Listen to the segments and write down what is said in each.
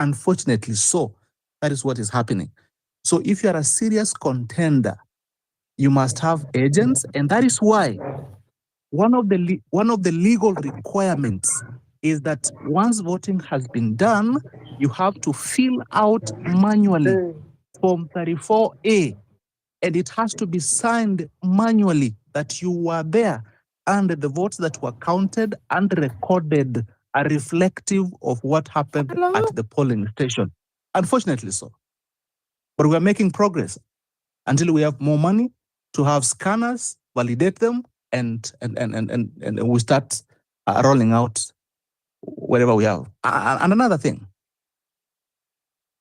Unfortunately so, that is what is happening. So if you are a serious contender, you must have agents, and that is why one of the legal requirements is that once voting has been done, you have to fill out manually Form 34A, and it has to be signed manually that you were there, and the votes that were counted and recorded are reflective of what happened at the polling station. Unfortunately so. But we are making progress until we have more money to have scanners, validate them, and we start rolling out wherever we have. And another thing,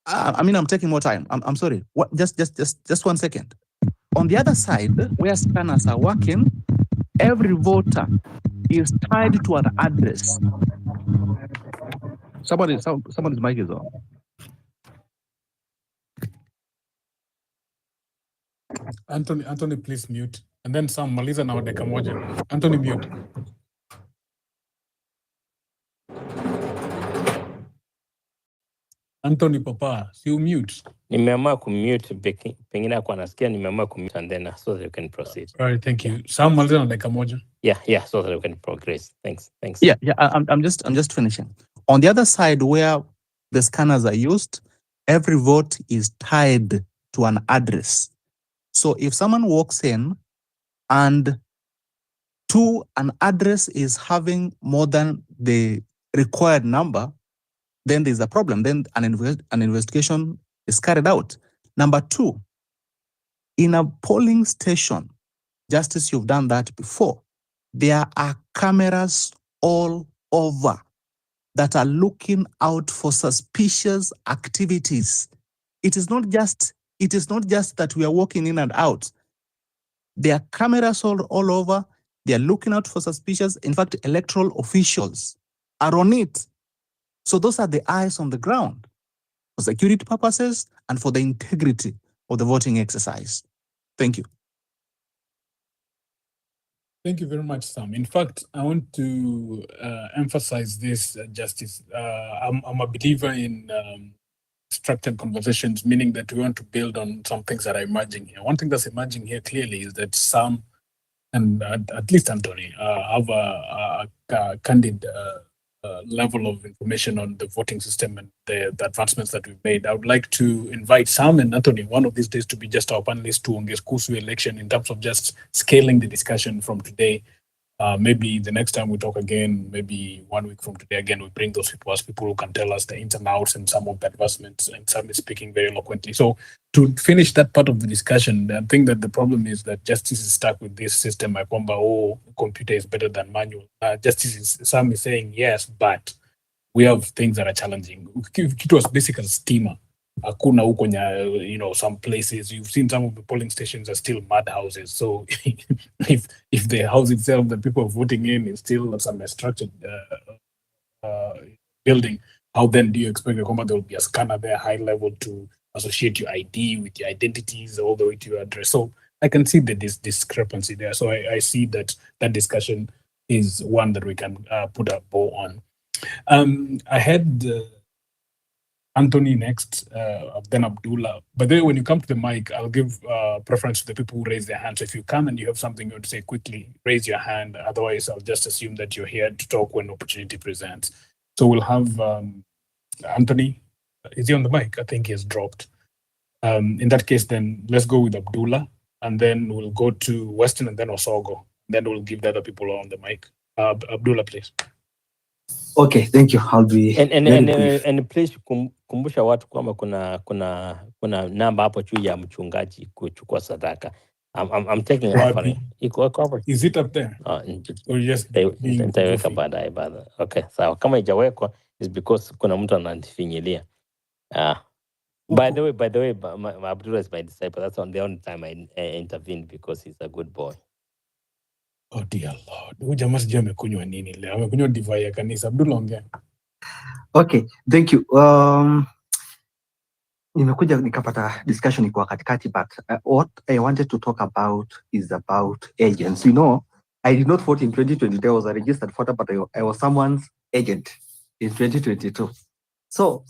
I'm taking more time. I'm sorry. What? Just 1 second. On the other side, where scanners are working, every voter is tied to an address. Somebody's mic is on. Anthony, please mute. And then Sam, maliza na dakika moja. Anthony, mute. Anthony Papa, you mute. Nimeamua kumute, pengine ako anasikia nimeamua kumute, and then so that you can proceed. All right, thank you. Sam, maliza na dakika moja. Yeah, so that you can progress. Thanks. Yeah, I'm just finishing. On the other side, where the scanners are used, every vote is tied to an address. So if someone walks in and an address is having more than the required number, then there's a problem. Then an investigation is carried out. Number 2, in a polling station, Justice, you've done that before, there are cameras all over that are looking out for suspicious activities. It is not just that we are walking in and out. There are cameras all over. They are looking out for suspicious. In fact, electoral officials are on it. So those are the eyes on the ground for security purposes and for the integrity of the voting exercise. Thank you. Thank you very much, Sam. In fact, I want to emphasize this, Justice. I'm a believer in structured conversations, meaning that we want to build on some things that are emerging here. One thing that's emerging here clearly is that Sam and at least Anthony have a candid level of information on the voting system and the advancements that we've made. I would like to invite Sam and Anthony one of these days to be just our panelists to ongea kuhusu election in terms of just scaling the discussion from today. Maybe the next time we talk again, maybe 1 week from today, again, we bring those people as people who can tell us the ins and outs and some of the advancements, and Sam is speaking very eloquently. So to finish that part of the discussion, I think that the problem is that justice is stuck with this system. Computer is better than manual. Sam is saying yes, but we have things that are challenging. It was basically steamer. Hakuna huko some places you've seen some of the polling stations are still mud houses. So if the house itself that people are voting in is still some structured building, how then do you expect there will be a scanner there high level to associate your ID with your identities all the way to your address? So I can see that this discrepancy there. So I see that discussion is one that we can put a bow on. I had Anthony next, then Abdullah. But then when you come to the mic, I'll give preference to the people who raise their hand. So if you come and you have something you want to say quickly, raise your hand. Otherwise, I'll just assume that you're here to talk when opportunity presents. So we'll have Anthony. Is he on the mic? I think he has dropped. In that case, then let's go with Abdullah. And then we'll go to Weston and then Osogo. Then we'll give the other people on the mic. Abdullah, please. Okay, thank you. I'll be and please kumbusha watu kwamba kuna namba hapo juu ya mchungaji kuchukua sadaka. I'm taking offering. Is it up there? Or just nitaiweka baadaye. Okay, sawa. Kama haijawekwa is because kuna mtu ananifinyilia. By the way, Abdullah is my disciple. That's the only time I intervened because he's a good boy. Oh dear Lord. Huyu jamaa sijui amekunywa nini leo. Amekunywa divai ya kanisa. Abdullah, ongea. Okay, thank you. Nimekuja nikapata discussion iko katikati, but what I wanted to talk about is about agents. I did not vote in 2022. I was a registered voter, but I was someone's agent in 2022. So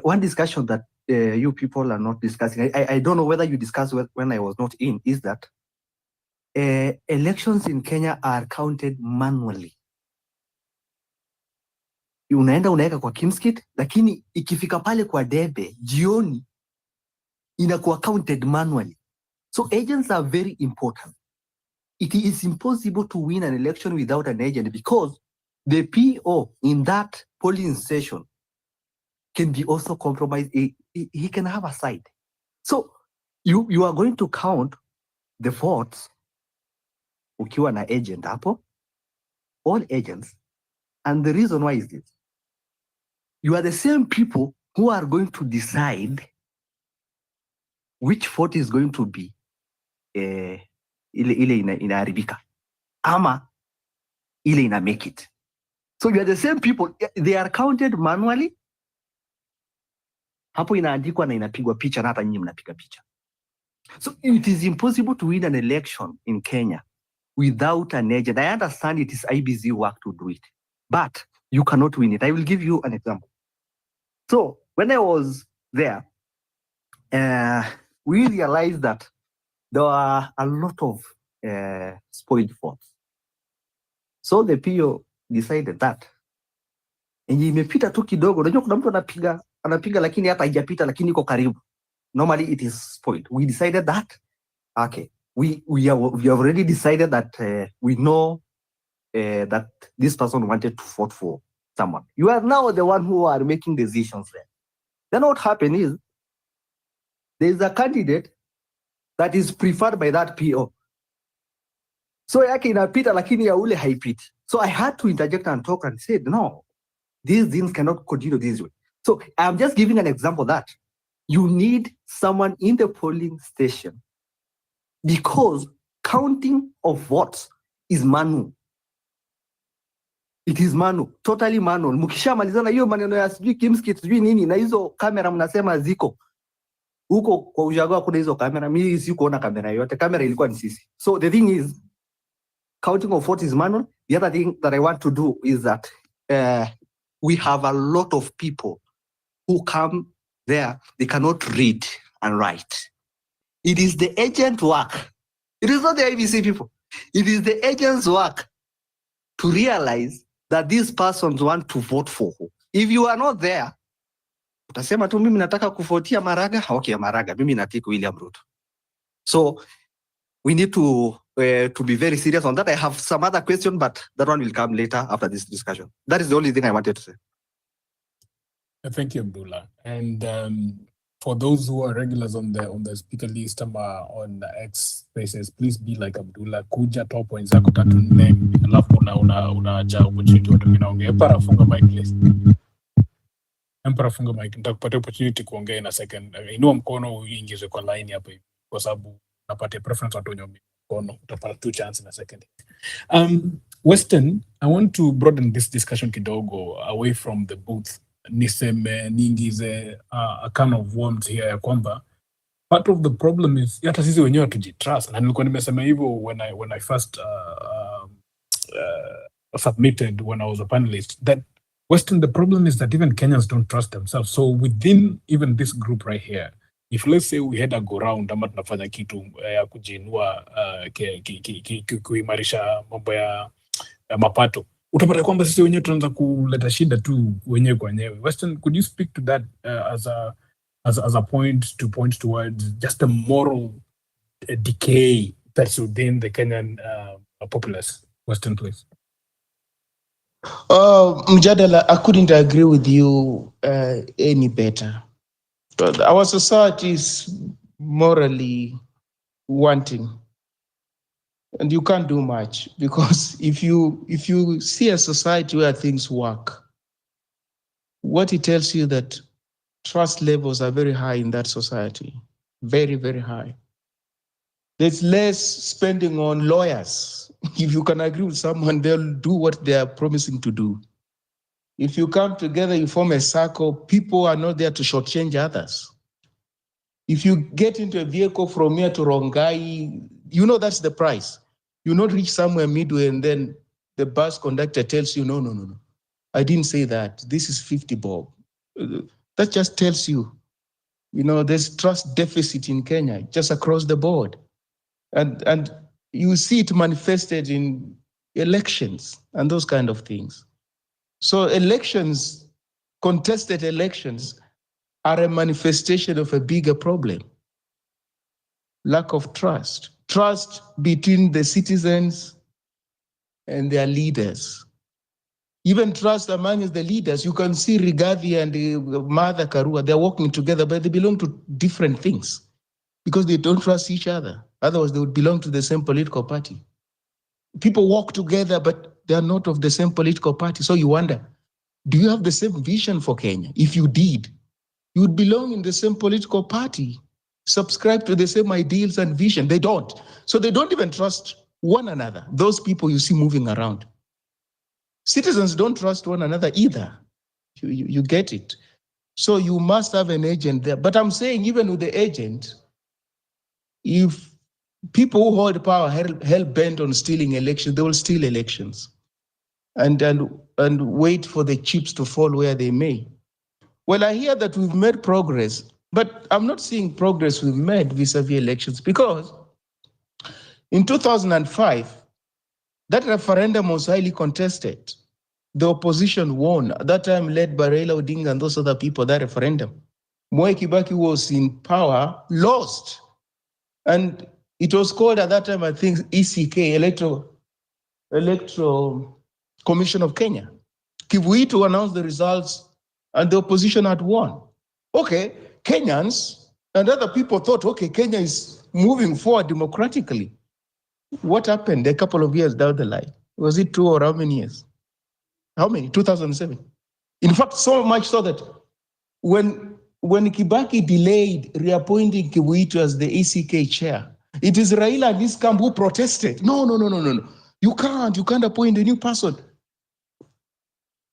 one discussion that you people are not discussing, I don't know whether you discussed when I was not in, is that elections in Kenya are counted manually. Unaenda unaweka kwa Kimskit, lakini ikifika pale kwa debe jioni inakuwa counted manually. So agents are very important. It is impossible to win an election without an agent because the PO in that polling station can be also compromised. He can have a side. So you are going to count the votes ukiwa na agent hapo, all agents. And the reason why is this. You are the same people who are going to decide which vote is going to be ile inaharibika ama ile ina make it. So you are the same people, they are counted manually. Hapo inaandikwa na inapigwa picha na hata nyinyi mnapiga picha. So it is impossible to win an election in Kenya without an agent. I understand it is IEBC work to do it, but you cannot win it. I will give you an example. So when I was there, we realized that there are a lot of spoiled votes. So the PO decided that imepita tu kidogo. Unajua kuna mtu anapiga lakini hata haijapita lakini iko karibu. Normally it is spoiled. We decided that okay, we have already decided that we know that this person wanted to vote for someone. You are now the one who are making decisions there. Then what happened is there is a candidate that is preferred by that PO. So yake inapita lakini ya ule haipiti. So I had to interject and talk and said, no, these things cannot continue this way. So I'm just giving an example that you need someone in the polling station because counting of votes is manual. It is manual, totally manual. Mkishamalizana hiyo maneno ya sijui Kimskit sijui nini na hizo kamera mnasema ziko huko kwa Ushago kuna hizo kamera. Mimi sikuona kamera yote, kamera ilikuwa ni sisi. So the thing is counting of votes is manual. The other thing that I want to do is that we have a lot of people who come there, they cannot read and write. It is the agent work. It is not the IEBC people. It is the agent's work to realize that these persons want to vote for who. If you are not there, utasema tu mimi nataka kuvotia Maraga, okay Maraga, mimi nataka William Ruto. So we need to be very serious on that. I have some other question, but that one will come later after this discussion. That is the only thing I wanted to say. Thank you, Abdullah. And for those who are regulars on the speaker list on X Spaces, please be like Abdullah. Kuja top points zako 3-4, alafu unaacha opportunity watu wengine waongee. Empara funga mic please. Empara funga mic. Nitakupatia opportunity kuongea in a second. Inua mkono uingize kwa line hapa kwa sababu napata preference watu wenye mkono. Utapata 2 chance in a second. Western, I want to broaden this discussion kidogo away from the booth. Niseme niingize a kind of warmth here ya kwamba part of the problem is hata sisi wenyewe tujitrust, na nilikuwa nimesema hivyo when I first submitted when I was a panelist, that Western, the problem is that even Kenyans don't trust themselves. So within even this group right here, if let's say we had a go round ama tunafanya kitu ya kujiinua kuimarisha mambo ya mapato, utapata kwamba sisi wenyewe tunaanza kuleta shida tu wenyewe kwa wenyewe. Western, could you speak to that as a point towards just a moral decay that's within the Kenyan populace? Western, please. Mjadala, I couldn't agree with you any better. But our society is morally wanting. And you can't do much because if you see a society where things work, what it tells you that trust levels are very high in that society, very, very high. There's less spending on lawyers. If you can agree with someone, they'll do what they are promising to do. If you come together, you form a circle, people are not there to shortchange others. If you get into a vehicle from here to Rongai, you know that's the price. You not reach somewhere midway and then the bus conductor tells you, no. I didn't say that. This is 50 bob. That just tells you, there's trust deficit in Kenya, just across the board. And you see it manifested in elections and those kind of things. So elections, contested elections, are a manifestation of a bigger problem. Lack of trust. Trust between the citizens and their leaders. Even trust among the leaders. You can see Rigathi and Martha Karua, they're working together, but they belong to different things because they don't trust each other. Otherwise, they would belong to the same political party. People work together, but they are not of the same political party. So you wonder, do you have the same vision for Kenya? If you did, you would belong in the same political party, subscribe to the same ideals and vision. They don't. So they don't even trust one another, those people you see moving around. Citizens don't trust one another either. You get it. So you must have an agent there. But I'm saying even with the agent, if people who hold power hell-bent on stealing elections, they will steal elections and wait for the chips to fall where they may. Well, I hear that we've made progress, but I'm not seeing progress we've made vis-a-vis elections because in 2005, that referendum was highly contested. The opposition won, at that time led by Raila Odinga and those other people, that referendum. Mwai Kibaki was in power, lost. And it was called at that time, I think, ECK, Electoral Commission of Kenya. Kivuitu announced the results and the opposition had won. Okay, Kenyans and other people thought, okay, Kenya is moving forward democratically. What happened a couple of years down the line? Was it 2 or how many years? How many? 2007. In fact, so much so that when Kibaki delayed reappointing Kivuitu as the ECK chair, it is Raila and his camp who protested. No. You can't appoint a new person.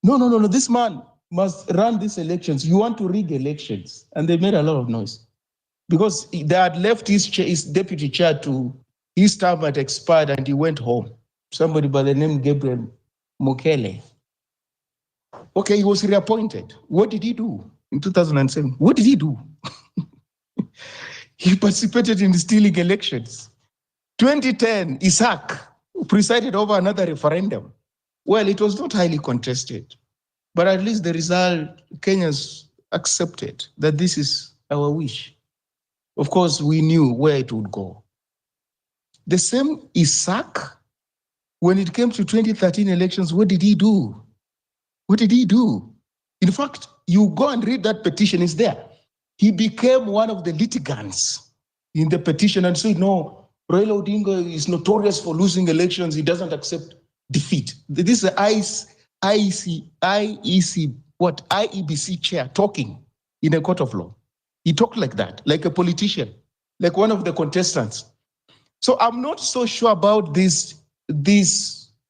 No. This man must run these elections. You want to rig elections. And they made a lot of noise. Because they had left his deputy chair to his term had expired and he went home. Somebody by the name Gabriel Mokele. Okay, he was reappointed. What did he do in 2007? What did he do? He participated in stealing elections. 2010, Isaac presided over another referendum. Well, it was not highly contested, but at least the result, Kenyans accepted that this is our wish. Of course, we knew where it would go. The same Isaac, when it came to 2013 elections, what did he do? What did he do? In fact, you go and read that petition, it's there. He became one of the litigants in the petition and said, no, Raila Odinga is notorious for losing elections. He doesn't accept defeat. This is the IEBC chair talking in a court of law. He talked like that, like a politician, like one of the contestants. So I'm not so sure about this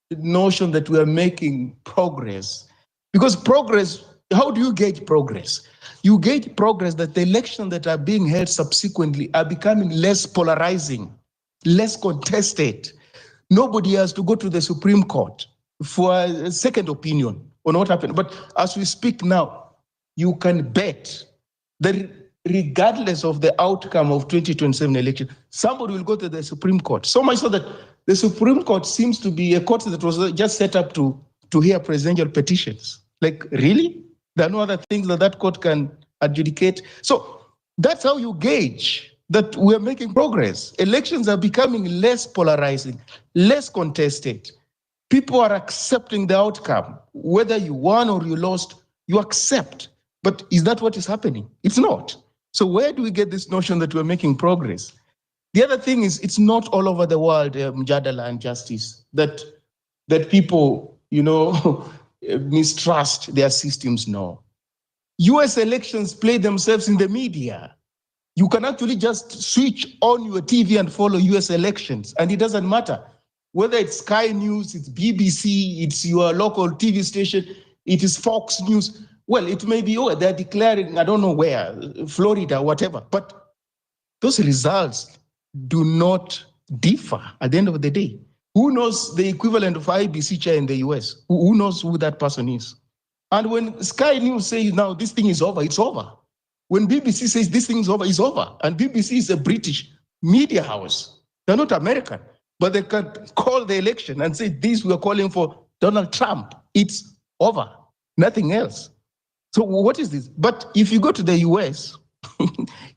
notion that we are making progress. Because progress, how do you gauge progress? You gauge progress that the elections that are being held subsequently are becoming less polarizing, less contested. Nobody has to go to the Supreme Court for a second opinion on what happened. But as we speak now, you can bet that regardless of the outcome of 2027 election, somebody will go to the Supreme Court. So much so that the Supreme Court seems to be a court that was just set up to hear presidential petitions. Like, really? There are no other things that court can adjudicate. So that's how you gauge that we're making progress. Elections are becoming less polarizing, less contested. People are accepting the outcome. Whether you won or you lost, you accept. But is that what is happening? It's not. So where do we get this notion that we're making progress? The other thing is, it's not all over the world, Mjadala and Justice, that people, mistrust their systems. No. US elections play themselves in the media. You can actually just switch on your TV and follow US elections, and it doesn't matter whether it's Sky News, it's BBC, it's your local TV station, it is Fox News. Well, it may be, they're declaring, I don't know where, Florida, whatever, but those results do not differ at the end of the day. Who knows the equivalent of IEBC chair in the US? Who knows who that person is? And when Sky News says now this thing is over, it's over. When BBC says this thing is over, it's over. And BBC is a British media house. They're not American, but they can call the election and say this, we are calling for Donald Trump. It's over, nothing else. So what is this? But if you go to the US,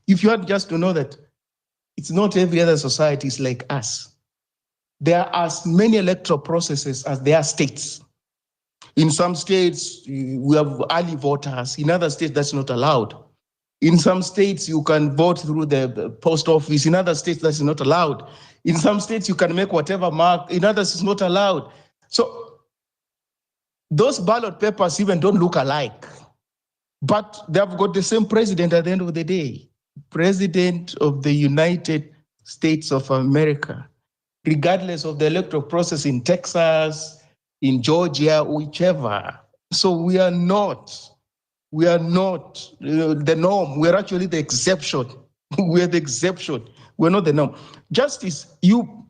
if you had just to know that it's not every other society is like us. There are as many electoral processes as there are states. In some states, we have early voters. In other states, that's not allowed. In some states, you can vote through the post office. In other states, that's not allowed. In some states, you can make whatever mark. In others, it's not allowed. So those ballot papers even don't look alike. But they've got the same president at the end of the day. President of the United States of America, regardless of the electoral process in Texas, in Georgia, whichever. So we are not the norm. We're actually the exception. We're the exception. We're not the norm. Justice, you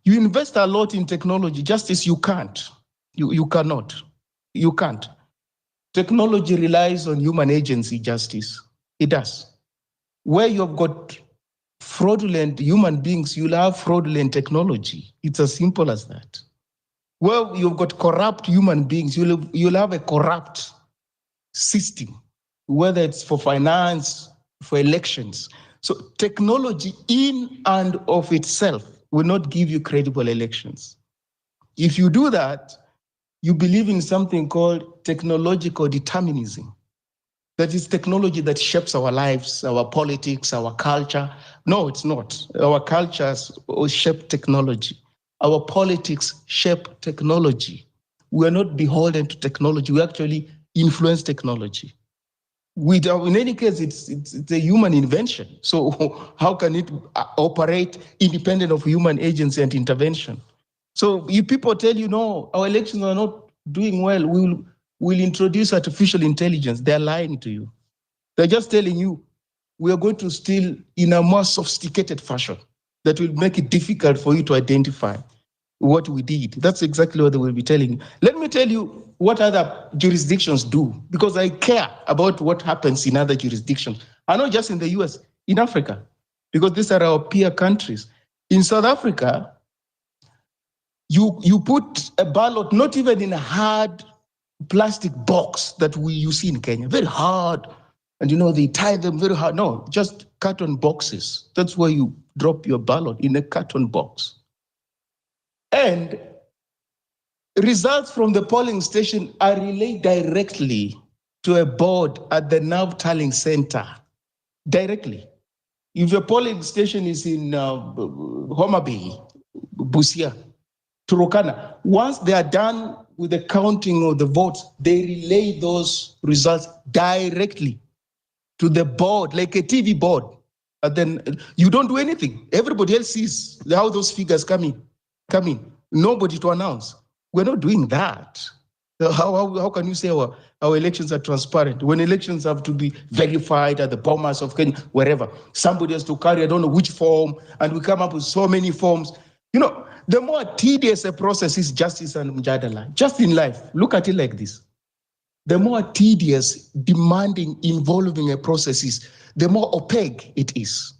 invest a lot in technology. Justice, you can't. You cannot. You can't. Technology relies on human agency, Justice. It does. Where you've got fraudulent human beings, you'll have fraudulent technology. It's as simple as that. Well, you've got corrupt human beings, you'll have a corrupt system, whether it's for finance, for elections. So technology in and of itself will not give you credible elections. If you do that, you believe in something called technological determinism. That is technology that shapes our lives, our politics, our culture. No, it's not. Our cultures shape technology. Our politics shape technology. We are not beholden to technology. We actually influence technology. In any case, it's a human invention. So how can it operate independent of human agency and intervention? So if people tell you, no, our elections are not doing well, we'll introduce artificial intelligence, they're lying to you. They're just telling you, we are going to steal in a more sophisticated fashion that will make it difficult for you to identify what we did. That's exactly what they will be telling you. Let me tell you what other jurisdictions do, because I care about what happens in other jurisdictions. I not just in the US, in Africa, because these are our peer countries. In South Africa, you put a ballot not even in a hard plastic box that you see in Kenya, very hard, and they tie them very hard. No, just carton boxes. That's where you drop your ballot, in a carton box. And results from the polling station are relayed directly to a board at the nav tallying center, directly. If your polling station is in Homa Bay, Busia, Turkana, once they are done with the counting of the votes, they relay those results directly to the board, like a TV board. And then you don't do anything. Everybody else sees how those figures come in. Nobody to announce. We're not doing that. How can you say our elections are transparent when elections have to be verified at the Bomas of Kenya, wherever? Somebody has to carry, I don't know which form, and we come up with so many forms. The more tedious a process is, Justice and Mjadala, just in life, look at it like this. The more tedious, demanding, involving a process is, the more opaque it is.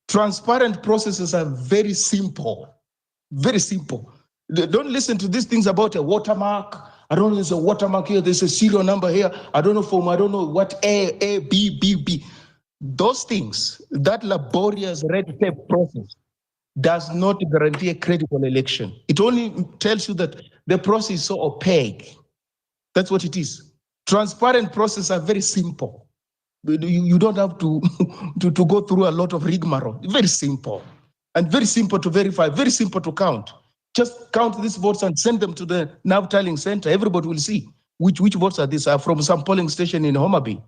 Transparent processes are very simple, very simple. Don't listen to these things about a watermark. I don't know, there's a watermark here, there's a serial number here. I don't know form, I don't know what A, B, B, B. Those things, that laborious red tape process does not guarantee a credible election. It only tells you that the process is so opaque. That's what it is. Transparent processes are very simple. You don't have to go through a lot of rigmarole. Very simple. And very simple to verify, very simple to count. Just count these votes and send them to the nav tallying center. Everybody will see which votes are these, are from some polling station in Homa Bay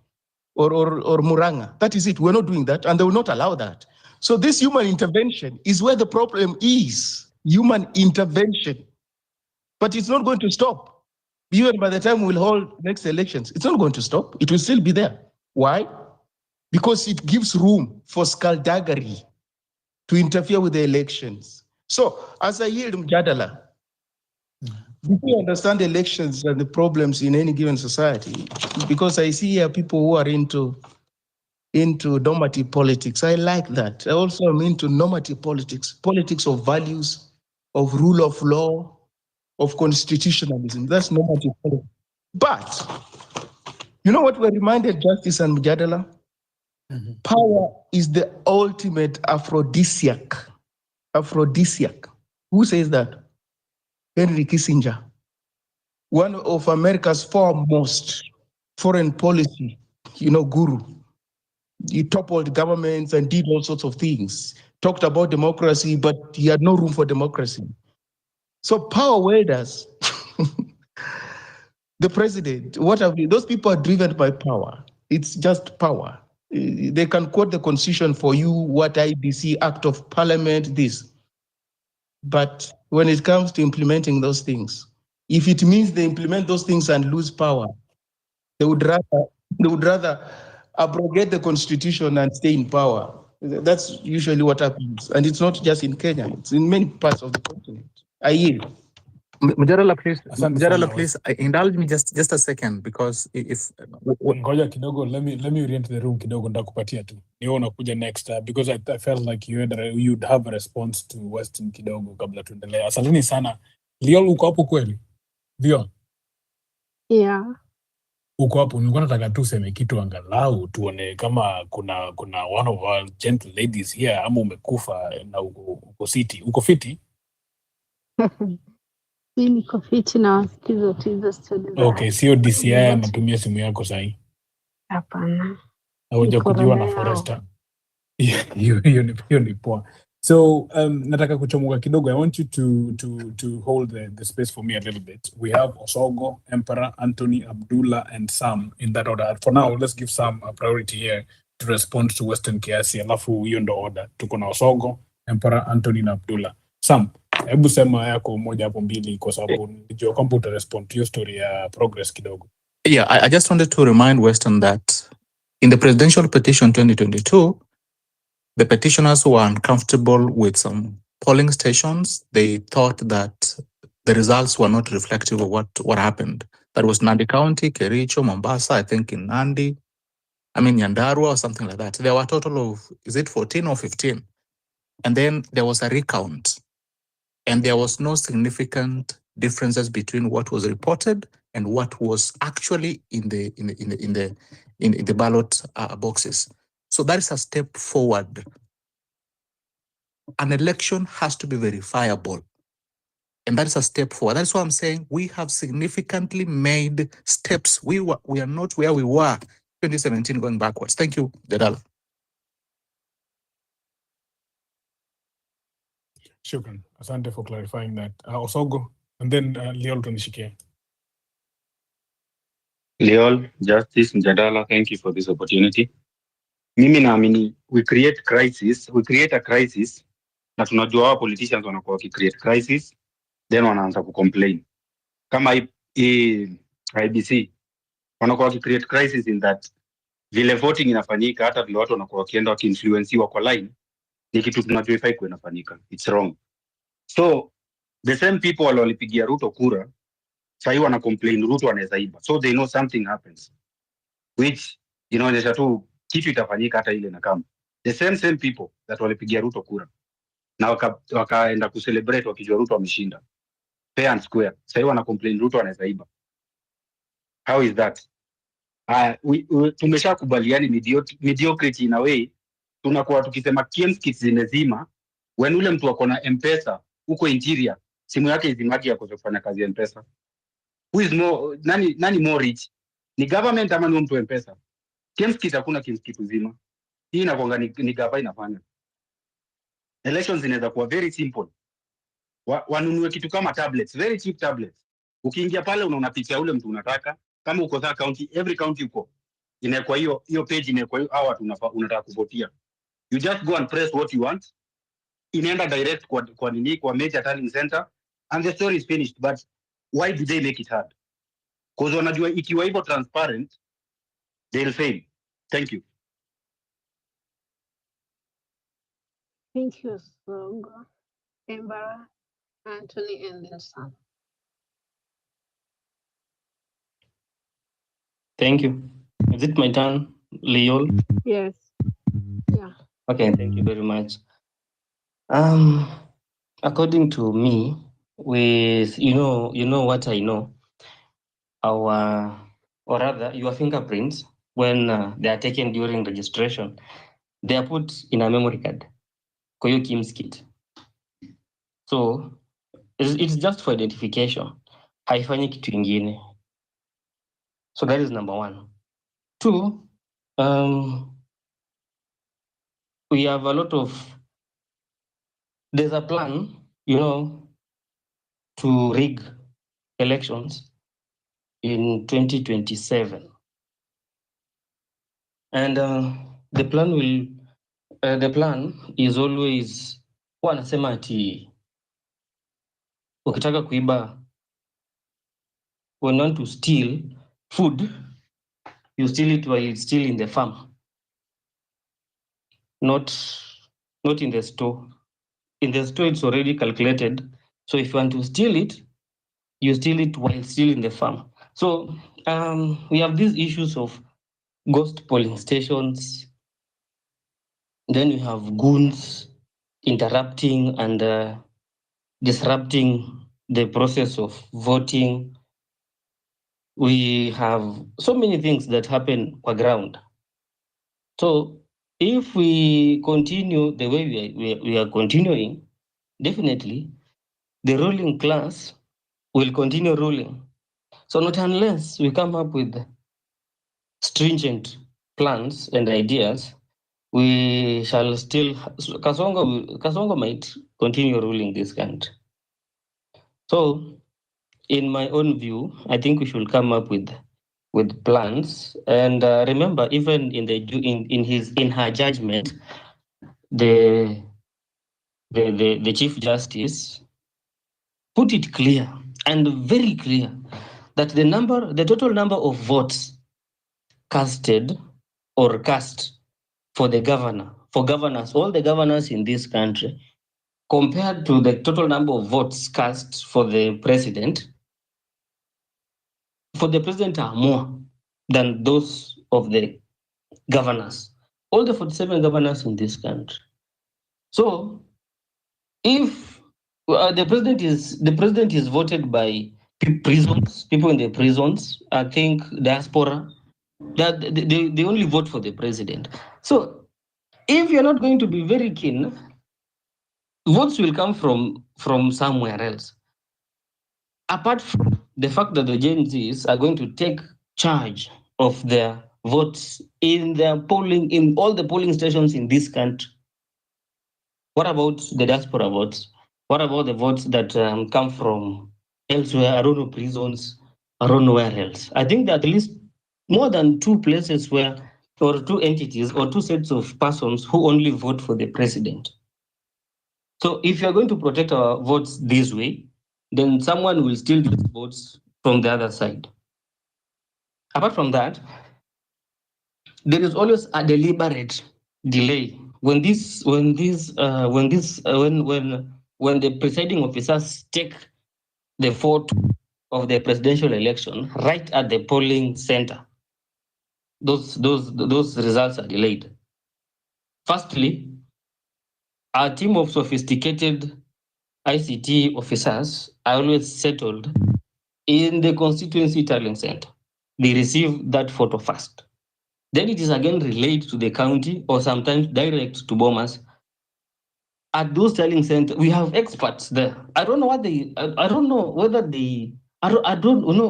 or Muranga. That is it. We're not doing that, and they will not allow that. So this human intervention is where the problem is. Human intervention. But it's not going to stop. Even by the time we'll hold next elections, it's not going to stop. It will still be there. Why? Because it gives room for skullduggery to interfere with the elections. So, as I yield Mjadala, Do you understand elections and the problems in any given society? Because I see here people who are into normative politics. I like that. I also am into normative politics, politics of values, of rule of law, of constitutionalism. That's normative politics. But you know what we're reminded, Justice and Mujadala? Mhm. Power is the ultimate aphrodisiac. Aphrodisiac. Who says that? Henry Kissinger, one of America's foremost foreign policy, guru. He toppled governments and did all sorts of things. Talked about democracy, but he had no room for democracy. So power, where does the president? What have you? Those people are driven by power. It's just power. They can quote the constitution for you, what IEBC, Act of Parliament, this. But when it comes to implementing those things, if it means they implement those things and lose power, they would rather abrogate the constitution and stay in power. That's usually what happens. And it's not just in Kenya, it's in many parts of the continent. I yield. Mujadala, please. Asante sana, Mujadala, please indulge me just a second, because if Ngoja kidogo, let me orient the room kidogo, ndakupatia tu. Niwe unakuja next because I felt like you'd have a response to Western kidogo kabla tuendelee. Asanteni sana. Leol, uko hapo kweli? Leol, Yeah. uko hapo. Nilikuwa nataka tu seme kitu angalau tuone kama kuna one of our gentle ladies here ama umekufa na uko city. Uko fiti? Mi niko fiti na wasikiza tu hizo stori za Okay, sio DCI anatumia simu yako sahi. hapana. Hauja Ni kujiwa na corona yao. Forester. Hiyo ni poa. So nataka kuchomoka kidogo. I want you to hold the space for me a little bit. We have Osogo, Emperor, Anthony, Abdullah, and Sam in that order. For now, let's give Sam a priority here to respond to Western Kiasi, alafu hiyo ndo order. Tuko na Osogo, Emperor, Anthony na Abdullah. Sam, hebu sema yako moja hapo mbili kwa sababu nijua kwamba utarespond to hiyo story ya progress kidogo. Yeah, I just wanted to remind Western that in the presidential petition 2022, the petitioners were uncomfortable with some polling stations. They thought that the results were not reflective of what happened. That was Nandi County, Kericho, Mombasa, I think in Nandi, Nyandarua or something like that. There were a total of, is it 14 or 15? And then there was a recount. And there was no significant differences between what was reported and what was actually in the ballot boxes. So that is a step forward. An election has to be verifiable, and that is a step forward. That's why I'm saying we have significantly made steps. We are not where we were 2017 going backwards. Thank you, Jadala. Shukran. Asante for clarifying that. Osogo, and then Leol tunishikie. Leol, Justice, Mjadala, thank you for this opportunity. Mimi naamini we create a crisis na tunajua hawa politicians wanakuwa wakicreate crisis then wanaanza kucomplain. Kama IEBC wanakuwa wakicreate crisis in that vile voting inafanyika, hata vile watu wanakuwa wakienda wakiinfluensiwa kwa line, ni kitu tunachoifai kuwa inafanyika. It's wrong. So the same people wale walipigia Ruto kura sahi wana complain Ruto anaweza iba, so they know something happens, which inaonyesha tu kitu itafanyika hata ile na kama the same people that walipigia Ruto kura na wakaenda kucelebrate wakijua Ruto ameshinda fair and square, sahi wana complain Ruto anaweza iba. How is that? Tumeshakubaliani mediocrity in a way, tunakuwa tukisema kits zimezima when ule mtu ako na M-Pesa huko interior simu yake izimagi ya kufanya kazi ya M-Pesa. Who is more, nani more rich? Ni government ama ni mtu M-Pesa? Kit hakuna kit zima. Hii inakuanga ni gava inafanya. Elections inaweza kuwa very simple. Wanunue kitu kama tablets, very cheap tablets. Ukiingia pale unaona picha ya ule mtu unataka, kama uko za county, every county uko inakuwa hiyo page inakuwa hiyo hour unataka kuvotia. You just go and press what you want. Inaenda direct kwa major tallying center and the story is finished. But why do they make it hard? Because wanajua ikiwa hivyo transparent they'll fail. Thank you. Thank you, Sogo, Emperor, Anthony, and then Sam. Thank you. Is it my turn, Leol? Yes. Yeah. Okay, thank you very much. According to me, with you know what I know, our or rather your fingerprints when they are taken during registration, they are put in a memory card. Kwa hiyo KIMS kit. So it's just for identification. Haifanyi kitu ingine. So that is number one. Two, we have a lot of, there's a plan, to rig elections in 2027. And the plan is always, wanasema ati ukitaka kuiba, when you want to steal food, you steal it while it's still in the farm, not in the store. In the store, it's already calculated. So if you want to steal it, you steal it while still in the farm. So we have these issues of ghost polling stations. Then you have goons interrupting and disrupting the process of voting. We have so many things that happen on ground. So if we continue the way we are continuing, definitely the ruling class will continue ruling. So not unless we come up with stringent plans and ideas, we shall still, Kasongo might continue ruling this country. So in my own view, I think we should come up with plans. And remember, even in her judgment, the Chief Justice put it clear and very clear that the total number of votes casted or cast for the governor, for governors, all the governors in this country, compared to the total number of votes cast for the president are more than those of the governors, all the 47 governors in this country. So if the president is voted by people in the prisons, I think diaspora, that they only vote for the president. So if you're not going to be very keen, votes will come from somewhere else. Apart from the fact that the Gen Zs are going to take charge of their votes in all the polling stations in this country. What about the diaspora votes? What about the votes that come from elsewhere? I don't know, prisons. I don't know where else. I think there are at least more than two places or two entities or two sets of persons who only vote for the president. So if you're going to protect our votes this way, then someone will steal these votes from the other side. Apart from that, there is always a deliberate delay when the presiding officers take the vote of the presidential election right at the polling center. Those results are delayed. Firstly, our team of sophisticated ICT officers are always settled in the constituency tallying center. They receive that photo first. Then it is again relayed to the county or sometimes direct to Bomas. At those tallying centers, we have experts there. I don't know whether I don't know.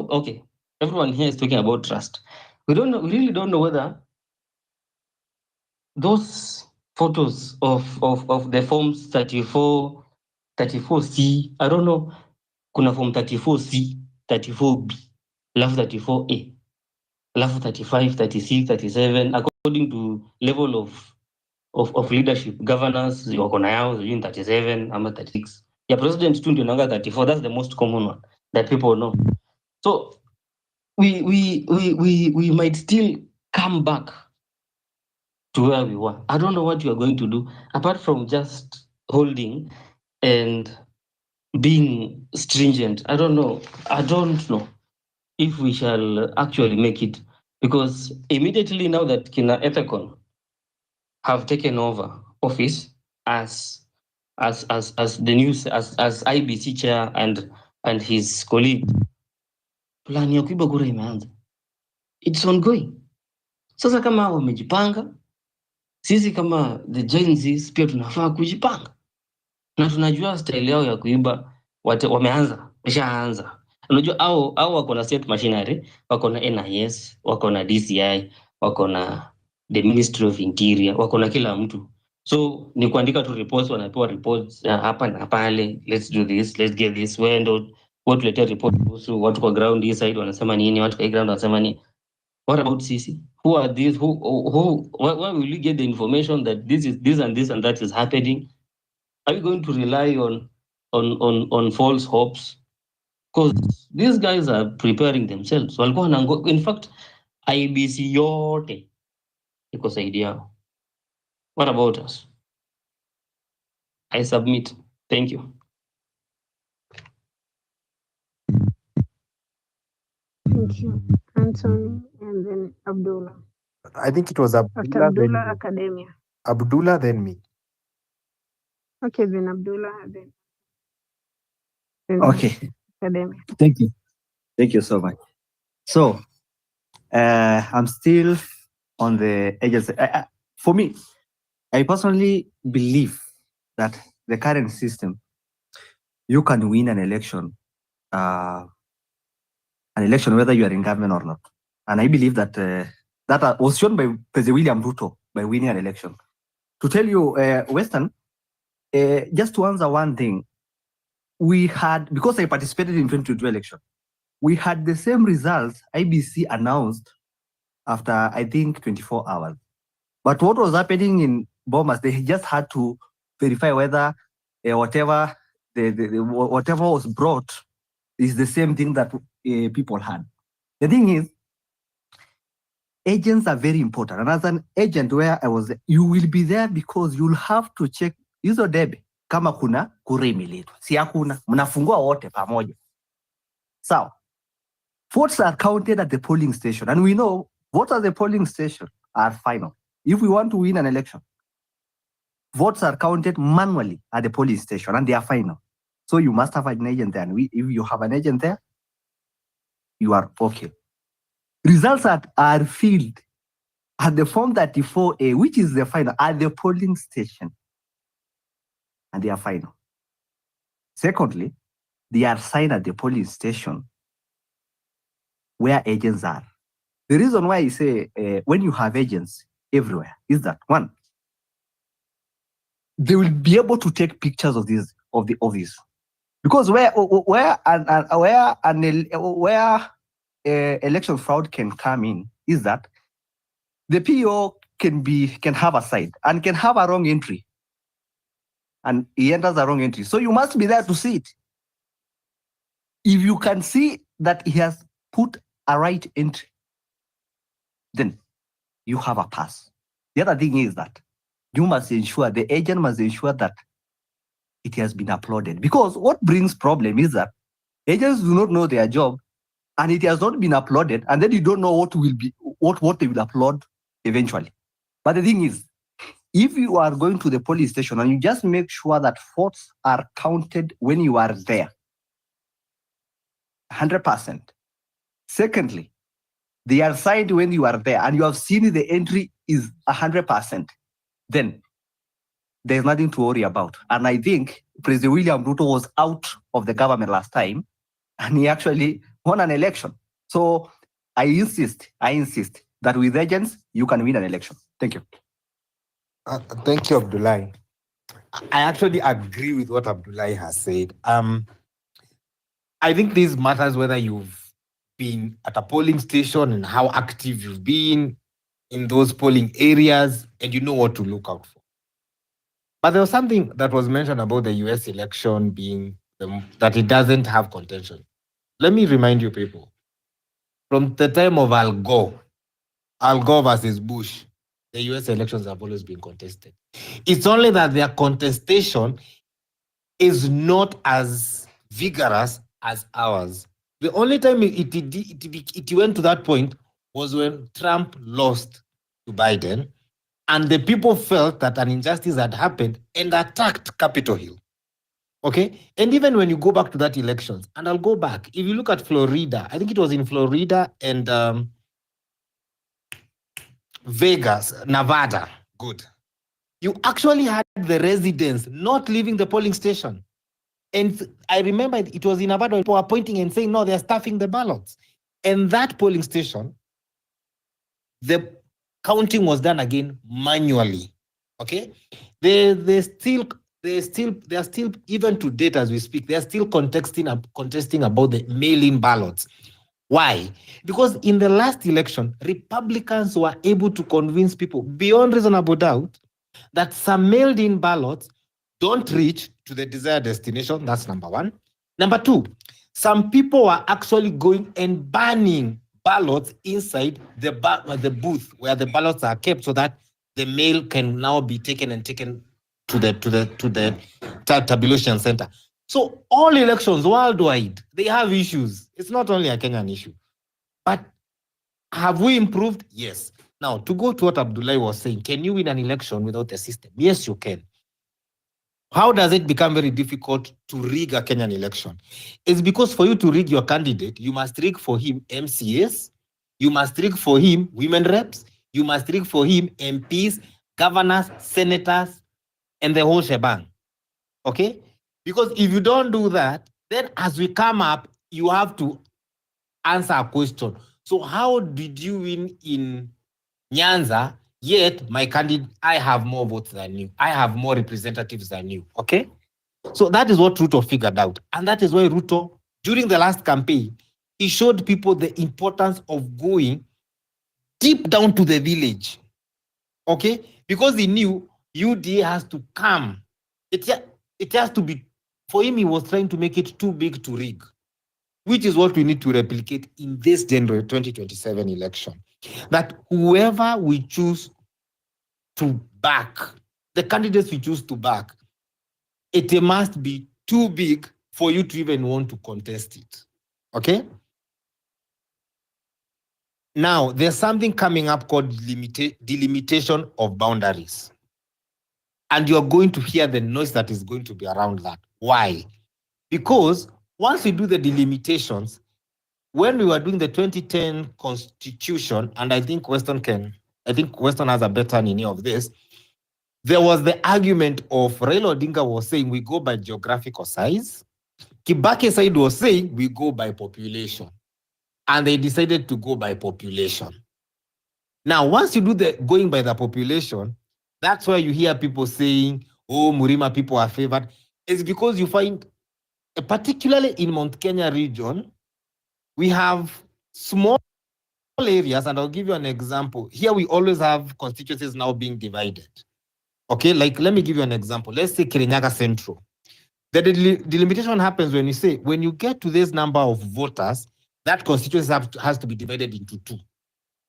Okay, everyone here is talking about trust. We really don't know whether those photos of the forms 34C, I don't know, kuna form 34C, 34B, alafu 34A, alafu 35, 36, 37, according to level of leadership. Governors wako na yao in 37 ama 36. Ya president tu ndio nanga 34. That's the most common one that people know. So we might still come back to where we were. I don't know what you are going to do apart from just holding and being stringent. I don't know if we shall actually make it because immediately now that Kina Ethicon have taken over office as the news as IBC chair and his colleague, plan ya kuiba kura imeanza. It's ongoing. Sasa kama wamejipanga, sisi kama the Gen Zs pia tunafaa kujipanga, na tunajua style yao ya kuiba washaanza. Unajua au wako na state machinery, wako na NIS, wako na DCI, wako na the Ministry of Interior, wako na kila mtu. So ni kuandika tu reports, wanapewa reports hapa na pale, let's do this, let's get this, wendo watu letea report kuhusu watu kwa ground hii side wanasema nini, watu kwa ground wanasema nini. What about CC? Who are these? Where will you get the information that this and that is happening? Are you going to rely on false hopes? Because these guys are preparing themselves. In fact, IEBC yote iko saidi yao. What about us? I submit. Thank you. Thank you, Anthony, and then Abdullah. I think it was After Abdullah, then Abdullah, me. Academia. Abdullah, then me. Okay, then Abdullah, then Okay, Academia. thank you. Thank you so much. So, I'm still on the agency. For me, I personally believe that the current system, you can win an election whether you are in government or not. And I believe that that was shown by President William Ruto by winning an election. To tell you, Western, just to answer one thing, we had, because I participated in 2022 election, we had the same results IBC announced after, I think, 24 hours. But what was happening in Bomas, they just had to verify whether whatever was brought is the same thing that people had. The thing is, agents are very important. And as an agent where I was, you will be there because you'll have to check hizo debe kama kuna kura imeletwa. Si hakuna, mnafungua wote pamoja. So, votes are counted at the polling station. And we know votes at the polling station are final. If we want to win an election, votes are counted manually at the polling station and they are final. So you must have an agent there. And if you have an agent there, you are okay. Results are filled at the Form 34A, which is the final, at the polling station. And they are final. Secondly, they are signed at the polling station where agents are. The reason why I say when you have agents everywhere is that, one, they will be able to take pictures of this, because where election fraud can come in is that the PO can have a side and can have a wrong entry, and he enters the wrong entry. So you must be there to see it. If you can see that he has put a right entry, then you have a pass. The other thing is that you must ensure, the agent must ensure that it has been uploaded. Because what brings problem is that agents do not know their job and it has not been uploaded, and then you don't know what they will upload eventually. But the thing is, if you are going to the police station and you just make sure that votes are counted when you are there, 100%. Secondly, they are signed when you are there and you have seen the entry is 100%, then there's nothing to worry about. And I think President William Ruto was out of the government last time and he actually won an election. So I insist that with agents, you can win an election. Thank you. Thank you, Abdullah. I actually agree with what Abdullah has said. I think this matters whether you've been at a polling station and how active you've been in those polling areas, and you know what to look out for. But there was something that was mentioned about the US election being that it doesn't have contention. Let me remind you people, from the time of Al Gore versus Bush, the US elections have always been contested. It's only that their contestation is not as vigorous as ours. The only time it went to that point was when Trump lost to Biden, and the people felt that an injustice had happened and attacked Capitol Hill. Okay. And even when you go back to that elections, and I'll go back, if you look at Florida, I think it was in Florida and Vegas, Nevada. Good. You actually had the residents not leaving the polling station. And I remember it was in Nevada, people were pointing and saying, no, they're stuffing the ballots. And that polling station, the counting was done again manually. Okay. They are still, even to date as we speak, they're still contesting about the mail-in ballots. Why? Because in the last election, Republicans were able to convince people beyond reasonable doubt that some mailed-in ballots don't reach to the desired destination. That's number one. Number two, some people are actually going and burning ballots inside the booth where the ballots are kept, so that the mail can now be taken to the tabulation center. So all elections worldwide, they have issues. It's not only a Kenyan issue. But have we improved? Yes. Now, to go to what Abdullahi was saying, can you win an election without a system? Yes, you can. How does it become very difficult to rig a Kenyan election? It's because for you to rig your candidate, you must rig for him MCAs, you must rig for him women reps, you must rig for him MPs, governors, senators, and the whole shebang. Okay? Because if you don't do that, then as we come up, you have to answer a question. So how did you win in Nyanza, yet my candidate, I have more votes than you. I have more representatives than you. Okay? So that is what Ruto figured out. And that is why Ruto, during the last campaign, he showed people the importance of going deep down to the village. Okay? Because he knew UDA has to come. It has to be, for him, he was trying to make it too big to rig, which is what we need to replicate in this January 2027 election. That whoever we choose to back, the candidates we choose to back, it must be too big for you to even want to contest it. Okay? Now, there's something coming up called delimitation of boundaries. And you're going to hear the noise that is going to be around that. Why? Because once we do the delimitations, when we were doing the 2010 constitution, and I think Weston has a better meaning of this, there was the argument of Raila Odinga was saying we go by geographical size. Kibaki side was saying we go by population. And they decided to go by population. Now, once you do the going by the population, that's why you hear people saying, oh, Murima people are favored. It's because you find, particularly in Mount Kenya region, we have small areas, and I'll give you an example. Here we always have constituencies now being divided. Okay, like let me give you an example. Let's say Kirinyaga Central. The delimitation happens when you say, when you get to this number of voters, that constituency has to be divided into two.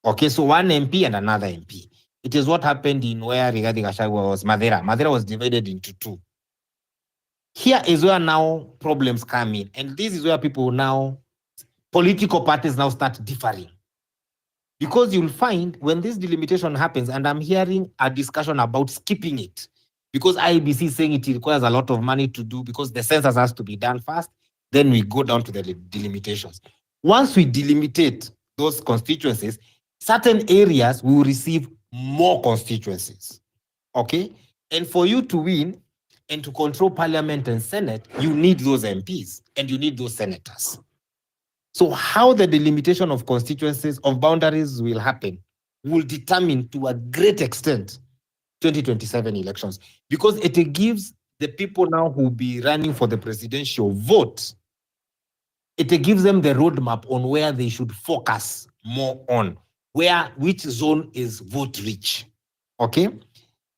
Okay, so one MP and another MP. It is what happened in where Rigathi Gachagua was Madera. Madera was divided into two. Here is where now problems come in. And this is where people now, political parties now start differing. Because you'll find when this delimitation happens, and I'm hearing a discussion about skipping it, because IEBC is saying it requires a lot of money to do because the census has to be done first, then we go down to the delimitations. Once we delimitate those constituencies, certain areas will receive more constituencies. Okay? And for you to win and to control parliament and senate, you need those MPs and you need those senators. So how the delimitation of constituencies, of boundaries will happen will determine to a great extent 2027 elections, because it gives the people now who will be running for the presidential vote, it gives them the roadmap on where they should focus more on, which zone is vote rich. Okay?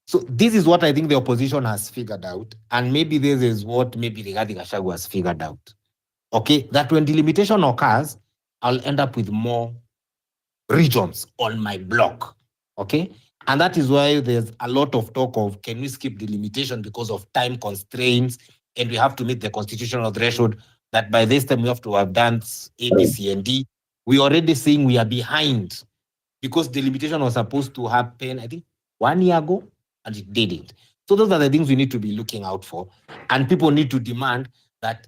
So this is what I think the opposition has figured out, and maybe this is what maybe Rigathi Gachagua has figured out. Okay, that when delimitation occurs, I'll end up with more regions on my block. Okay, and that is why there's a lot of talk of can we skip delimitation because of time constraints, and we have to meet the constitutional threshold that by this time we have to have done A, B, C, and D. We're already saying we are behind because delimitation was supposed to happen, I think, 1 year ago, and it didn't. So those are the things we need to be looking out for. And people need to demand that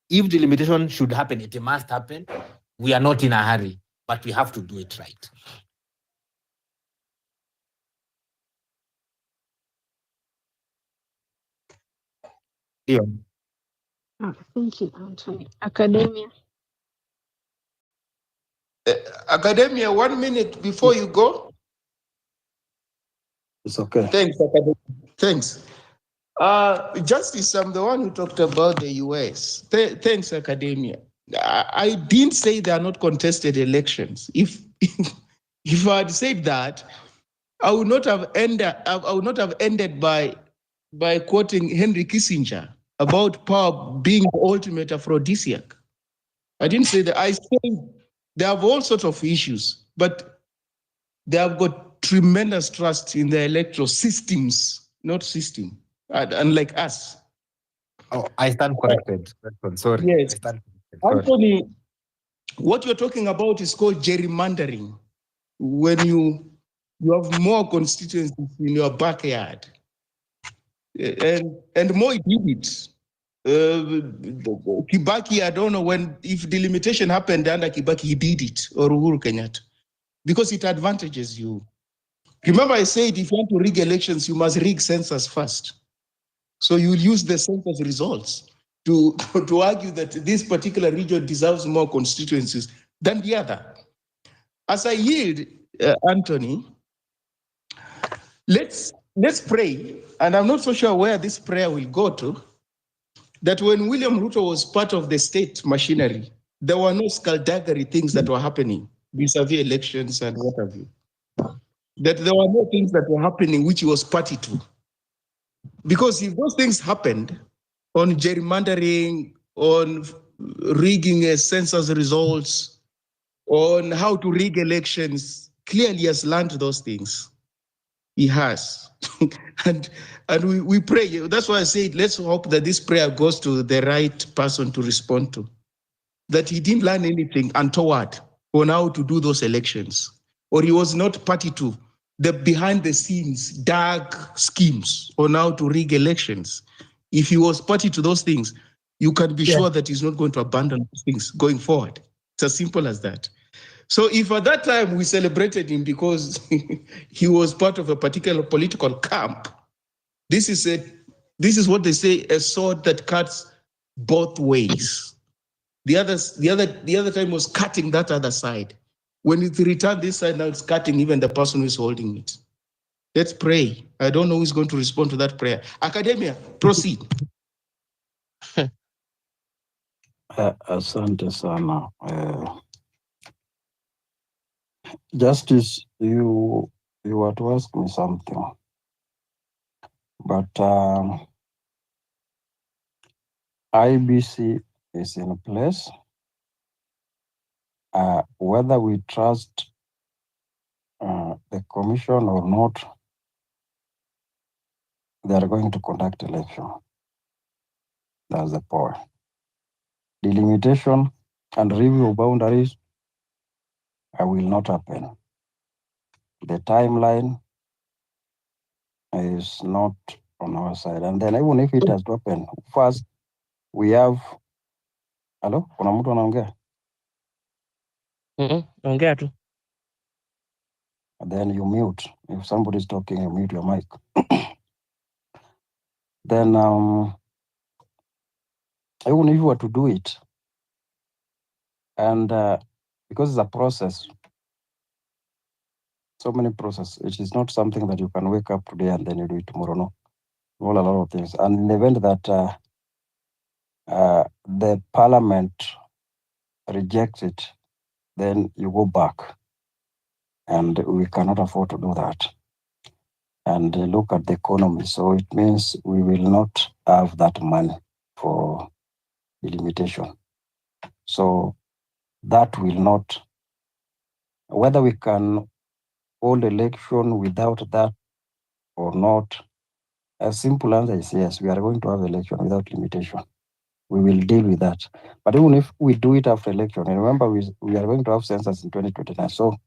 if delimitation should happen, it must happen. We are not in a hurry, but we have to do it right. Yeah. Oh, thank you, Anthony. Academia. Academia, 1 minute before you go. It's okay. Thanks, Academia. Thanks. Justice, I'm the one who talked about the US. Thanks, Academia. I didn't say they are not contested elections. If if I had said that, I would not have ended by quoting Henry Kissinger about power being the ultimate aphrodisiac. I didn't say that. I said they have all sorts of issues, but they have got tremendous trust in the electoral systems, not system, unlike us. Oh, I stand corrected. Sorry. Yes. I stand corrected. Sorry. Anthony, what you're talking about is called gerrymandering. When you have more constituencies in your backyard, and more did it. Kibaki, I don't know if delimitation happened under Kibaki, he did it, or Uhuru Kenyatta, because it advantages you. Remember, I said if you want to rig elections, you must rig census first. So you'll use the census results to argue that this particular region deserves more constituencies than the other. As I yield, Anthony, let's pray, and I'm not so sure where this prayer will go to, that when William Ruto was part of the state machinery, there were no skullduggery things that were happening vis-a-vis elections and what have you. That there were no things that were happening which he was party to. Because if those things happened on gerrymandering, on rigging census results, on how to rig elections, clearly he has learned those things. He has. and we pray. That's why I said, let's hope that this prayer goes to the right person to respond to. That he didn't learn anything untoward on how to do those elections, or he was not party to the behind the scenes dark schemes on how to rig elections. If he was party to those things, you can be sure that he's not going to abandon those things going forward. It's as simple as that. So if at that time we celebrated him because he was part of a particular political camp, this is what they say, a sword that cuts both ways. The other time was cutting that other side. When it returned this side, now it's cutting even the person who is holding it. Let's pray. I don't know who's going to respond to that prayer. Academia, proceed. Asante sana. Justice, you were to ask me something, but IEBC is in place. Whether we trust the commission or not, they are going to conduct election. That's the point. Delimitation and review of boundaries will not happen. The timeline is not on our side. And then even if it has to happen, first we have... Hello? Kuna mtu anaongea? Ongea tu. Then you mute. If somebody is talking, you mute your mic. Then even if you were to do it, and because it's a process, so many processes, it is not something that you can wake up today and then you do it tomorrow. No, all a lot of things. And in the event that the parliament rejects it, then you go back, and we cannot afford to do that. And look at the economy. So it means we will not have that money for delimitation. So that will not, whether we can hold election without that or not, a simple answer is yes, we are going to have election without limitation. We will deal with that. But even if we do it after election, and remember we are going to have census in 2029. So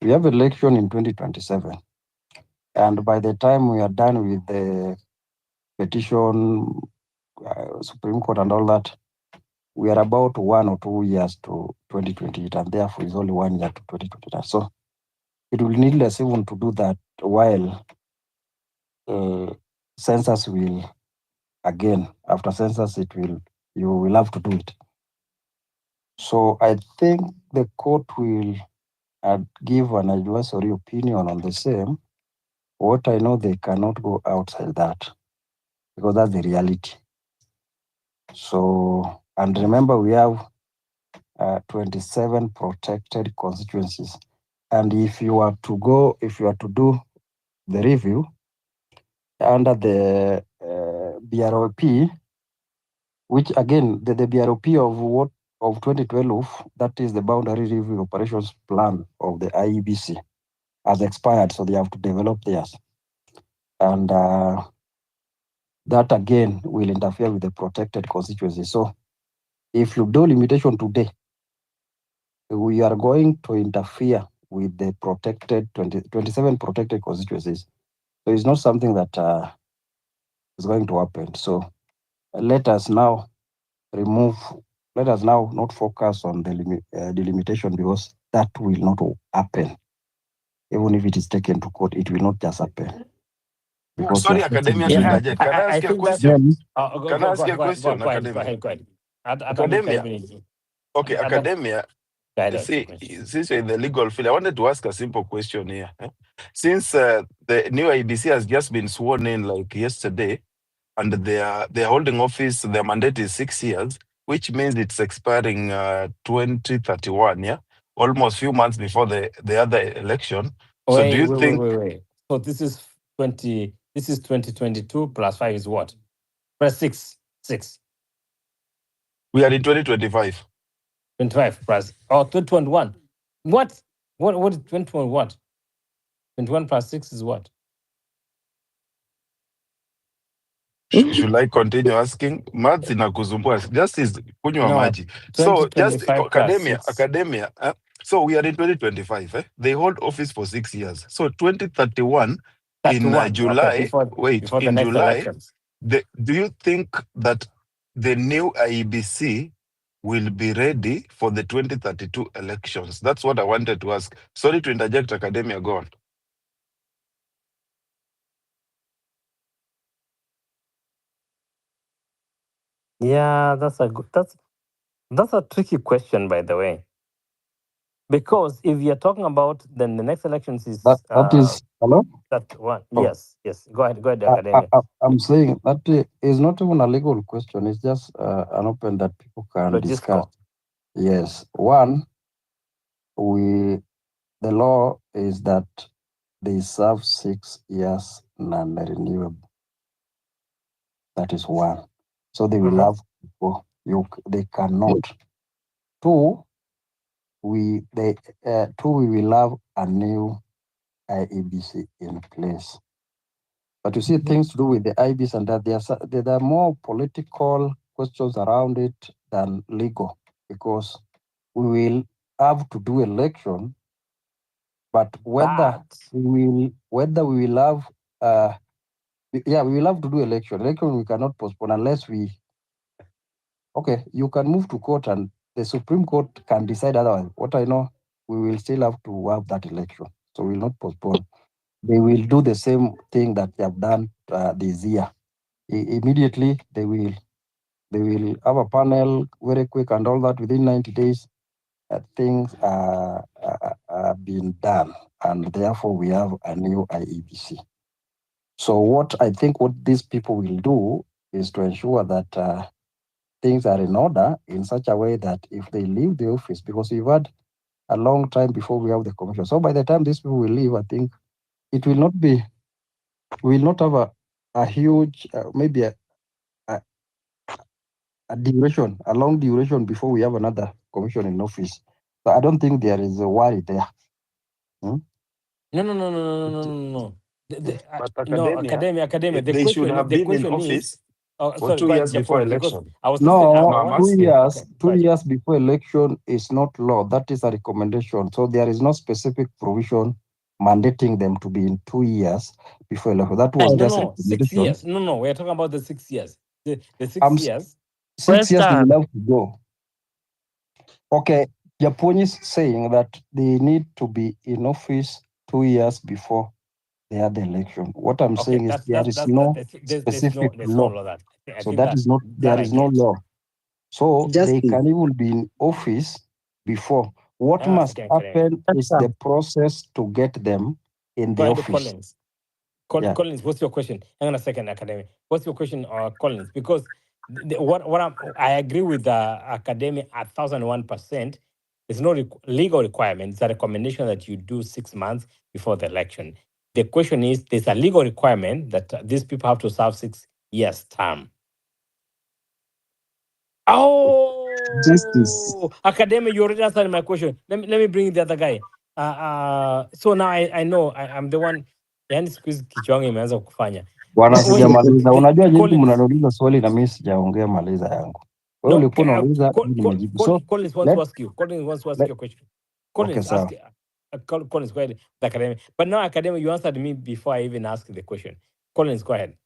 We have election in 2027. And by the time we are done with the petition, Supreme Court and all that, we are about 1 or 2 years to 2028, and therefore it's only 1 year to 2029. So it will need less even to do that while census will, again, after census, you will have to do it. So I think the court will give an advisory opinion on the same. What I know, they cannot go outside that because that's the reality. So, and remember, we have 27 protected constituencies. And if you are to do the review under the BROP, which again, the BROP of 2012, that is the Boundary Review Operations Plan of the IEBC, has expired, so they have to develop theirs. And that again will interfere with the protected constituency. So if you do limitation today, we are going to interfere with the protected 27 protected constituencies. So it's not something that is going to happen. So let us now not focus on the delimitation, because that will not happen. Even if it is taken to court, it will not just happen. Because Sorry, Academia, to Yeah, interject. Can I ask you a think that's. question? Go Can I ask you a ahead, question, Academia? Go ahead. Academia. Okay, Academia. See, since you're in the legal field, I wanted to ask a simple question here. Since the new IEBC has just been sworn in like yesterday, and they're holding office, their mandate is 6 years, which means it's expiring 2031, yeah? Almost few months before the other election. So do you think... Wait. So this is 2022 plus 5 is what? Plus 6. We are in 2025. 25 plus 2021. What is 2021? What? 21 plus 6 is what? Should I continue asking? Maths inakusumbua. Just is kunywa maji. So just academia. So we are in 2025. They hold office for 6 years. So 2031 in July. Before the next elections. Do you think that the new IEBC will be ready for the 2032 elections? That's what I wanted to ask. Sorry to interject, academia. Go on. Yeah, that's a tricky question, by the way. Because if you're talking about then the next elections is that is hello? That one. Oh. Yes. Go ahead, academia. I'm saying that is not even a legal question. It's just an open that people can discuss. Yes. One, the law is that they serve 6 years non-renewable. That is one. So they will have to go. They cannot. Two, we will have a new IEBC in place. But you see, things to do with the IEBC and that there are more political questions around it than legal, because we will have to do election, but whether we will have we will have to do election. Election we cannot postpone unless you can move to court and the Supreme Court can decide otherwise. What I know, we will still have to have that election. So we will not postpone. They will do the same thing that they have done this year. Immediately, they will have a panel very quick and all that within 90 days. Things are being done, and therefore we have a new IEBC. So what these people will do is to ensure that things are in order in such a way that if they leave the office, because we've had a long time before we have the commission. So by the time these people will leave, I think it will not have a huge, maybe a long duration before we have another commission in office. So I don't think there is a worry there. No. But academia, Academia. they should have been in office. Oh, for sorry, 2 go ahead, years before Japol, because election. I was No, No, I'm want 2 asking. years, okay, two go ahead. years before election is not law. That is a recommendation. So there is no specific provision mandating them to be in 2 years before election. That was just a No, 6 recommendation. years. No, we're talking about the 6 years. The 6 I'm years. 6 years they will have to go. Okay, Japoni is saying that they need to be in office 2 years before they had the election. What I'm Okay, saying is there is no specific there's no law. law that. I So think that is not, that there I is no get. law. So they Justice. can even be in office before. What Hang on a must second, Karen. happen is the process to get them in Go the ahead, office. Collins. Yeah. Collins, what's your question? Hang on a second, Academy. What's your question, Collins? Because what I agree with the Academy 1,001%. It's no legal requirement. It's a recommendation that you do 6 months before the election. The question is, there's a legal requirement that these people have to serve 6 years term. Justice. Oh, Academy, you already answered my question. Let me bring the other guy. So now I know I'm the one. Yani siku hizi kichwa yangu imeanza kufanya. Bwana Wait, sijamaliza. Unajua nyinyi Collins. mnaniuliza swali na mimi sijaongea maliza yangu. Wewe No, ulikuwa unauliza mimi nimejibu. So Collins wants to ask you. Collins wants to ask you a question. Collins, sawa. ask. Collins, go ahead. The Academy. But now, Academy, you answered me before I even asked the question. Collins, go ahead.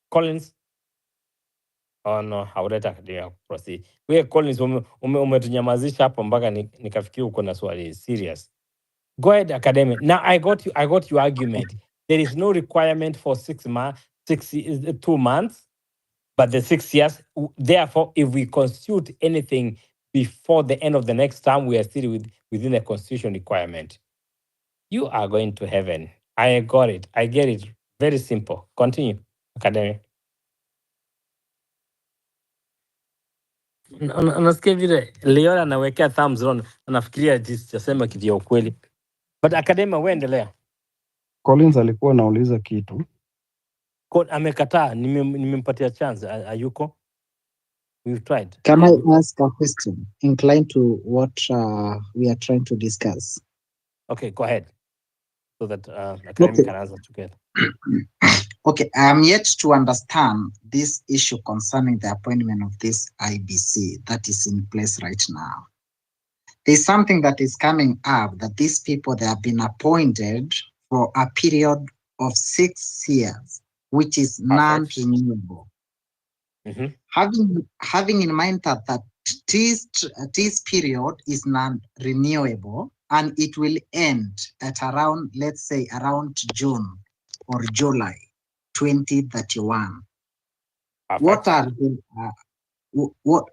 Collins. Oh no, hauleta Academy proceed. Wewe Collins umetunyamazisha hapo mpaka nikafikiri uko na swali serious. Go ahead, Academy. Now I got your argument. There is no requirement for 6 months, 2 months, but the 6 years. Therefore, if we constitute anything before the end of the next term, we are still within the constitution requirement. You are going to heaven. I got it. I get it. Very simple. Continue, Academy. Unasikia vile Leon anawekea thumbs on, anafikiria sijasema kitu ya ukweli. But Academy, wewe endelea. Collins alikuwa anauliza kitu. Amekataa, nimempatia chance. Ayuko? We've tried. Can I ask a question inclined to what we are trying to discuss? Okay, go ahead. So that Academy can answer together. Okay, I am yet to understand this issue concerning the appointment of this IBC that is in place right now. There's something that is coming up that these people, they have been appointed for a period of 6 years, which is non-renewable. Having in mind that this period is non-renewable and it will end at around, let's say, around June or July 2031. What are the what?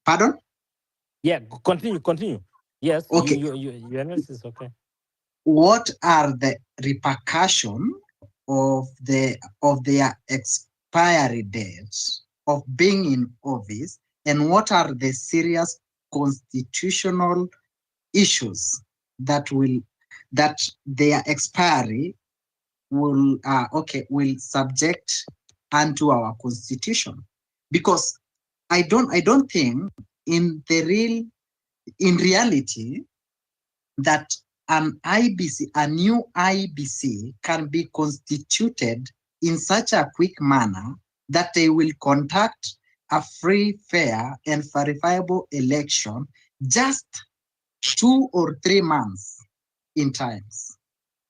Pardon? Yeah, continue. Yes. Okay. Your analysis. Okay. What are the repercussions of their expiry dates of being in office, and what are the serious constitutional issues that their expiry will subject unto our constitution? Because I don't think in reality that a new IBC can be constituted in such a quick manner that they will conduct a free, fair, and verifiable election just 2 or 3 months in times.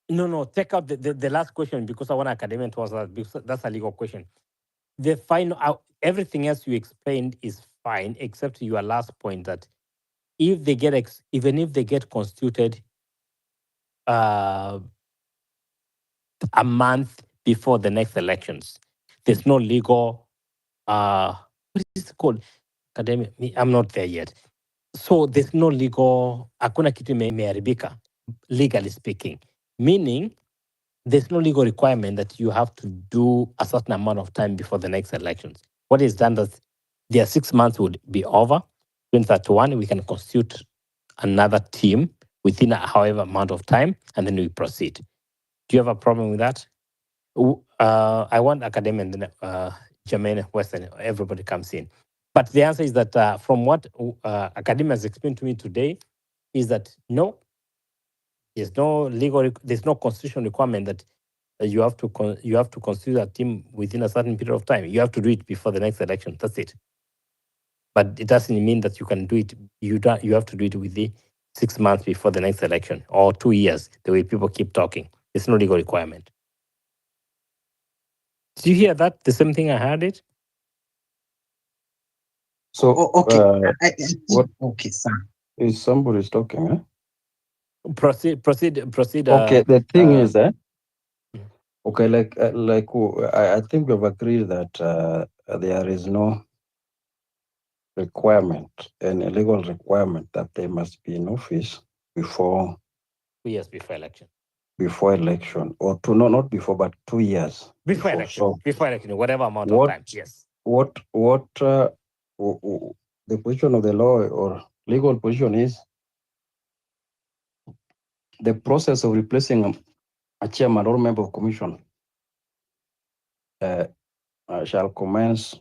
No. Take out the last question because I want Academy to answer that because that's a legal question. The final, everything else you explained is fine except your last point that if they get constituted a month before the next elections, there's no legal what is it called? Academy, I'm not there yet. So there's no legal, hakuna kitu imeharibika, legally speaking. Meaning, there's no legal requirement that you have to do a certain amount of time before the next elections. What is done that their 6 months would be over. 2031, we can constitute another team within however amount of time, and then we proceed. Do you have a problem with that? I want Academy and then Jermaine, Western, everybody comes in. But the answer is that from what Academy has explained to me today, is that no, there's no constitutional requirement that you have to consider a team within a certain period of time. You have to do it before the next election. That's it. But it doesn't mean that you can do it. You have to do it within 6 months before the next election or 2 years. The way people keep talking, it's no legal requirement. Did you hear that? The same thing I heard it. So, okay. what Okay, sir. is somebody's talking? Huh? Proceed. Okay, the thing is that okay, I think we've agreed that there is no requirement, an illegal requirement that they must be in office before 2 years before election. Before election, or not before, but 2 years before election. So before election, whatever amount of time. Yes. What the position of the law or legal position is the process of replacing a chairman or member of commission shall commence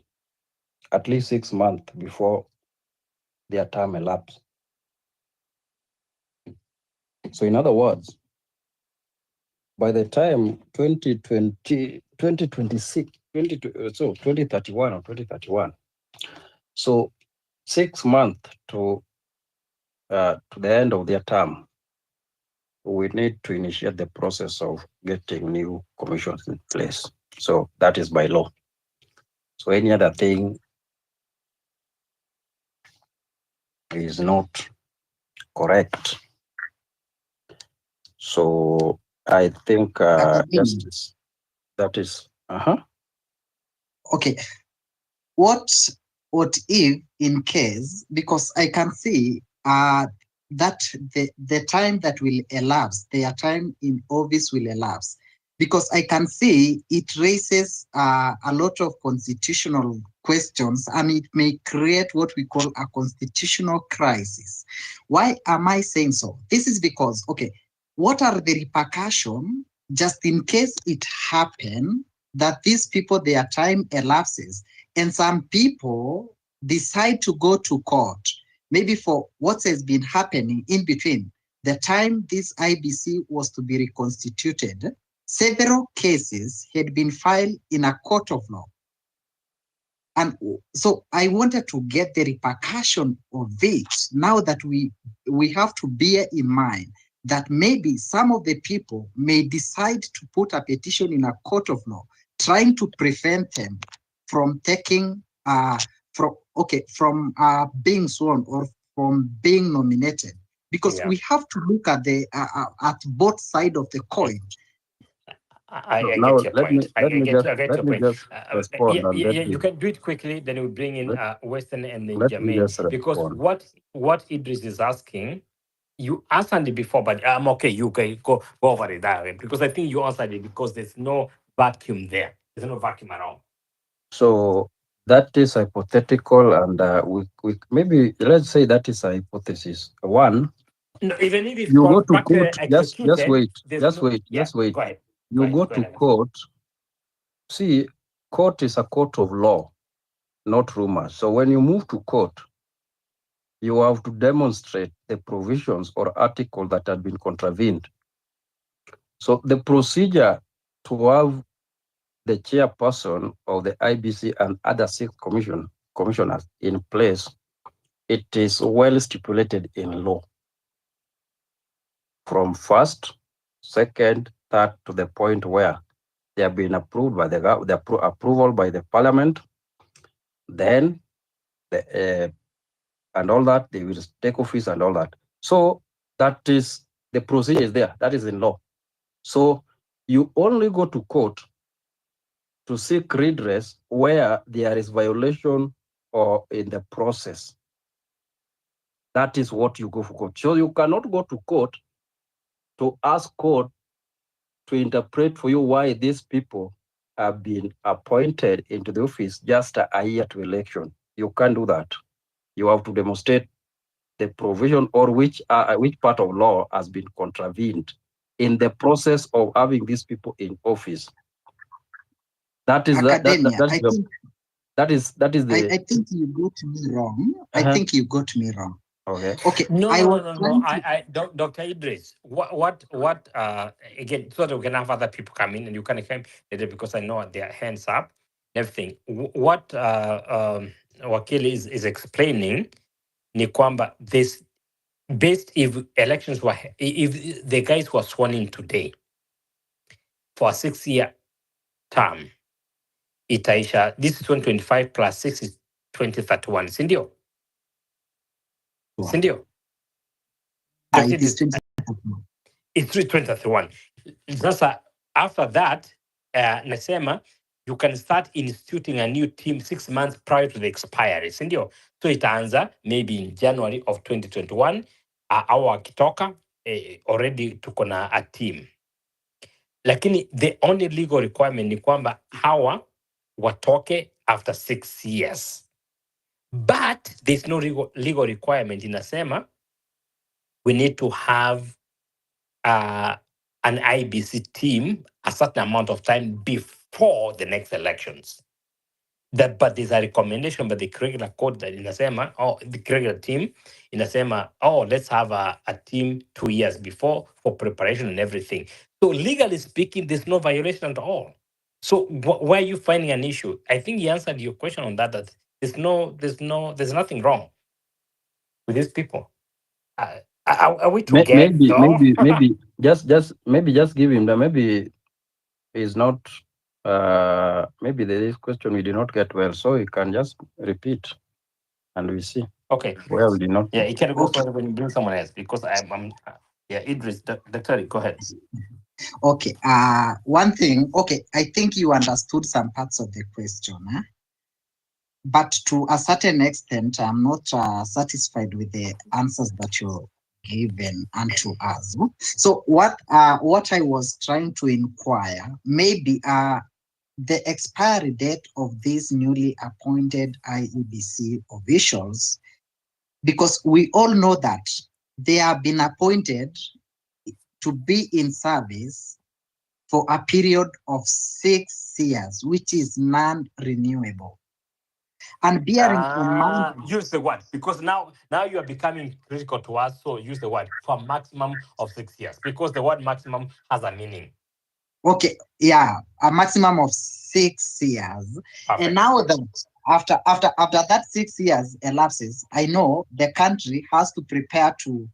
at least 6 months before their term elapses. So in other words, by the time 2026, 2031 or 2031, so 6 months to the end of their term, we need to initiate the process of getting new commissions in place. So that is by law. So any other thing is not correct. So I think that is Okay. What if in case, because I can see that the time that will elapse, their time in office will elapse, because I can see it raises a lot of constitutional questions, and it may create what we call a constitutional crisis. Why am I saying so? This is because, okay, what are the repercussions just in case it happen that these people, their time elapses, and some people decide to go to court, maybe for what has been happening in between the time this IBC was to be reconstituted. Several cases had been filed in a court of law. And so I wanted to get the repercussion of it, now that we have to bear in mind that maybe some of the people may decide to put a petition in a court of law, trying to prevent them from taking from being sworn or from being nominated, because we have to look at the at both sides of the coin. I get your let point. me I get your point. just respond. You can do it quickly, then we'll bring in Western and then let me Jermaine. just Because respond. what Idris is asking, you answered it before, but I'm okay. You can go over it that way, because I think you answered it because there's no vacuum there. There's no vacuum at all. So that is hypothetical, and we maybe let's say that is a hypothesis. One, No, even if it's you go to court. Just wait. Just wait. Go ahead. You go to court. See, court is a court of law, not rumors. So when you move to court, you have to demonstrate the provisions or article that had been contravened. So the procedure to have the chairperson of the IBC and other 6 commissioners in place, it is well stipulated in law. From first, second, third, to the point where they have been approved by the approval by the parliament, then and all that, they will take office and all that. So that is the procedure is there. That is in law. So you only go to court to seek redress where there is violation or in the process. That is what you go for court. So you cannot go to court to ask court to interpret for you why these people have been appointed into the office just a year to election. You can't do that. You have to demonstrate the provision or which part of law has been contravened in the process of having these people in office. That is Academia, that is the. I think you got me wrong. I think you got me wrong. Okay. Okay. No, I no, was no, no, no. trying to- Dr. Idris, what, again, so that we can have other people come in and you can come later because I know their hands up, everything. What Wakili is explaining, ni kwamba this, based if elections were, if the guys were sworn in today for a 6-year term, itaisha, this is 2025 plus 6 is 2031, sindio? Sindio? it is 20. It's 2031. Sasa after that, nasema you can start instituting a new team 6 months prior to the expiry, sindio? So itaanza maybe in January of 2021, au wakitoka already tuko na a team. Lakini the only legal requirement ni kwamba hawa watoke after 6 years. But there's no legal requirement inasema we need to have an IEBC team a certain amount of time before the next elections. But there's a recommendation by the curricular code that inasema, the curricular team inasema, let's have a team 2 years before for preparation and everything. So legally speaking, there's no violation at all. So where are you finding an issue? I think he answered your question on that. That there's nothing wrong with these people. Are we together? Maybe just give him that. Maybe is not. Maybe there is question we did not get well, so you can just repeat, and we see. Okay. Well, we did not. Yeah, it can go further when you bring someone else because I'm Idris, Dr. Go ahead. Okay. One thing. Okay, I think you understood some parts of the question, but to a certain extent, I'm not satisfied with the answers that you given unto us. So what I was trying to inquire, maybe the expiry date of these newly appointed IEBC officials, because we all know that they have been appointed to be in service for a period of 6 years, which is non-renewable. And bearing in mind, use the word because now you are becoming critical to us. So use the word for maximum of 6 years because the word maximum has a meaning. Okay, yeah, a maximum of 6 years. Perfect. And now that after that 6 years elapses, I know the country has to prepare to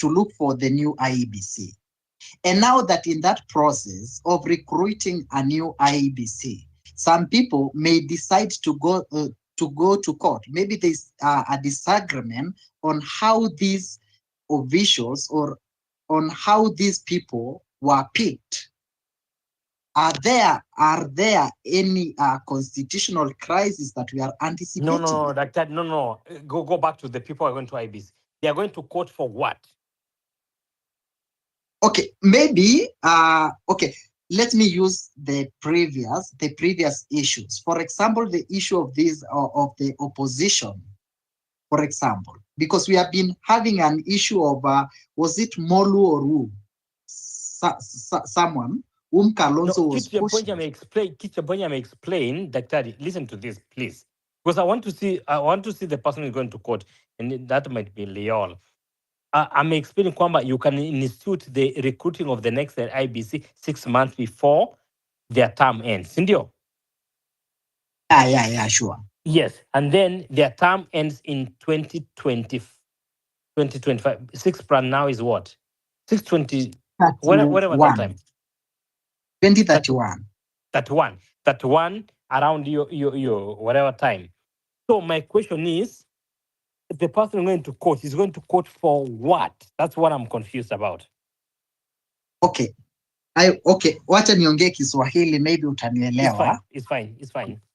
look for the new IEBC. And now that in that process of recruiting a new IEBC, some people may decide to go to court. Maybe there's a disagreement on how these officials or on how these people were picked. Are there any constitutional crises that we are anticipating? No, Doctor, no. Go back to the people who are going to IEBC. They are going to court for what? Okay, maybe okay. Let me use the previous issues. For example, the issue of the opposition. For example, because we have been having an issue of was it Molu or who? Someone whom Kalonzo was pushing. Kichabonya may explain, Doctor. Listen to this, please, because I want to see the person who is going to court, and that might be Leol. I'm explaining kwamba you can institute the recruiting of the next IEBC 6 months before their term ends. Sindio? Yeah, sure. Yes, and then their term ends in 2025. 6 plan now is what? 620. Whatever that time. 2031. 31 around your whatever time. So my question is, the person going to court is going to court for what? That's what I'm confused about. Okay. Wacha niongee Kiswahili, maybe utanielewa. It's fine.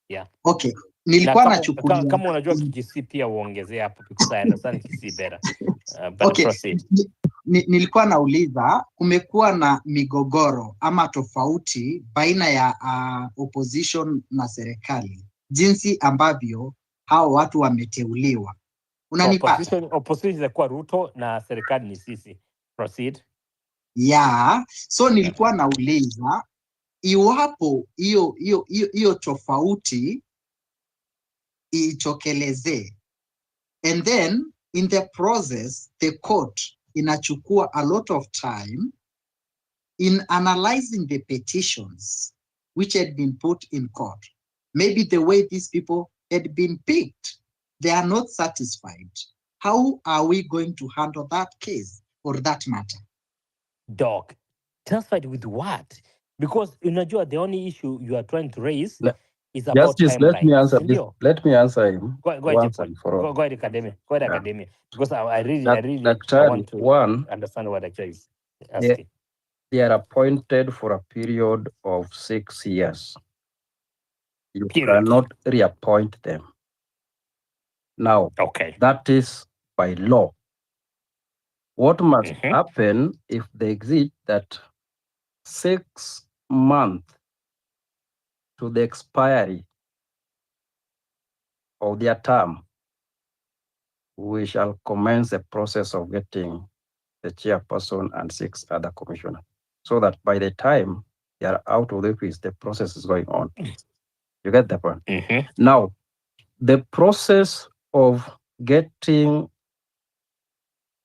Yeah. Okay. Nilikuwa nachukulia kama unajua Kisii pia uongezea hapo because I understand Kisii better. But okay. Proceed. Nilikuwa nauliza, kumekuwa na migogoro ama tofauti baina ya opposition na serikali, jinsi ambavyo hao watu wameteuliwa. Unanipata? Opposition inakuwa Ruto na serikali ni sisi. Proceed. Yeah, so nilikuwa nauliza iwapo hiyo tofauti ichokelezee, And then in the process, the court inachukua a lot of time in analyzing the petitions which had been put in court. Maybe the way these people had been picked, they are not satisfied. How are we going to handle that case or that matter? Doc, satisfied with what? Because unajua the only issue you are trying to raise is about Justice, let me timeline. answer this. Sindio? Let me answer him Go ahead, once Jeff. and for all. Go ahead, academia. Go ahead, Yeah. academia. Because I really Daktari, want to one, understand what actually is they, asking. they are appointed for a period of 6 years. You Period. cannot reappoint them. Now, Okay. that is by law. What must happen if they exceed that 6 months to the expiry of their term? We shall commence the process of getting the chairperson and 6 other commissioners, so that by the time they are out of the office, the process is going on. You get the point? Now, the process of getting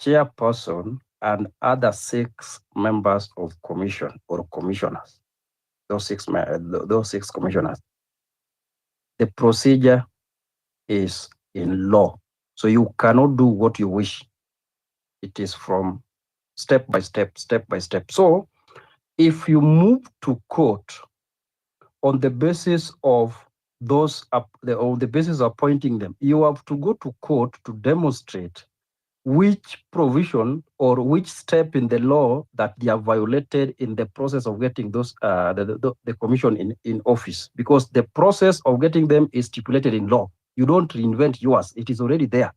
chairperson and other 6 members of commission or commissioners, those 6 commissioners, the procedure is in law. So you cannot do what you wish. It is from step by step, step by step. So if you move to court on the basis of those, on the basis of appointing them, you have to go to court to demonstrate which provision or which step in the law that they have violated in the process of getting those the commission in office, because the process of getting them is stipulated in law. You don't reinvent yours, it is already there.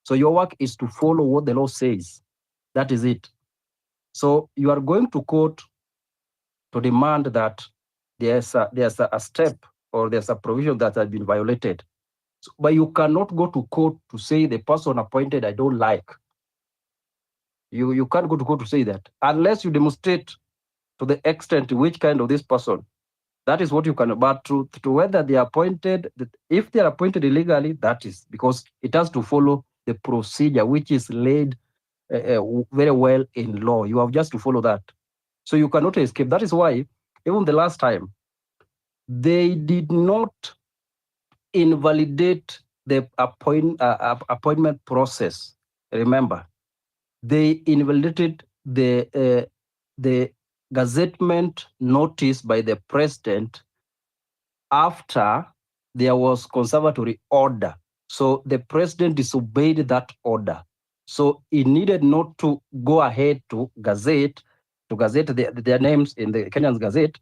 So your work is to follow what the law says. That is it. So you are going to court to demand that there's a step or there's a provision that has been violated. So, but you cannot go to court to say the person appointed I don't like. You can't go to court to say that unless you demonstrate to the extent to which kind of this person. That is what you can, but to whether they are appointed, if they are appointed illegally, that is because it has to follow the procedure which is laid very well in law. You have just to follow that. So you cannot escape. That is why even the last time, they did not invalidate the appointment process. Remember, they invalidated the gazettement notice by the president after there was conservatory order. So the president disobeyed that order. So he needed not to go ahead to gazette their names in the Kenyan Gazette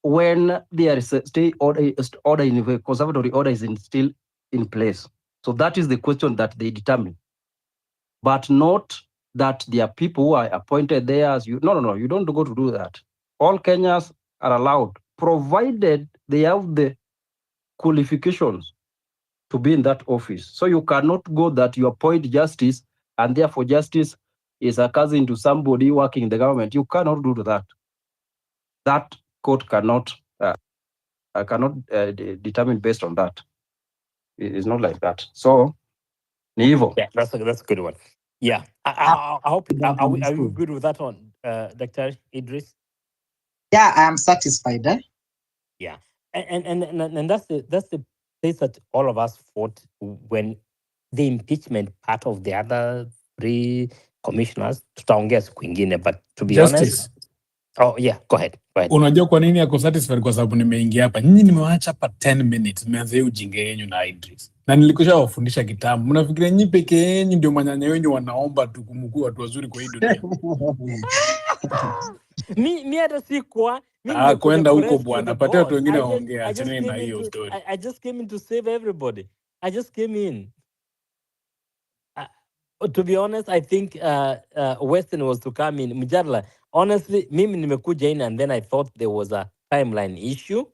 when there is a state order in the conservatory order is still in place. So that is the question that they determine, but not that there are people who are appointed there as you. No, you don't go to do that. All Kenyans are allowed, provided they have the qualifications to be in that office. So you cannot go that you appoint justice and therefore justice is a cousin to somebody working in the government. You cannot do that. That court cannot determine based on that. It's not like that. So, Nivo. Yeah, that's a good one. Yeah, I hope. Are you good with that one, Dr. Idris? Yeah, I am satisfied. Yeah, and that's the place that all of us fought when the impeachment part of the other 3 commissioners. Tutaongea siku ingine, but to be honest. Oh yeah, go ahead. Unajua kwa nini ako satisfied? Kwa sababu nimeingia hapa, nyinyi nimewaacha hapa 10 minutes, nimeanza hiyo ujinga yenyu na Idris, na nilikusha wafundisha kitabu. Mnafikiria nyinyi peke yenu ndio manyanya wenyu wanaomba tukumkuu watu wazuri kwa hii dunia? mi hata sikuwa kwenda huko bwana, patia watu wengine waongea, acheni na hiyo story. I just came in to save everybody. I just came in. To be honest, I think Western was to come in. Mjadala, honestly, mimi nimekuja in and then I thought there was a timeline issue.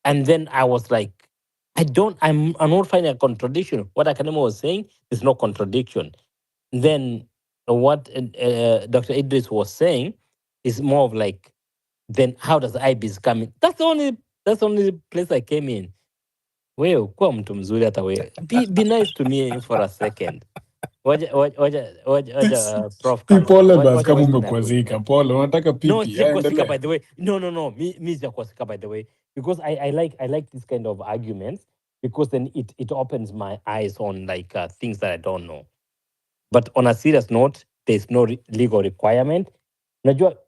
And then I was like, I'm not finding a contradiction. What Akadema was saying, there's no contradiction. Then what Dr. Idris was saying is more of like, then how does IEBC come in? That's the only place I came in. Wewe kuwa mtu mzuri hata wewe. Be nice to me for a second. Waja Prof Kama. Pole basi Waja kama Western akuje. umekwazika. Pole, unataka No, pipi. sikwasika by Endelea. the way. No. Me sikwasika by the way. Because I like this kind of arguments because then it opens my eyes on like things that I don't know. But on a serious note, there's no legal requirement.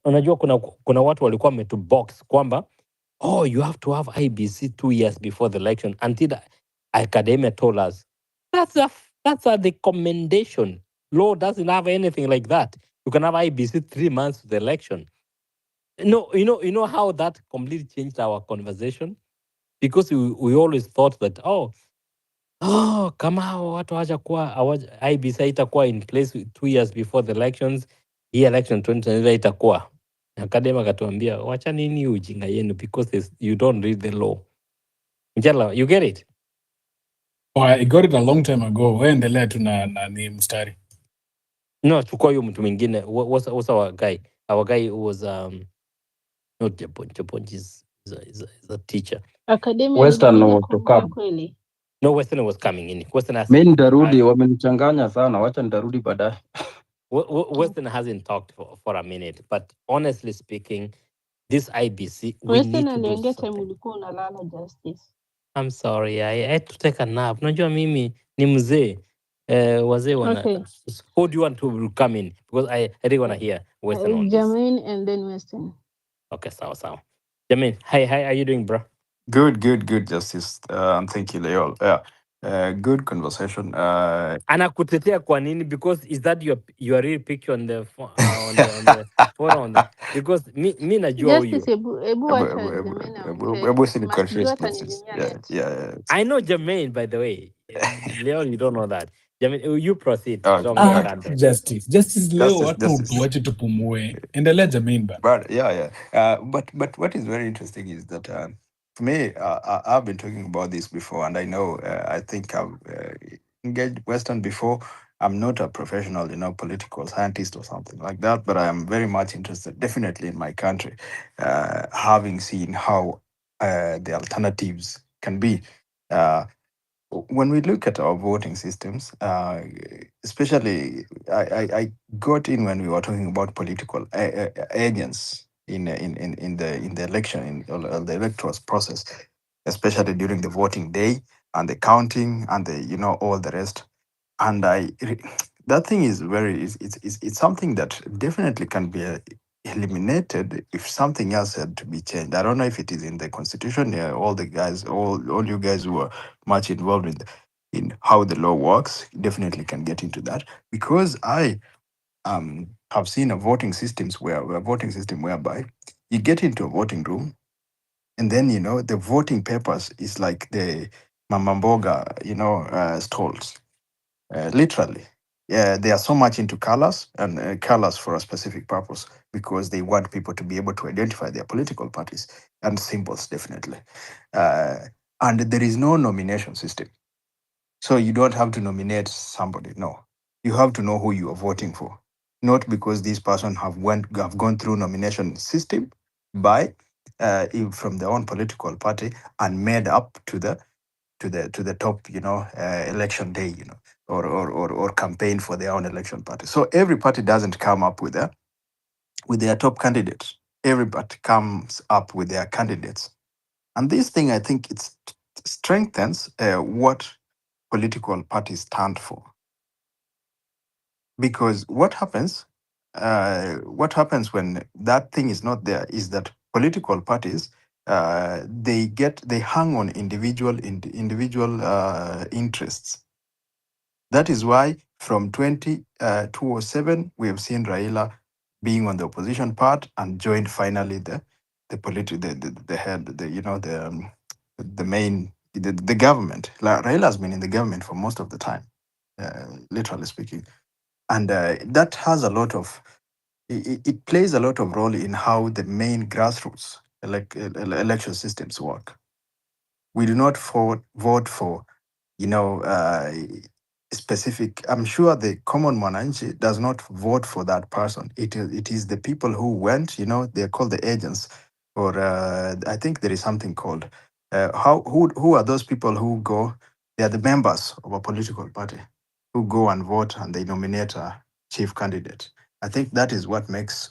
Unajua kuna watu walikuwa wametubox kwamba you have to have IBC 2 years before the election. Until the academia told us that's a recommendation. Law doesn't have anything like that. You can have IBC 3 months to the election. No, you know how that completely changed our conversation because we always thought that kama hawa watu hawajakuwa IEBC itakuwa in place 2 years before the elections, hii election 2020 itakuwa. Akadema akatuambia wacha nini ujinga yenu because you don't read the law. Mjala, you get it? Oh, I got it a long time ago. Wewe endelea tu na ni mstari. No, chukua huyo mtu mwingine. What's our guy? Our guy was not Japon. Japon is a teacher. Academia Western alikuja was to kuongea come. kweli. No, Western was coming in. Western has Mi nitarudi, wamenichanganya sana, wacha nitarudi baadaye. Western hasn't talked for a minute, but honestly speaking, this IBC, we Western need to do aliongea time something. ulikuwa unalala Justice. I'm sorry, I had to take a nap. Unajua mimi ni mzee. Wazee wana. Okay. Who do you want to come in? Because I really want to hear Western on this. Jermaine and then Western. Okay, sawa. Jermaine, hi, how are you doing, bro? Good, Justice. And thank you, Leol. Yeah, good conversation. Anakutetea kwa nini? Because is that your real picture on the on the photo on the, because mi najua huyo. Justice, ebu acha Jermaine aongee. Masijua atanilimia net. Yeah. I know Jermaine, by the way. Leon, you don't know that. Jermaine, you proceed. Justice leo hata utuache tupumue. Endelea Jermaine ba. But but what is very interesting is that for me, I've been talking about this before, and I know I think I've engaged Western before. I'm not a professional, political scientist or something like that, but I am very much interested, definitely in my country, having seen how the alternatives can be. When we look at our voting systems, especially I got in when we were talking about political agents in the election or the electoral process, especially during the voting day and the counting and the all the rest. And that thing is it's something that definitely can be eliminated if something else had to be changed. I don't know if it is in the constitution. Yeah, all you guys who are much involved in how the law works definitely can get into that, because I have seen a voting system whereby you get into a voting room and then the voting papers is like the mamamboga stalls, literally. Yeah, they are so much into colors and colors for a specific purpose, because they want people to be able to identify their political parties and symbols, definitely. And there is no nomination system. So you don't have to nominate somebody. No, you have to know who you are voting for. Not because this person have gone through nomination system by from their own political party and made up to the top, election day, or campaign for their own election party. So every party doesn't come up with their top candidates. Every party comes up with their candidates, and this thing, I think, it strengthens what political parties stand for. Because what happens when that thing is not there is that political parties they hang on individual interests. That is why from 2007 we have seen Raila being on the opposition part and joined finally the head, the main, the government. Raila has been in the government for most of the time, literally speaking, and that has a lot of it plays a lot of role in how the main grassroots election systems work. We do not vote for specific. I'm sure the common mwananchi does not vote for that person. It is the people who went. They're called the agents, or I think there is something called Who are those people who go? They are the members of a political party who go and vote and they nominate a chief candidate. I think that is what makes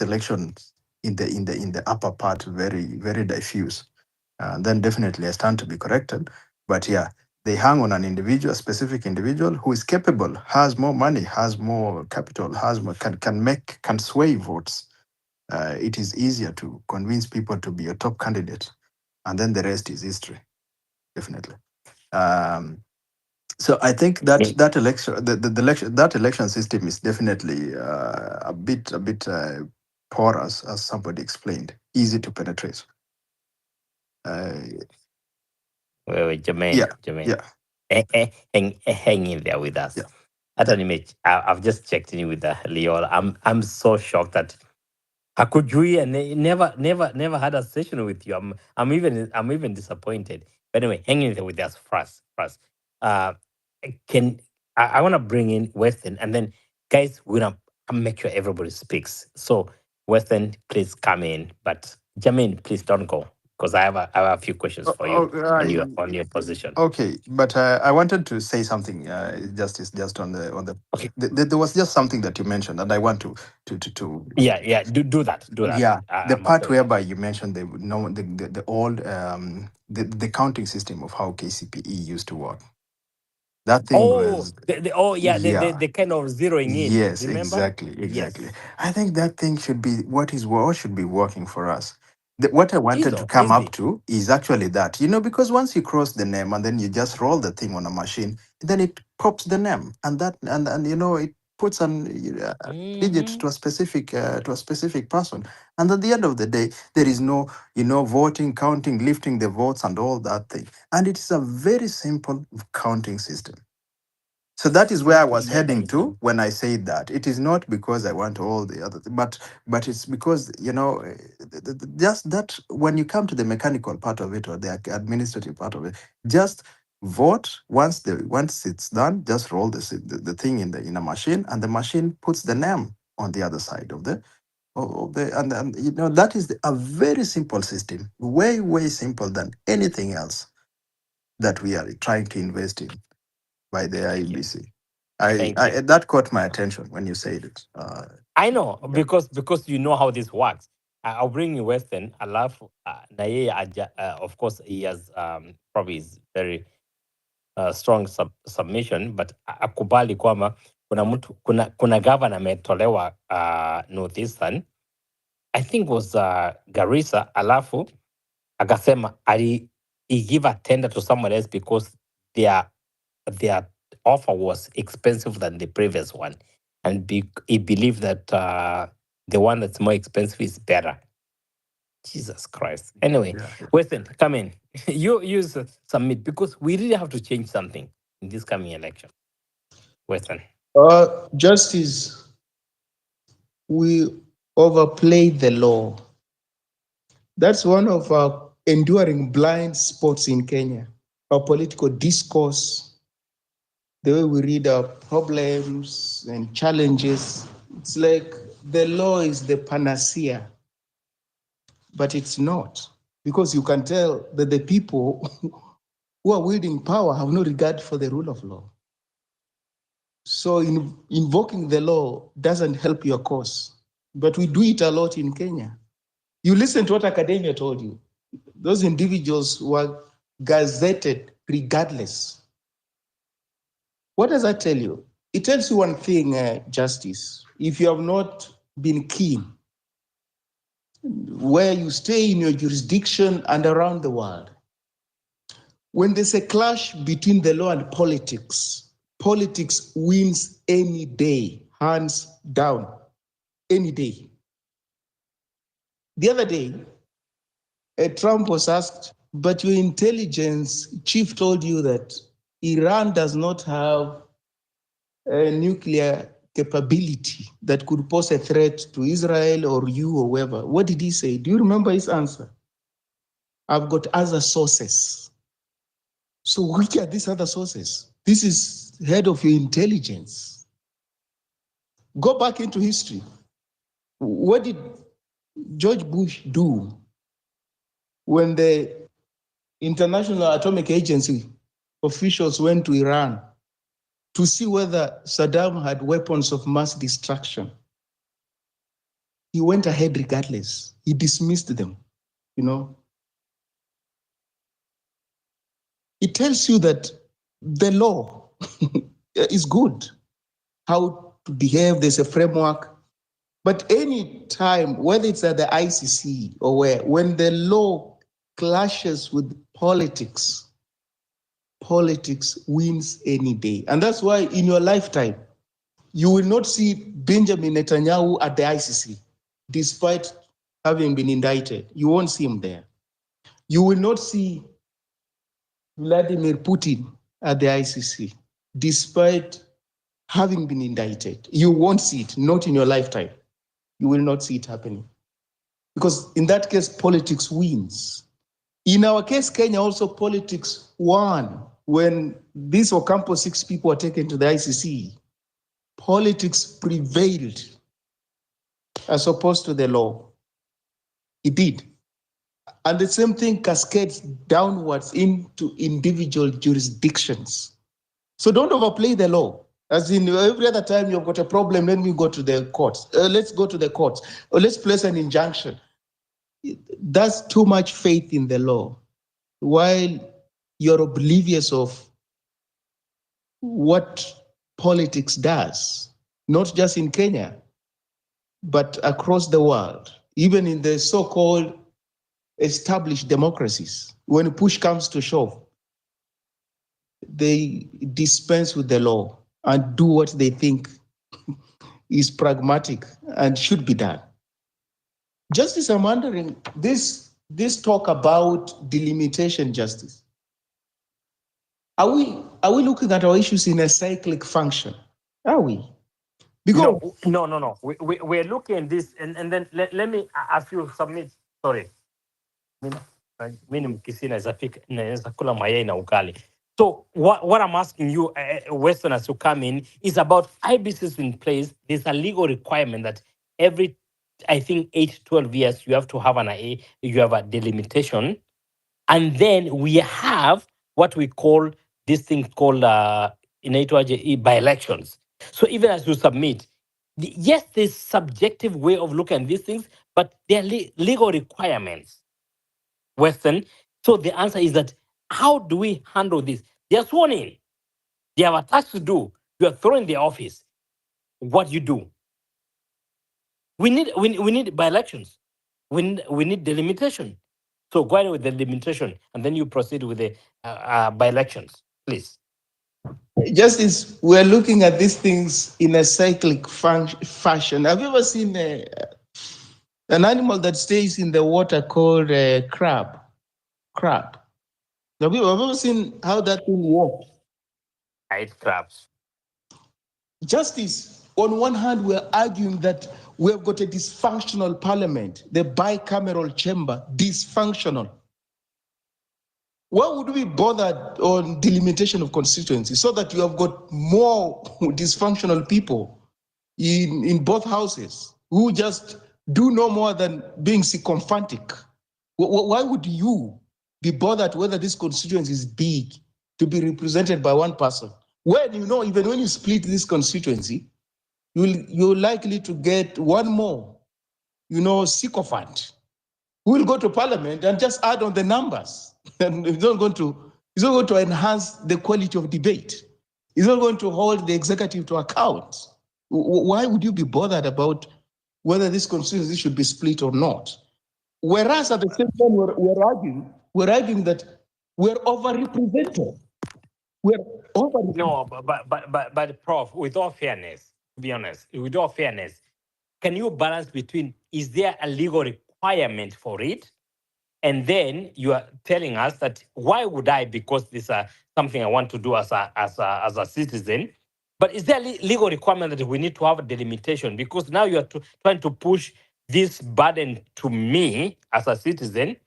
elections in the upper part very diffuse. Then definitely I stand to be corrected. But yeah, they hang on an individual, a specific individual who is capable, has more money, has more capital, has more, can sway votes. It is easier to convince people to be a top candidate, and then the rest is history. Definitely. So I think that election, the election, that election system is definitely a bit porous, as somebody explained, easy to penetrate. Wait, Jermaine, Yeah, Jermaine. yeah. Hang in there with us. Yeah. I've just checked in with Leo. I'm so shocked that Hakujui and never had a session with you. I'm even disappointed. But anyway, hang in there with us first. Uh, I want to bring in Western, and then guys, we're gonna make sure everybody speaks. So Western, please come in, but Jermaine, please don't go because I have a few questions for you on your position. Okay, but I wanted to say something, just on the. Okay. There was just something that you mentioned, and I want to. Yeah. Do that. Yeah, the I'm part okay with whereby you mentioned the old the counting system of how KCPE used to work. That thing was the kind of zeroing in. yes, Remember? exactly. Yes. I think that thing should be what should be working for us. What I wanted to come up Easy. to is actually that, because once you cross the name and then you just roll the thing on a machine, then it pops the name, and it puts an digit to a specific person, and at the end of the day, there is no voting, counting, lifting the votes, and all that thing, and it is a very simple counting system. So that is where I was heading to when I said that. It is not because I want all the other, but it's because just that when you come to the mechanical part of it or the administrative part of it, just vote once it's done. Just roll the thing in a machine, and the machine puts the name on the other side of and that is a very simple system, way simple than anything else that we are trying to invest in by the IEBC. That caught my attention when you said it. I know because you know how this works. I'll bring you Western. I love of course he has probably is very strong submission, but akubali kwamba kuna governor ametolewa Northeastern, I think was Garissa, alafu akasema he give a tender to someone else because their offer was expensive than the previous one, and he believed that the one that's more expensive is better. Jesus Christ. Anyway, Weston, come in. You submit because we really have to change something in this coming election. Weston. Justice, we overplayed the law. That's one of our enduring blind spots in Kenya. Our political discourse, the way we read our problems and challenges, it's like the law is the panacea, but it's not, because you can tell that the people who are wielding power have no regard for the rule of law. So invoking the law doesn't help your cause, but we do it a lot in Kenya. You listen to what academia told you. Those individuals were gazetted regardless. What does that tell you? It tells you one thing, Justice. If you have not been keen, where you stay in your jurisdiction and around the world, when there's a clash between the law and politics, politics wins any day, hands down, any day. The other day, Trump was asked, but your intelligence chief told you that Iran does not have a nuclear capability that could pose a threat to Israel or you or whoever. What did he say? Do you remember his answer? I've got other sources. So which are these other sources? This is head of your intelligence. Go back into history. What did George Bush do when the International Atomic Agency officials went to Iran to see whether Saddam had weapons of mass destruction. He went ahead regardless. He dismissed them, you know. It tells you that the law is good, how to behave, there's a framework. But any time, whether it's at the ICC or where, when the law clashes with politics, politics wins any day. And that's why in your lifetime, you will not see Benjamin Netanyahu at the ICC, despite having been indicted. You won't see him there. You will not see Vladimir Putin at the ICC, despite having been indicted. You won't see it, not in your lifetime. You will not see it happening. Because in that case, politics wins. In our case, Kenya, also politics won. When these Ocampo 6 people were taken to the ICC, politics prevailed as opposed to the law. It did. And the same thing cascades downwards into individual jurisdictions. So don't overplay the law. As in every other time you've got a problem, then we go to the courts. Let's go to the courts. Or let's place an injunction. That's too much faith in the law. While you're oblivious of what politics does, not just in Kenya, but across the world, even in the so-called established democracies. When push comes to shove, they dispense with the law and do what they think is pragmatic and should be done. Justice, I'm wondering, this talk about delimitation justice, are we looking at our issues in a cyclic function? Are we? Because no. We're looking at this, and then let me ask you submit. Sorry. So what I'm asking you, Westerners who come in, is about IBCs in place. There's a legal requirement that every, I think, 8 to 12 years, you have to have you have a delimitation. And then we have what we call this thing called by-elections. So even as you submit, yes, there's subjective way of looking at these things, but they're legal requirements. Western. So the answer is that how do we handle this? They are sworn in. They have a task to do. You are thrown in the office. What you do? We need by-elections. We need delimitation. So go ahead with the delimitation, and then you proceed with the by-elections, please. Justice, we're looking at these things in a cyclic fashion. Have you ever seen an animal that stays in the water called a crab? Crab. Have you ever seen how that thing walks? I eat crabs. Justice, on one hand, we're arguing that we have got a dysfunctional parliament, the bicameral chamber, dysfunctional. Why would we bother on delimitation of constituencies so that you have got more dysfunctional people in both houses who just do no more than being sycophantic? Why would you be bothered whether this constituency is big to be represented by one person? When you know, even when you split this constituency, you're likely to get one more, sycophant who will go to parliament and just add on the numbers. And it's not going to enhance the quality of debate. It's not going to hold the executive to account. Why would you be bothered about whether this constituency should be split or not? Whereas at the same time, we're arguing that we're overrepresented. No, but Prof, with all fairness, to be honest, with all fairness, can you balance between, is there a legal requirement for it? And then you are telling us that why would I, because this is something I want to do as a citizen, but is there a legal requirement that we need to have a delimitation? Because now you are trying to push this burden to me as a citizen,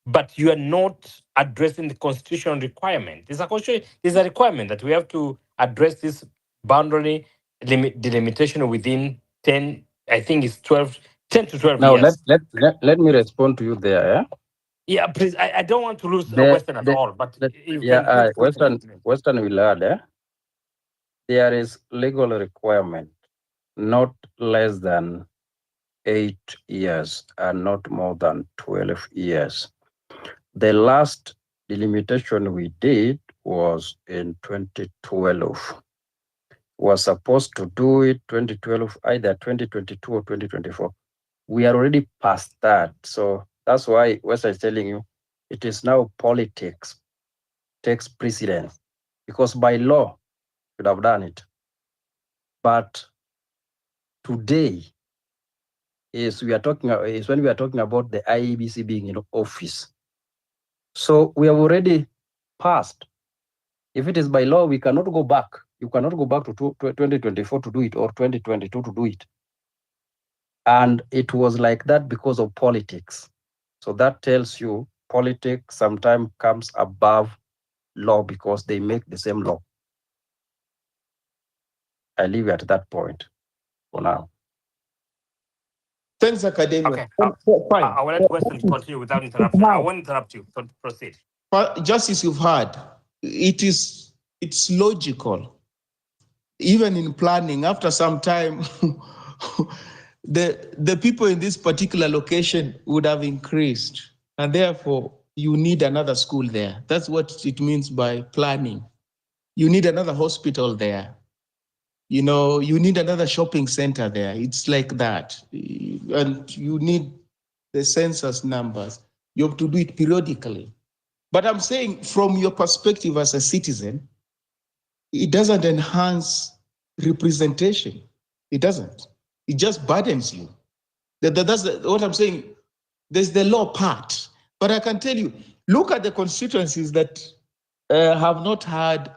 but you are not addressing the constitutional requirement. There's a requirement that we have to address this boundary delimitation within 10, I think it's 10 to 12 Now years. let me respond to you there. Yeah, please. I don't want to lose a Western at all, but you can please Western will add, there is legal requirement, not less than 8 years and not more than 12 years. The last delimitation we did was in 2012. Was supposed to do it 2012, either 2022 or 2024. We are already past that. So that's why Western is telling you it is now politics takes precedence, because by law should have done it. But today is when we are talking about the IEBC being in office. So we have already passed. If it is by law, we cannot go back. You cannot go back to 2024 to do it, or 2022 to do it. And it was like that because of politics. So that tells you politics sometimes comes above law because they make the same law. I leave it at that point for now. Thanks, Academia. Okay. I will let questions continue without interruption. I won't interrupt you. Proceed. Justice, you've heard. It's logical. Even in planning, after some time, the people in this particular location would have increased, and therefore you need another school there. That's what it means by planning. You need another hospital there. You know, you need another shopping center there. It's like that. And you need the census numbers. You have to do it periodically. But I'm saying from your perspective as a citizen, it doesn't enhance representation. It doesn't. It just burdens you. That's what I'm saying. There's the law part. But I can tell you, look at the constituencies that have not had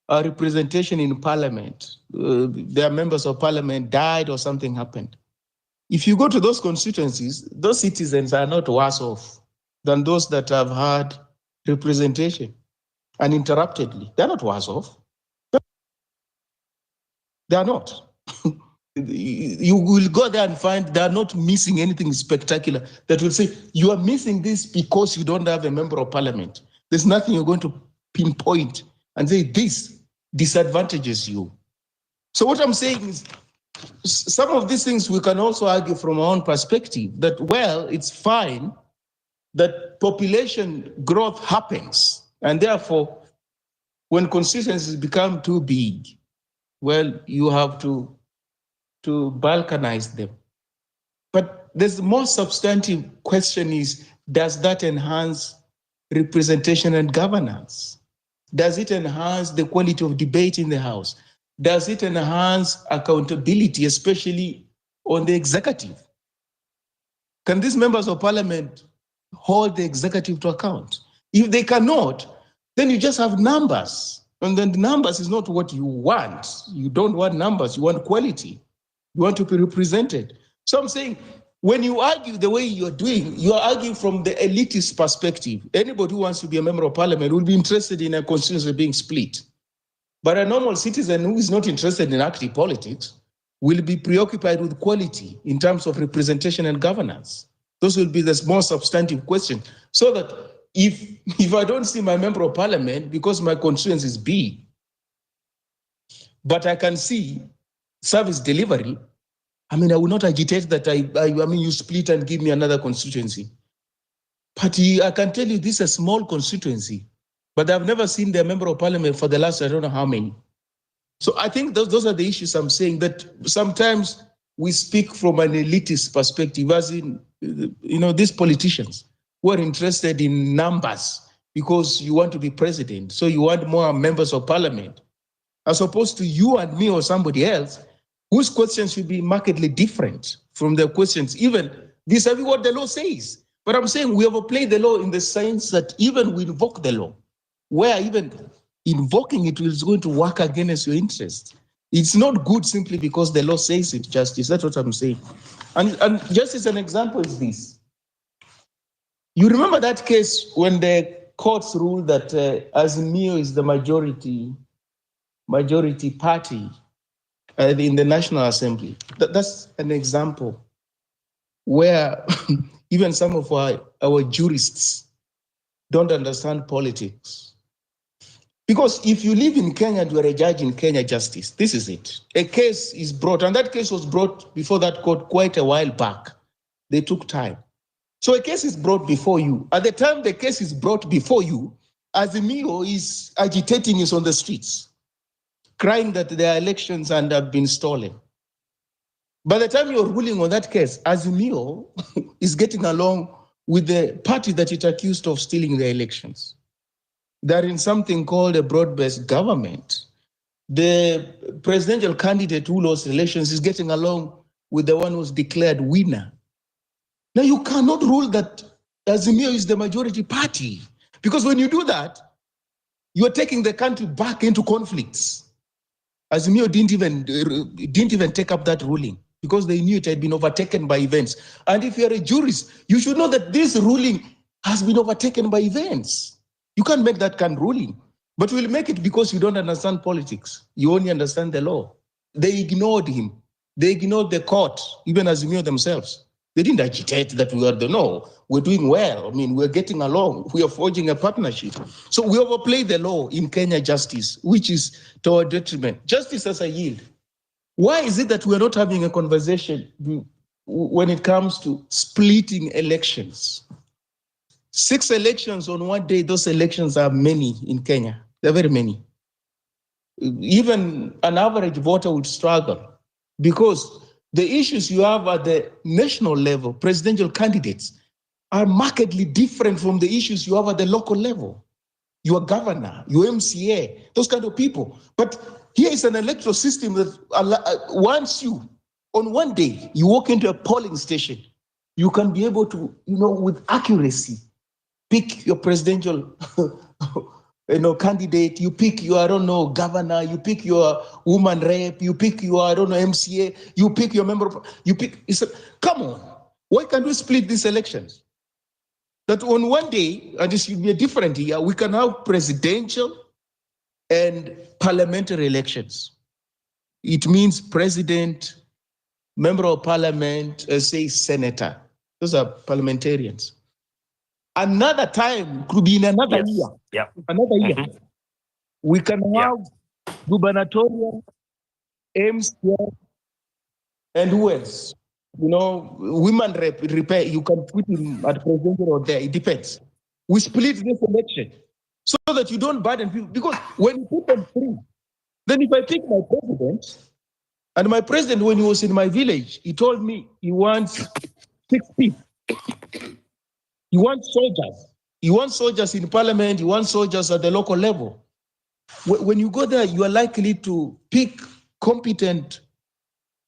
a representation in parliament. Their members of parliament died or something happened. If you go to those constituencies, those citizens are not worse off than those that have had representation uninterruptedly. They're not worse off. They are not. You will go there and find they are not missing anything spectacular that will say, you are missing this because you don't have a member of parliament. There's nothing you're going to pinpoint and say, this disadvantages you. So what I'm saying is, some of these things we can also argue from our own perspective that, well, it's fine that population growth happens. And therefore, when constituencies become too big, well, you have to balkanize them. But there's more substantive question is, does that enhance representation and governance? Does it enhance the quality of debate in the House? Does it enhance accountability, especially on the executive? Can these members of parliament hold the executive to account? If they cannot, then you just have numbers. And then the numbers is not what you want. You don't want numbers, you want quality. You want to be represented. So I'm saying, when you argue the way you're doing, you are arguing from the elitist perspective. Anybody who wants to be a member of parliament will be interested in a constituency being split. But a normal citizen who is not interested in active politics will be preoccupied with quality in terms of representation and governance. Those will be the more substantive questions. So that if I don't see my member of parliament because my constituency is big, but I can see service delivery, I mean, I will not agitate that I mean, you split and give me another constituency. But I can tell you this is a small constituency, but I've never seen their member of parliament for the last, I don't know how many. So I think those are the issues I'm saying, that sometimes we speak from an elitist perspective, as in, you know, these politicians who are interested in numbers because you want to be president. So you want more members of parliament, as opposed to you and me or somebody else whose questions should be markedly different from the questions, even vis-a-vis what the law says. But I'm saying we overplay the law in the sense that even we invoke the law, where even invoking it is going to work against your interest. It's not good simply because the law says it, Justice. That's what I'm saying. And just as an example is this. You remember that case when the courts ruled that Azimio is the majority party in the National Assembly. That's an example where even some of our jurists don't understand politics. Because if you live in Kenya and you are a judge in Kenya Justice, this is it. A case is brought, and that case was brought before that court quite a while back. They took time. So a case is brought before you. At the time the case is brought before you, Azimio is agitating, is on the streets, crying that their elections and have been stolen. By the time you're ruling on that case, Azimio is getting along with the party that it accused of stealing the elections. They're in something called a broad-based government. The presidential candidate who lost elections is getting along with the one who's declared winner. Now you cannot rule that Azimio is the majority party, because when you do that, you're taking the country back into conflicts. Azimio didn't even take up that ruling because they knew it had been overtaken by events. And if you're a jurist, you should know that this ruling has been overtaken by events. You can't make that kind of ruling, but we'll make it because you don't understand politics. You only understand the law. They ignored him. They ignored the court, even Azimio themselves. They didn't agitate that we're doing well. I mean, we're getting along. We are forging a partnership. So we overplayed the law in Kenya Justice, which is to our detriment. Justice as a yield. Why is it that we're not having a conversation when it comes to splitting elections? 6 elections on one day, those elections are many in Kenya. They're very many. Even an average voter would struggle because the issues you have at the national level, presidential candidates, are markedly different from the issues you have at the local level. Your governor, your MCA, those kind of people. But here is an electoral system that once you, on one day, you walk into a polling station, you can be able to, with accuracy, pick your presidential candidate, you pick your, governor, you pick your woman rep, you pick your, MCA, you pick your member, come on, why can't we split these elections? That on one day, and this should be a different year, we can have presidential and parliamentary elections. It means president, member of parliament, say senator. Those are parliamentarians. Another time could be in another year. Yeah. Another year. We can have gubernatorial, MCA, and who else? Women repair, you can put him at presidential or there, it depends. We split this election so that you don't burden people. Because when you put them through, then if I pick my president, and my president, when he was in my village, he told me he wants 6 people. He wants soldiers. He wants soldiers in parliament. He wants soldiers at the local level. When you go there, you are likely to pick competent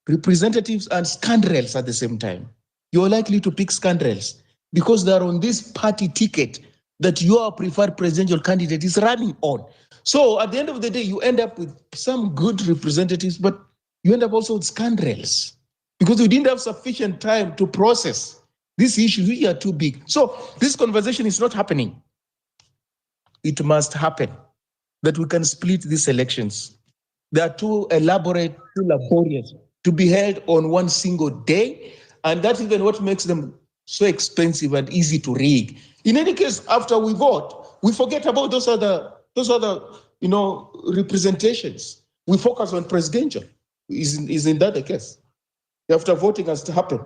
representatives and scoundrels at the same time. You are likely to pick scoundrels because they are on this party ticket that your preferred presidential candidate is running on. So at the end of the day, you end up with some good representatives, but you end up also with scoundrels because you didn't have sufficient time to process these issues, which are too big. So this conversation is not happening. It must happen that we can split these elections. They are too elaborate, too laborious to be held on one single day. And that's even what makes them so expensive and easy to rig. In any case, after we vote, we forget about those other representations. We focus on presidential. Isn't that the case? After voting has to happen.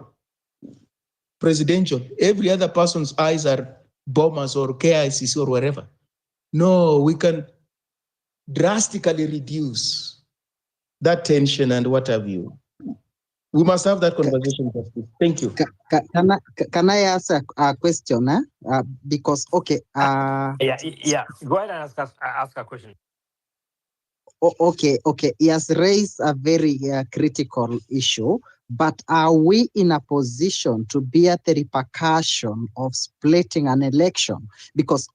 Presidential, every other person's eyes are bombers or KICC or wherever. No, we can drastically reduce that tension and what have you. We must have that conversation. Thank you. Can I ask a question? Because, okay. Yeah. Go ahead and ask a question. Okay. He has raised a very critical issue, but are we in a position to bear the repercussion of splitting an election? Because,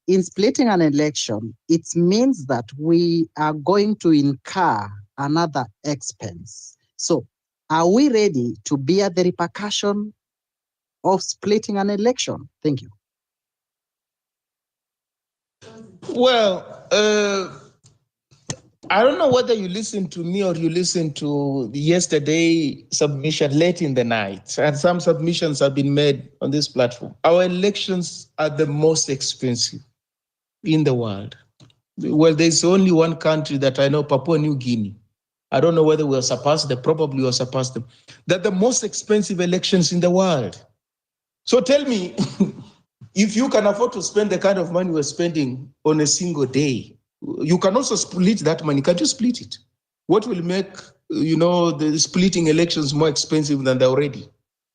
in splitting an election, it means that we are going to incur another expense. So, are we ready to bear the repercussion of splitting an election? Thank you. Well, I don't know whether you listen to me or you listen to the yesterday submission late in the night, and some submissions have been made on this platform. Our elections are the most expensive in the world. Well, there's only one country that I know, Papua New Guinea. I don't know whether we'll surpass them, probably we'll surpass them. They're the most expensive elections in the world. So tell me, if you can afford to spend the kind of money we're spending on a single day, you can also split that money. Can't you split it? What will make, the splitting elections more expensive than they already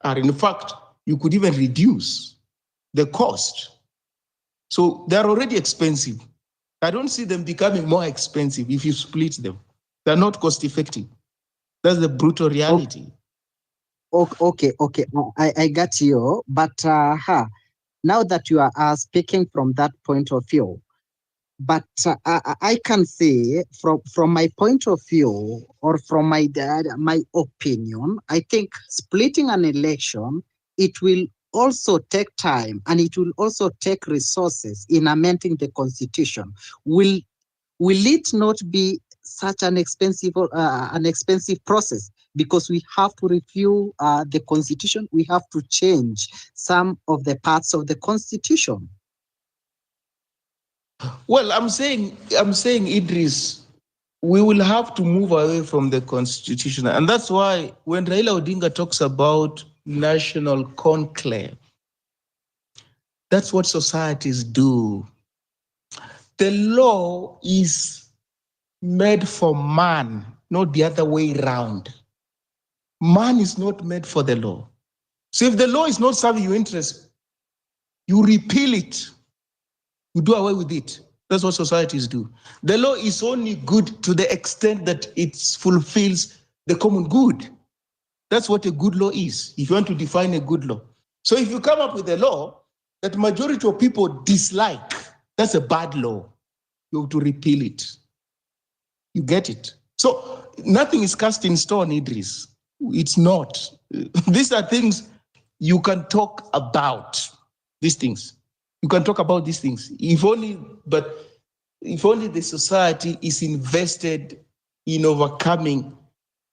are? In fact, you could even reduce the cost. So they're already expensive. I don't see them becoming more expensive if you split them. They're not cost effective. That's the brutal reality. Okay. I got you. But now that you are speaking from that point of view, but I can say from my point of view or from my opinion, I think splitting an election, it will also take time and it will also take resources in amending the constitution. Will it not be such an expensive process? Because we have to review the constitution, we have to change some of the parts of the constitution. Well, I'm saying, Idris, we will have to move away from the constitution. And that's why when Raila Odinga talks about national conclave, that's what societies do. The law is made for man, not the other way around. Man is not made for the law. So if the law is not serving your interest, you repeal it. You do away with it. That's what societies do. The law is only good to the extent that it fulfills the common good. That's what a good law is, if you want to define a good law. So if you come up with a law that majority of people dislike, that's a bad law. You have to repeal it. You get it? So nothing is cast in stone, Idris. It's not. These are things you can talk about, these things. You can talk about these things. If only the society is invested in overcoming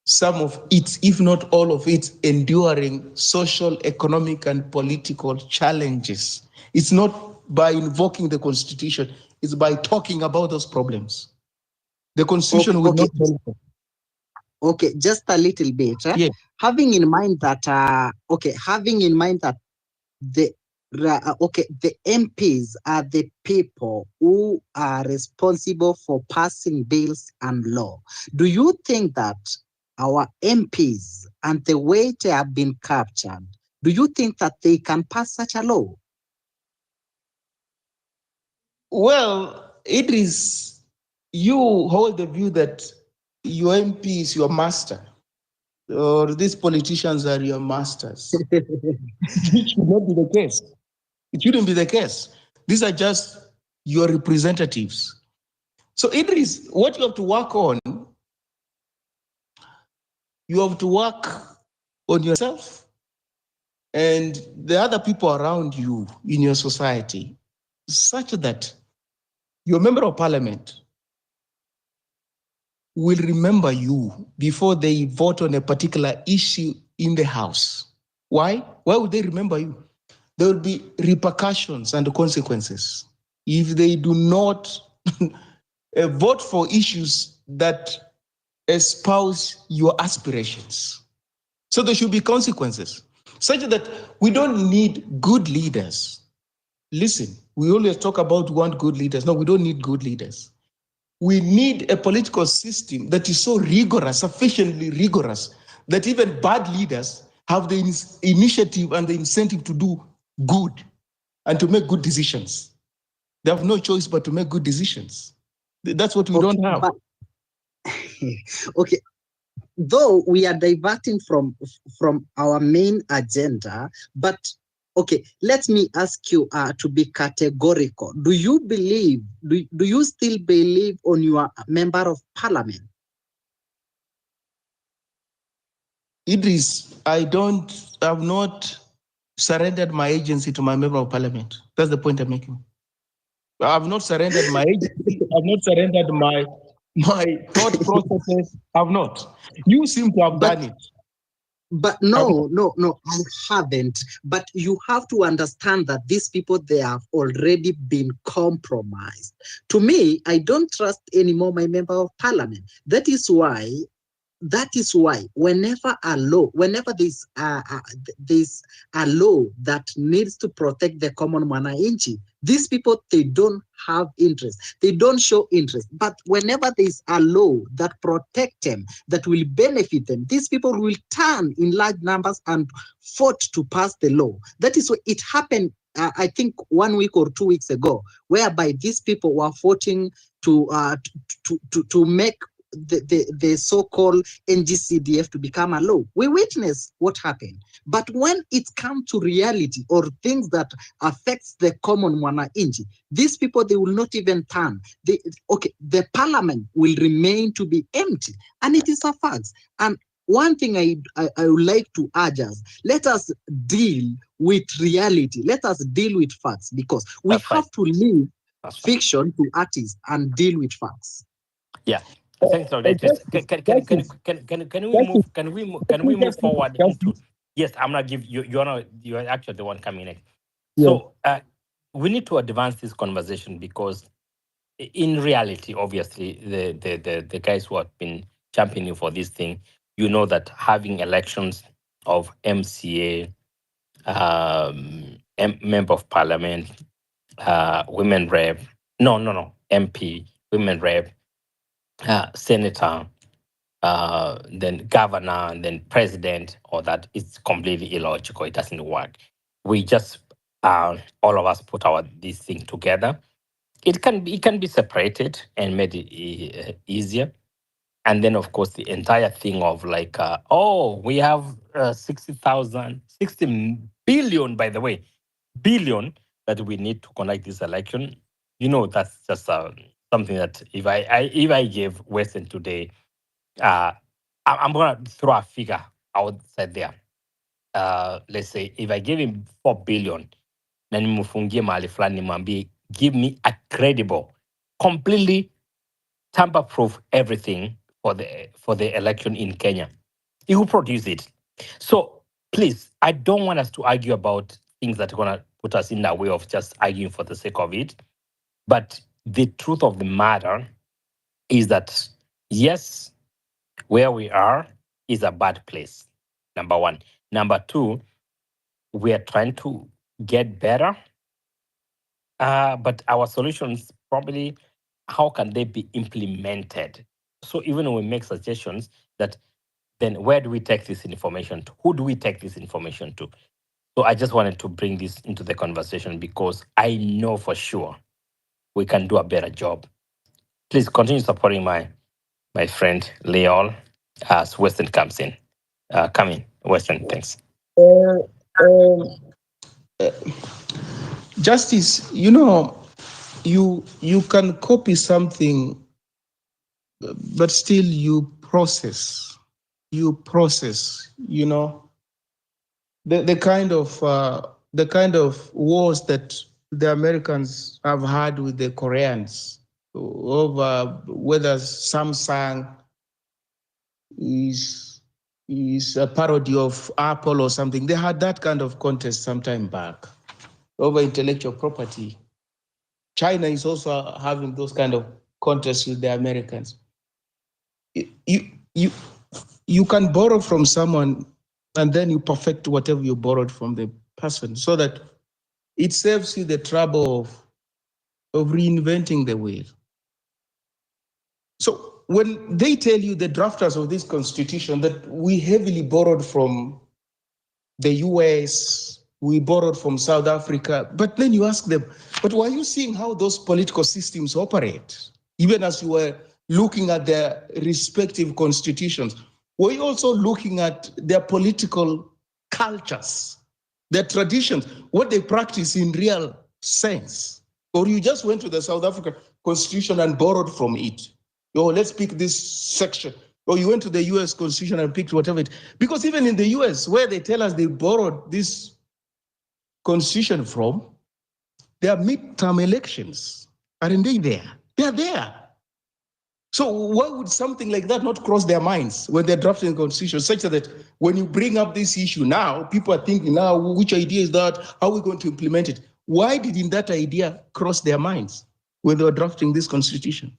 some of its, if not all of its, enduring social, economic, and political challenges. It's not by invoking the Constitution, it's by talking about those problems. The Constitution will not help them. Okay, just a little bit. Yeah. Having in mind that the MPs are the people who are responsible for passing bills and law. Do you think that our MPs and the way they have been captured, do you think that they can pass such a law? Well, you hold the view that your MP is your master, or these politicians are your masters. It should not be the case. It shouldn't be the case. These are just your representatives. So Idris, what you have to work on, you have to work on yourself and the other people around you in your society, such that your member of parliament will remember you before they vote on a particular issue in the House. Why? Why would they remember you? There will be repercussions and consequences if they do not vote for issues that espouse your aspirations. So there should be consequences, such that we don't need good leaders. Listen, we always talk about want good leaders. No, we don't need good leaders. We need a political system that is so rigorous, sufficiently rigorous, that even bad leaders have the initiative and the incentive to do good and to make good decisions. They have no choice but to make good decisions. That's what we don't have. Okay. Though we are diverting from our main agenda, but okay, let me ask you to be categorical. Do you still believe on your member of parliament? Idris, I've not surrendered my agency to my member of parliament. That's the point I'm making. I've not surrendered my agency. I've not surrendered my thought processes have not. You seem to have done it. But no, I haven't. But you have to understand that these people, they have already been compromised. To me, I don't trust anymore my member of parliament. That is why whenever there's a law that needs to protect the common mwananchi, these people, they don't have interest. They don't show interest. But whenever there's a law that protect them, that will benefit them, these people will turn in large numbers and fought to pass the law. That is what it happened. I think 1 week or 2 weeks ago, whereby these people were voting to make the so-called NGCDF to become a law. We witnessed what happened. But when it comes to reality or things that affects the common mwananchi, these people, they will not even turn. The parliament will remain to be empty. And it is a fact. And one thing I would like to urge us, let us deal with reality. Let us deal with facts, because we have to leave fiction to artists and deal with facts. Yeah. Thanks, Can we move forward into? Yes, I'm gonna give you. You're actually the one coming next. Yeah. So we need to advance this conversation, because in reality, obviously, the guys who have been championing for this thing, you know that having elections of MCA, member of parliament, women rep, MP, women rep, senator, then governor, and then president, or that it's completely illogical. It doesn't work. We just all of us put this thing together. It can be separated and made it easier. And then, of course, the entire thing of like, we have 60 billion, by the way, billion that we need to conduct this election. You know, that's just something that if I gave Western today, I'm going to throw a figure outside there. Let's say if I give him 4 billion, na nimfungie mahali fulani nimwambie, give me a credible, completely tamper-proof everything for the election in Kenya, he will produce it. So please, I don't want us to argue about things that are going to put us in the way of just arguing for the sake of it. But the truth of the matter is that, yes, where we are is a bad place, number one. Number two, we are trying to get better, but our solutions probably, how can they be implemented? So even when we make suggestions, that then where do we take this information to? Who do we take this information to? So I just wanted to bring this into the conversation, because I know for sure we can do a better job. Please continue supporting my friend Leon as Western comes in. Come in, Western. Thanks. Justice, you can copy something, but still you process. The kind of wars that the Americans have had with the Koreans over whether Samsung is a parody of Apple or something. They had that kind of contest some time back over intellectual property. China is also having those kind of contests with the Americans. You can borrow from someone, and then you perfect whatever you borrowed from the person, so that it saves you the trouble of reinventing the wheel. So when they tell you, the drafters of this constitution, that we heavily borrowed from the US, we borrowed from South Africa, but then you ask them, but were you seeing how those political systems operate? Even as you were looking at their respective constitutions, were you also looking at their political cultures, their traditions, what they practice in real sense? Or you just went to the South African constitution and borrowed from it? Let's pick this section. Or you went to the US constitution and picked whatever it, because even in the US, where they tell us they borrowed this constitution from, there are midterm elections. Aren't they there? They are there. So why would something like that not cross their minds when they're drafting the constitution, such that when you bring up this issue now, people are thinking now, which idea is that? How are we going to implement it? Why didn't that idea cross their minds when they were drafting this constitution?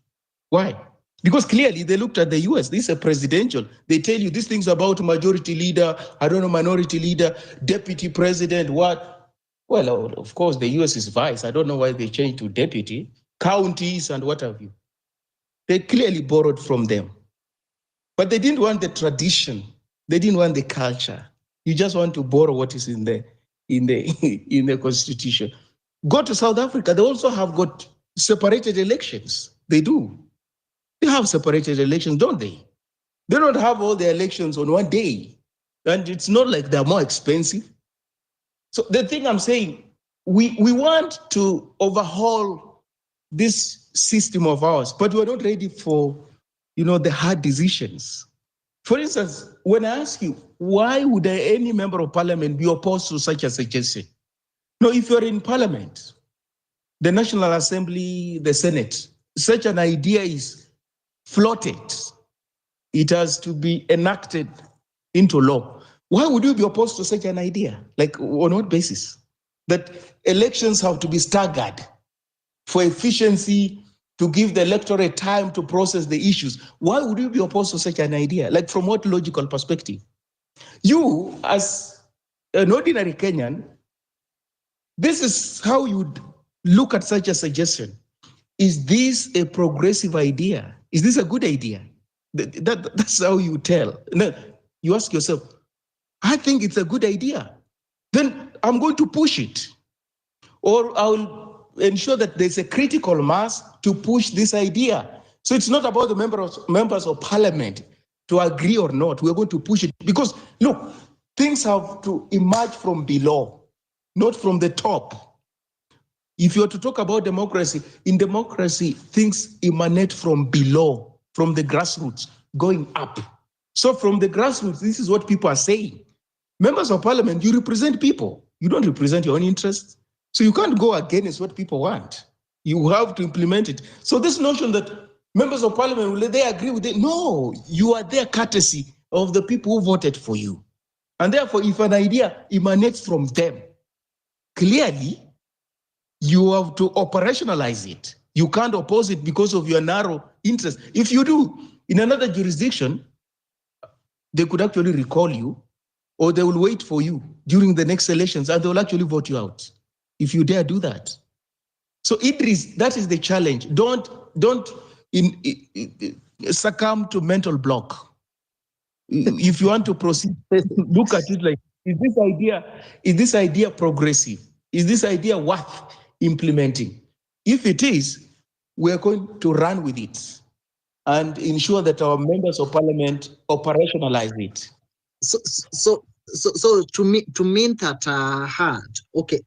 Why? Because clearly they looked at the US, this is a presidential. They tell you these things about majority leader, I don't know, minority leader, deputy president, what? Well, of course, the US is vice. I don't know why they changed to deputy, counties, and what have you. They clearly borrowed from them. But they didn't want the tradition. They didn't want the culture. You just want to borrow what is in the in the constitution. Go to South Africa, they also have got separated elections. They do. They have separated elections, don't they? They don't have all the elections on one day. And it's not like they're more expensive. So the thing I'm saying, we want to overhaul this system of ours, but we're not ready for, the hard decisions. For instance, when I ask you, why would any member of parliament be opposed to such a suggestion? No, if you're in parliament, the National Assembly, the Senate, such an idea is floated. It has to be enacted into law. Why would you be opposed to such an idea? Like, on what basis? That elections have to be staggered for efficiency, to give the electorate time to process the issues. Why would you be opposed to such an idea? Like, from what logical perspective? You, as an ordinary Kenyan, this is how you'd look at such a suggestion. Is this a progressive idea? Is this a good idea? That's how you tell. Now, you ask yourself, I think it's a good idea. Then I'm going to push it. Or I'll ensure that there's a critical mass to push this idea. So it's not about the members of parliament to agree or not. We're going to push it. Because, look, things have to emerge from below, not from the top. If you're to talk about democracy, in democracy, things emanate from below, from the grassroots, going up. So from the grassroots, this is what people are saying. Members of parliament, you represent people. You don't represent your own interests. So you can't go against what people want. You have to implement it. So this notion that members of parliament, will they agree with it? No, you are there courtesy of the people who voted for you. And therefore, if an idea emanates from them, clearly, you have to operationalize it. You can't oppose it because of your narrow interest. If you do, in another jurisdiction, they could actually recall you, or they will wait for you during the next elections and they will actually vote you out if you dare do that. So Idris, that is the challenge. Don't succumb to mental block. If you want to proceed, look at it like, is this idea progressive? Is this idea worth implementing? If it is, we're going to run with it and ensure that our members of parliament operationalize it. So to mean that hard, okay,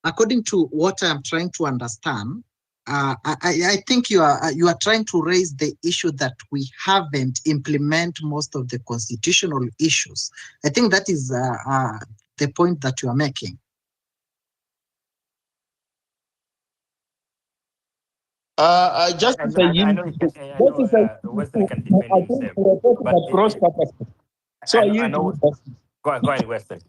according to what I'm trying to understand, I think you are trying to raise the issue that we haven't implement most of the constitutional issues. I think that is the point that you are making. I know Western can defend himself, but so I know. Go ahead, Western.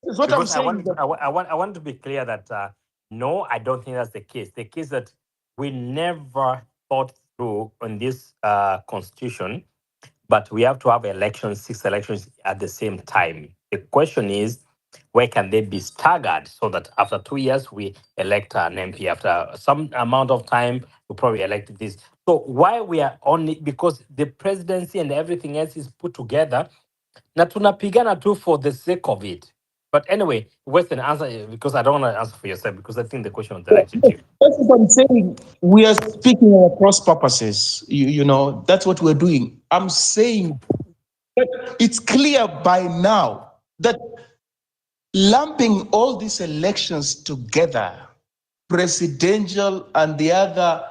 What I'm saying. I want to be clear that no, I don't think that's the case. The case that we never thought through on this constitution, but we have to have elections, 6 elections at the same time. The question is, where can they be staggered so that after 2 years we elect an MP, after some amount of time we probably elect this. So why we are only, because the presidency and everything else is put together, na tunapigana tu for the sake of it. But anyway, Western, answer, because I don't want to answer for yourself, because I think the question was directed to you. That's what I'm saying. We are speaking of cross purposes. You know, that's what we're doing. I'm saying that it's clear by now that lumping all these elections together, presidential and the other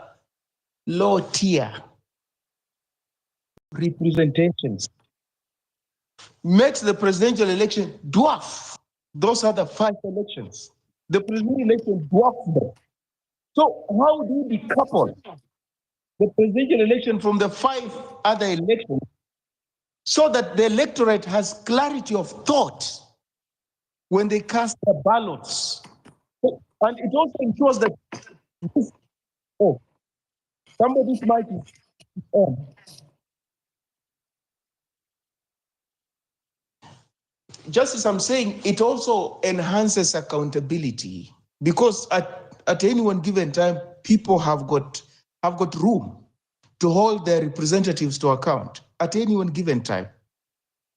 low tier representations, makes the presidential election dwarf those other 5 elections. The presidential election dwarfs them. So how do you decouple the presidential election from the 5 other elections so that the electorate has clarity of thought when they cast their ballots. And it also ensures that somebody's mic is on. Just as I'm saying, it also enhances accountability because at any one given time, people have got room to hold their representatives to account at any one given time.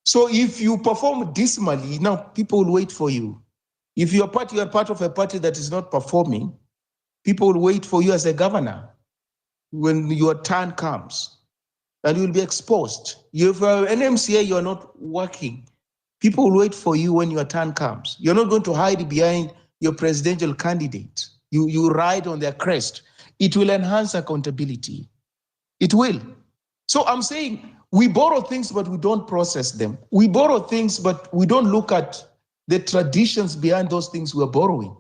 So if you perform dismally, now people will wait for you. If you are part of a party that is not performing, people will wait for you as a governor when your turn comes, and you will be exposed. If you're an MCA, you're not working, people will wait for you when your turn comes. You're not going to hide behind your presidential candidate. You ride on their crest. It will enhance accountability. It will. So I'm saying we borrow things, but we don't process them. We borrow things, but we don't look at the traditions behind those things we're borrowing.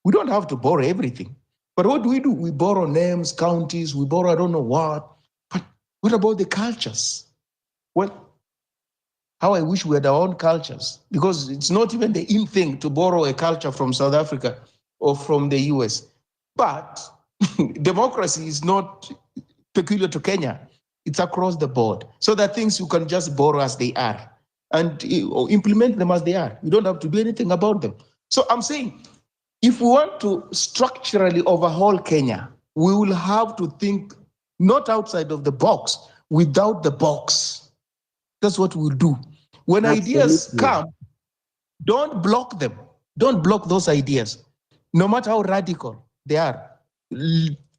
We don't have to borrow everything. But what do? We borrow names, counties, we borrow I don't know what. But what about the cultures? Well, how I wish we had our own cultures, because it's not even the in thing to borrow a culture from South Africa or from the US. But democracy is not peculiar to Kenya. It's across the board. So there are things you can just borrow as they are and implement them as they are. You don't have to do anything about them. So I'm saying, if we want to structurally overhaul Kenya, we will have to think not outside of the box, without the box. That's what we'll do. When ideas come, don't block them. Don't block those ideas, no matter how radical they are.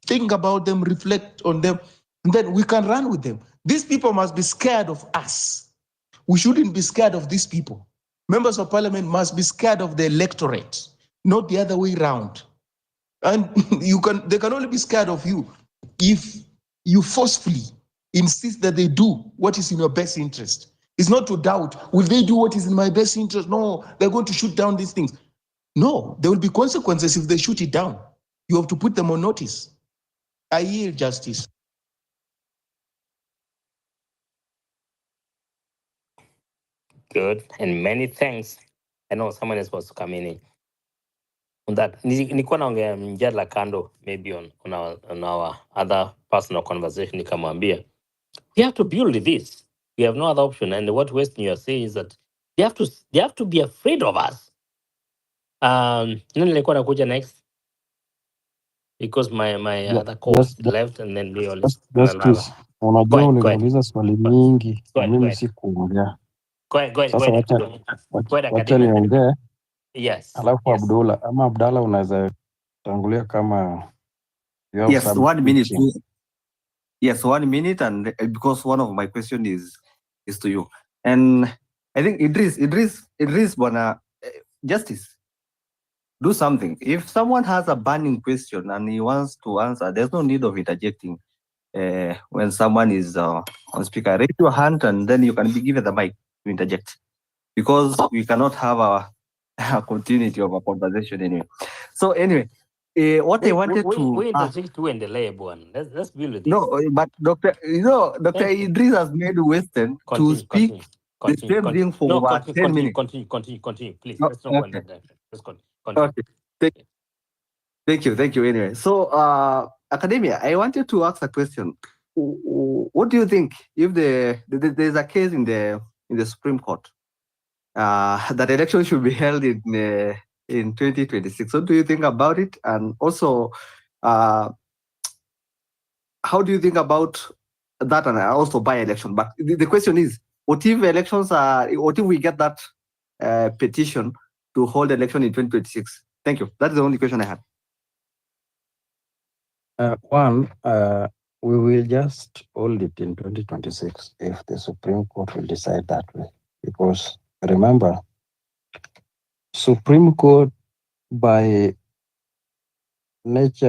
Think about them, reflect on them, and then we can run with them. These people must be scared of us. We shouldn't be scared of these people. Members of parliament must be scared of the electorate, not the other way around. And they can only be scared of you if you forcefully insist that they do what is in your best interest. It's not to doubt, will they do what is in my best interest? No, they're going to shoot down these things. No, there will be consequences if they shoot it down. You have to put them on notice. I yield, Justice. Good, and many thanks. I know someone is supposed to come in on that. Nilikuwa naongea mjadala kando, maybe on our other personal conversation. Nikamwambia, we have to build this. We have no other option. And what Western you are saying is that they have to be afraid of us. Nani nilikuwa nakuja next? Because my other co-host left and then we all Justice, unajua uliniuliza swali mingi na mimi sikuongea. Sasa wacha niongee. Yes. Alafu Abdullah unaweza tangulia kama yes, 1 minute. Yes, 1 minute, and because one of my question is to you. And I think Idris Bwana, Justice, do something. If someone has a burning question and he wants to answer, there's no need of interjecting. When someone is on speaker, raise your hand and then you can be given the mic to interject, because we cannot have a continuity of a conversation anyway. So anyway, what I wanted to... We interject to in the lab one. Let's build this. No, but Dr. Idris has made Western to speak the same thing for about 10 minutes. Continue, please. Let's not go in that direction. Let's continue. Okay. Thank you. Anyway, so Academia, I wanted to ask a question. What do you think if there's a case in the Supreme Court that election should be held in 2026? What do you think about it? And also, how do you think about that and also by-election? But the question is, what if we get that petition to hold election in 2026? Thank you. That's the only question I had. We will just hold it in 2026 if the Supreme Court will decide that way. Because remember, Supreme Court by its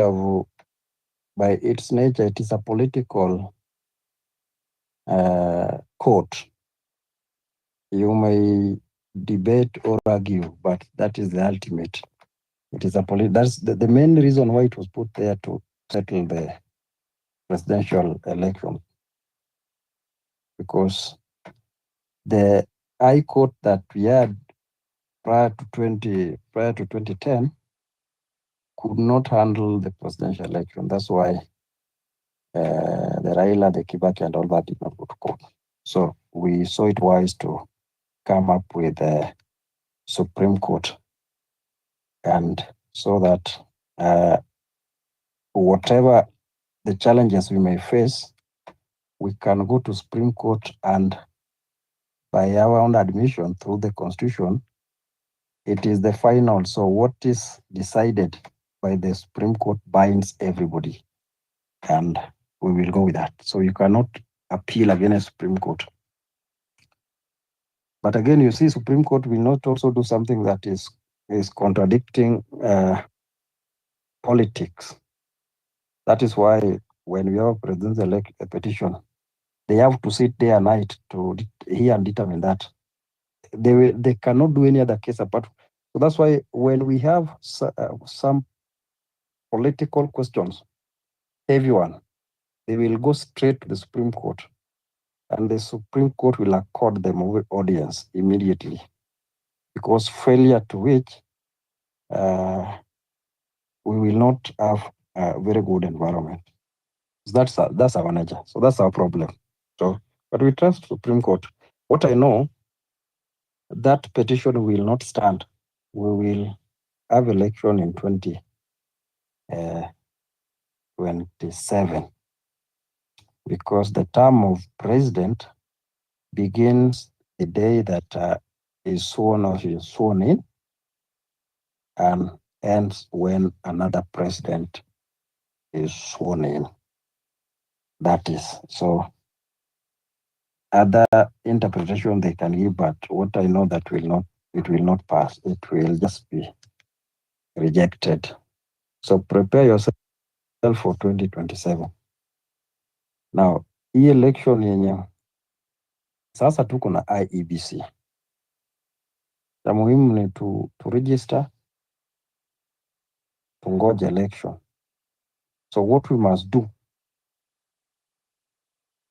nature, it is a political court. You may debate or argue, but that is the ultimate. It is that's the main reason why it was put there, to settle presidential election, because the High Court that we had prior to 2010 could not handle the presidential election. That's why the Raila, the Kibaki, and all that did not go to court. So we saw it wise to come up with the Supreme Court, and so that whatever the challenges we may face, we can go to Supreme Court, and by our own admission through the Constitution, it is the final. So what is decided by the Supreme Court binds everybody, and we will go with that. So you cannot appeal against Supreme Court. But again, you see, Supreme Court will not also do something that is contradicting politics. That is why when we have a presidential petition, they have to sit day and night to hear and determine that. They cannot do any other case apart. So that's why when we have some political questions, everyone, they will go straight to the Supreme Court, and the Supreme Court will accord them audience immediately, because failure to which we will not have a very good environment. That's our nature. So that's our problem. So, but we trust Supreme Court. What I know, that petition will not stand. We will have election in 2027, because the term of president begins the day that is sworn or he is sworn in, and ends when another president is sworn in. That is so. Other interpretation they can give, but what I know that it will not pass. It will just be rejected. So prepare yourself for 2027. Now, hii election yenye sasa tuko na IEBC. La muhimu ni to register, tungoje election. So what we must do,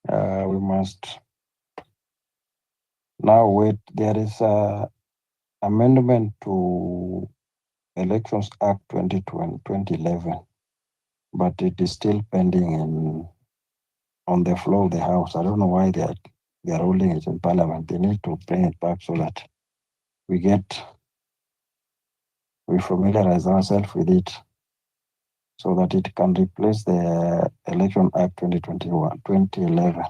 we must now wait. There is a amendment to Elections Act 2011, but it is still pending on the floor of the House. I don't know why they are ruling it in Parliament. They need to bring it back so that we familiarize ourselves with it, so that it can replace the Election Act 2011.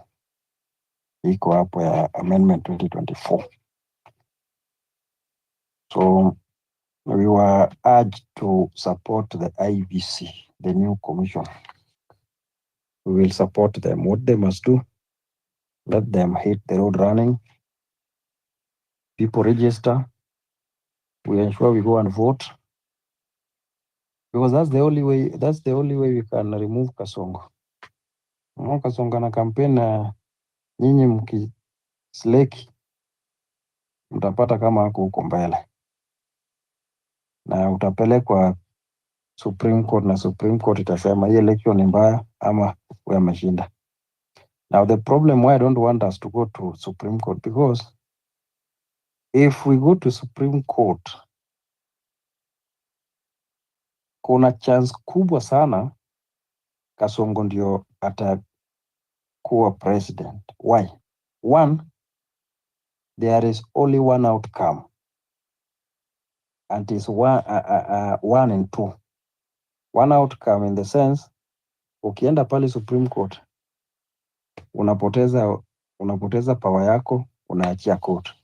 Iko hapo ya Amendment 2024. So we were urged to support the IEBC, the new commission. We will support them. What they must do, let them hit the road running. People register. We ensure we go and vote, because that's the only way. That's the only way we can remove Kasongo. Kasongo na campaign, nyinyi mkisleki mtapata kama hako huko mbele, na utapelekwa Supreme Court, na Supreme Court itasema hii election ni mbaya ama wewe ameshinda. Now the problem why I don't want us to go to Supreme Court, because if we go to Supreme Court, kuna chance kubwa sana Kasongo ndio atakuwa president. Why? One, there is only one outcome, and it's one and two. One outcome in the sense, ukienda pale Supreme Court, unapoteza power yako, unaachia court.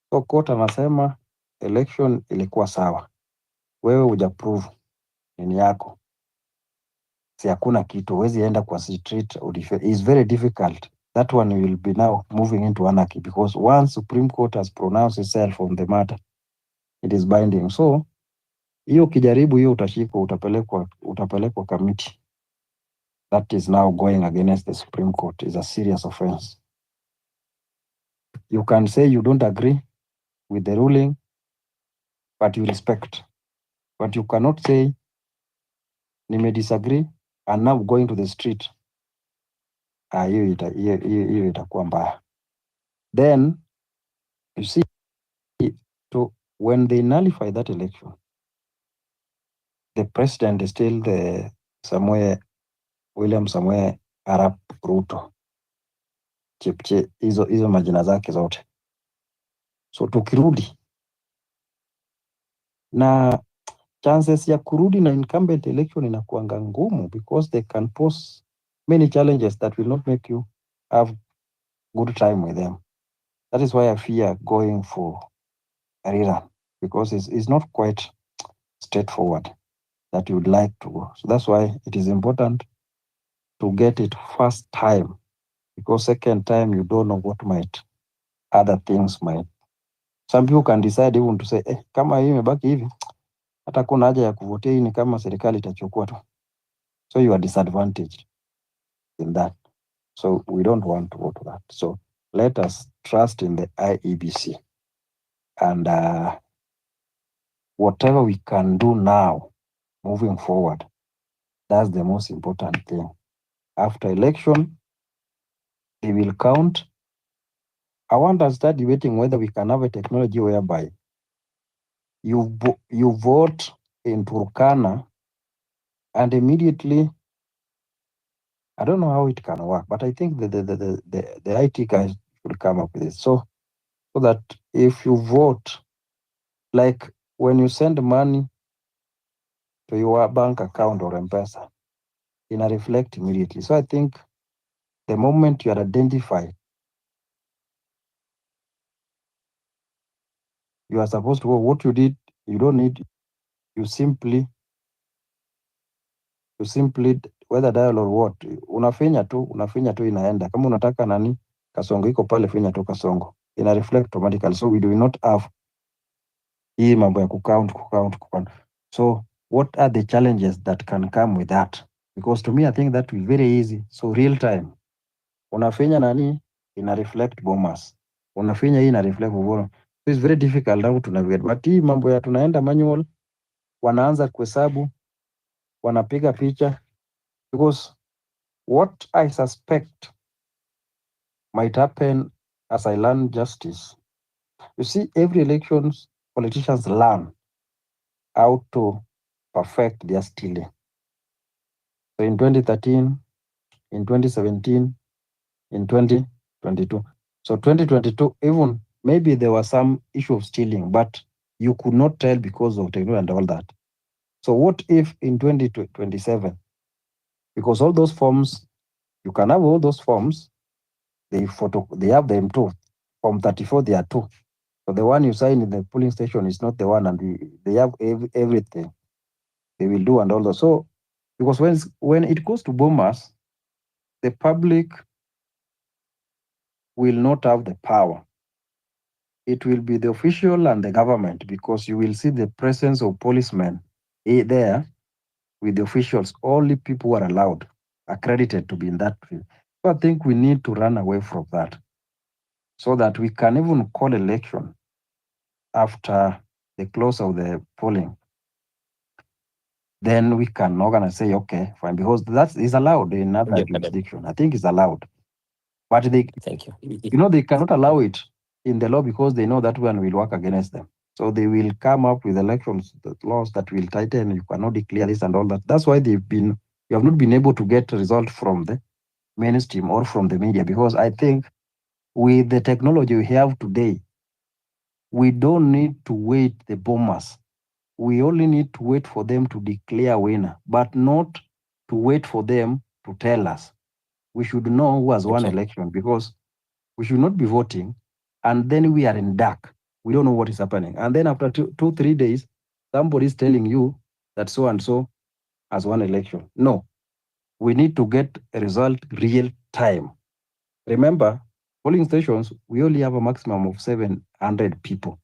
So court anasema election ilikuwa sawa, wewe hujaprove nini yako, si hakuna kitu, huwezi enda kwa street. It's very difficult. That one will be now moving into anarchy, because once Supreme Court has pronounced itself on the matter, it is binding. So hiyo ukijaribu hiyo utashikwa, utapelekwa committee. That is now going against the Supreme Court is a serious offense. You can say you don't agree with the ruling, but you respect. But you cannot say, nime disagree, and now going to the street hiyo itakuwa mbaya. Then you see, when they nullify that election, the president is still the William Samoei Arap Ruto. Chipche, hizo majina zake zote. So tukirudi na chances ya kurudi na incumbent election inakuanga ngumu, because they can pose many challenges that will not make you have good time with them. That is why I fear going for a rerun, because it's not quite straightforward that you would like to go. So that's why it is important to get it first time, because second time you don't know what other things might. Some people can decide even to say, kama hii imebaki hivi, hata kuna haja ya kuvotea, hii ni kama serikali itachukua tu. So you are disadvantaged in that. So we don't want to go to that. So let us trust in the IEBC, and whatever we can do now moving forward, that's the most important thing. After election, they will count. I want to start debating whether we can have a technology whereby you vote in Turkana and immediately, I don't know how it can work, but I think the IT guys should come up with it. So that if you vote, like when you send money to your bank account or M-Pesa, it will reflect immediately. So I think the moment you are identified, you are supposed to go. What you did, you don't need, you simply whether dial or what, unafinya tu inaenda. Kama unataka nani, kasongo iko pale, finya tu kasongo. Ina reflect automatically. So we do not have hii mambo ya count. So what are the challenges that can come with that? Because to me, I think that will be very easy. So real time, unafinya nani, ina reflect bomas. Unafinya hii ina reflect bomas. So it's very difficult now to navigate. But hii mambo ya tunaenda manual, wanaanza kuhesabu, wanapiga picha. Because what I suspect might happen as I learn justice, you see, every elections, politicians learn how to perfect their stealing. So in 2013, in 2017, in 2022. So 2022, even maybe there was some issue of stealing, but you could not tell because of technology and all that. So what if in 2027, because all those forms, you can have all those forms, they have them too. Form 34, they are two. So the one you sign in the polling station is not the one, and they have everything they will do and all that. So because when it goes to bombers, the public will not have the power. It will be the official and the government, because you will see the presence of policemen there with the officials. Only people who are allowed, accredited to be in that field. So I think we need to run away from that, so that we can even call election after the close of the polling. Then we can organize, say, okay, fine, because that is allowed in other jurisdiction. I think it's allowed. But Thank you. They cannot allow it in the law, because they know that one will work against them. So they will come up with elections, the laws that will tighten, you cannot declare this and all that. That's why you have not been able to get a result from the mainstream or from the media, because I think with the technology we have today, we don't need to wait the bombers. We only need to wait for them to declare a winner, but not to wait for them to tell us. We should know who has won election, because we should not be voting and then we are in dark. We don't know what is happening. And then after 2-3 days, somebody is telling you that so and so has won election. No, we need to get a result real time. Remember, polling stations, we only have a maximum of 700 people.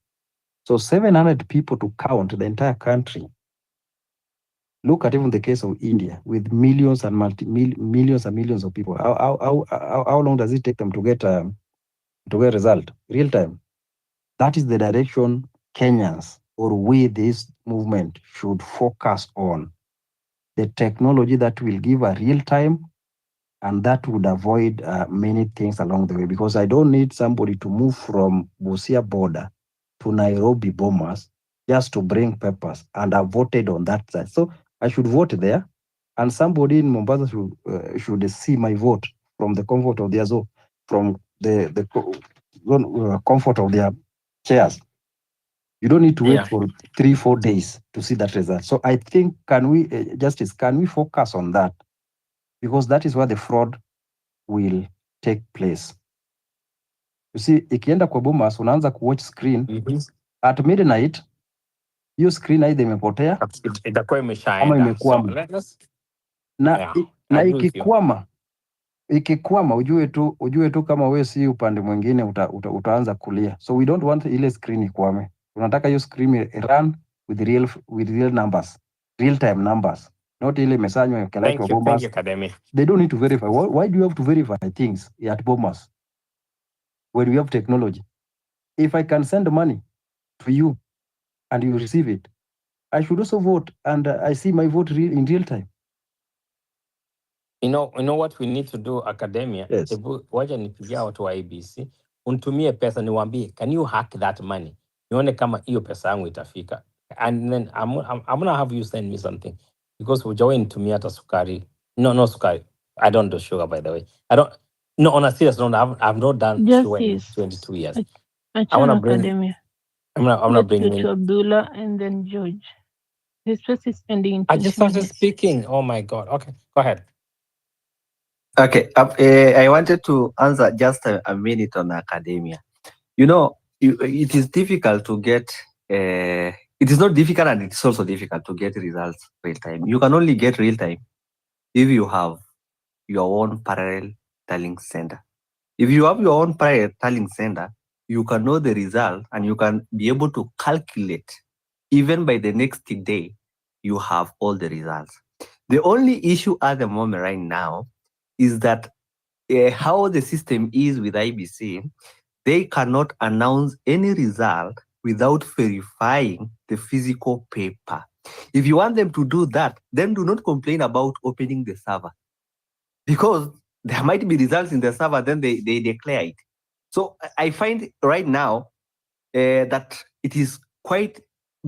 So 700 people to count the entire country. Look at even the case of India with millions and millions and millions of people. How long does it take them to get a result? Real time. That is the direction Kenyans, or we, this movement, should focus on. The technology that will give a real time And that would avoid many things along the way, because I don't need somebody to move from Busia border to Nairobi Bomas just to bring papers, and I voted on that side. So I should vote there, and somebody in Mombasa should see my vote from the comfort of their zone, from the comfort of their chairs. You don't need to wait for 3-4 days to see that result. So I think, can we, Justice, can we focus on that? Because that is where the fraud will take place. You see, ikienda kwa Bomas, unaanza kuwatch screen at midnight, hiyo screen aidha imepotea itakuwa ama imeshaenda. imekwama. Na ikikwama ujue tu kama wewe si upande mwingine utaanza kulia. So we don't want ile screen ikwame. Tunataka hiyo screen run with real numbers, real time numbers. Not ile mesanywa yakeletwa Bomas. Thank you, Academy. They don't need to verify. Why do you have to verify things at Bomas when we have technology? If I can send money to you and you receive it, I should also vote, and I see my vote in real time. You know what we need to do, Academia? Yes. Wacha nipigia watu wa IEBC, unitumie pesa niwaambie, can you hack that money? Nione kama hiyo pesa yangu itafika. And then I'm gonna have you send me something, because hujawahi nitumia hata sukari. No sukari. I don't do sugar, by the way. On a serious note, I've not done sugar in 22 years. I want to bring Academia. I'm not bringing Let's go to Abdullah and then George. His first is ending. I just started speaking. Oh my God. Okay, go ahead. Okay, I wanted to answer just a minute on academia. You know, it is difficult to get, it is not difficult, and it's also difficult to get results real time. You can only get real time if you have your own parallel tallying center. If you have your own parallel tallying center, you can know the result and you can be able to calculate, even by the next day, you have all the results. The only issue at the moment right now is that how the system is with IEBC, they cannot announce any result without verifying the physical paper. If you want them to do that, then do not complain about opening the server, because there might be results in the server, then they declare it. So I find right now that it is quite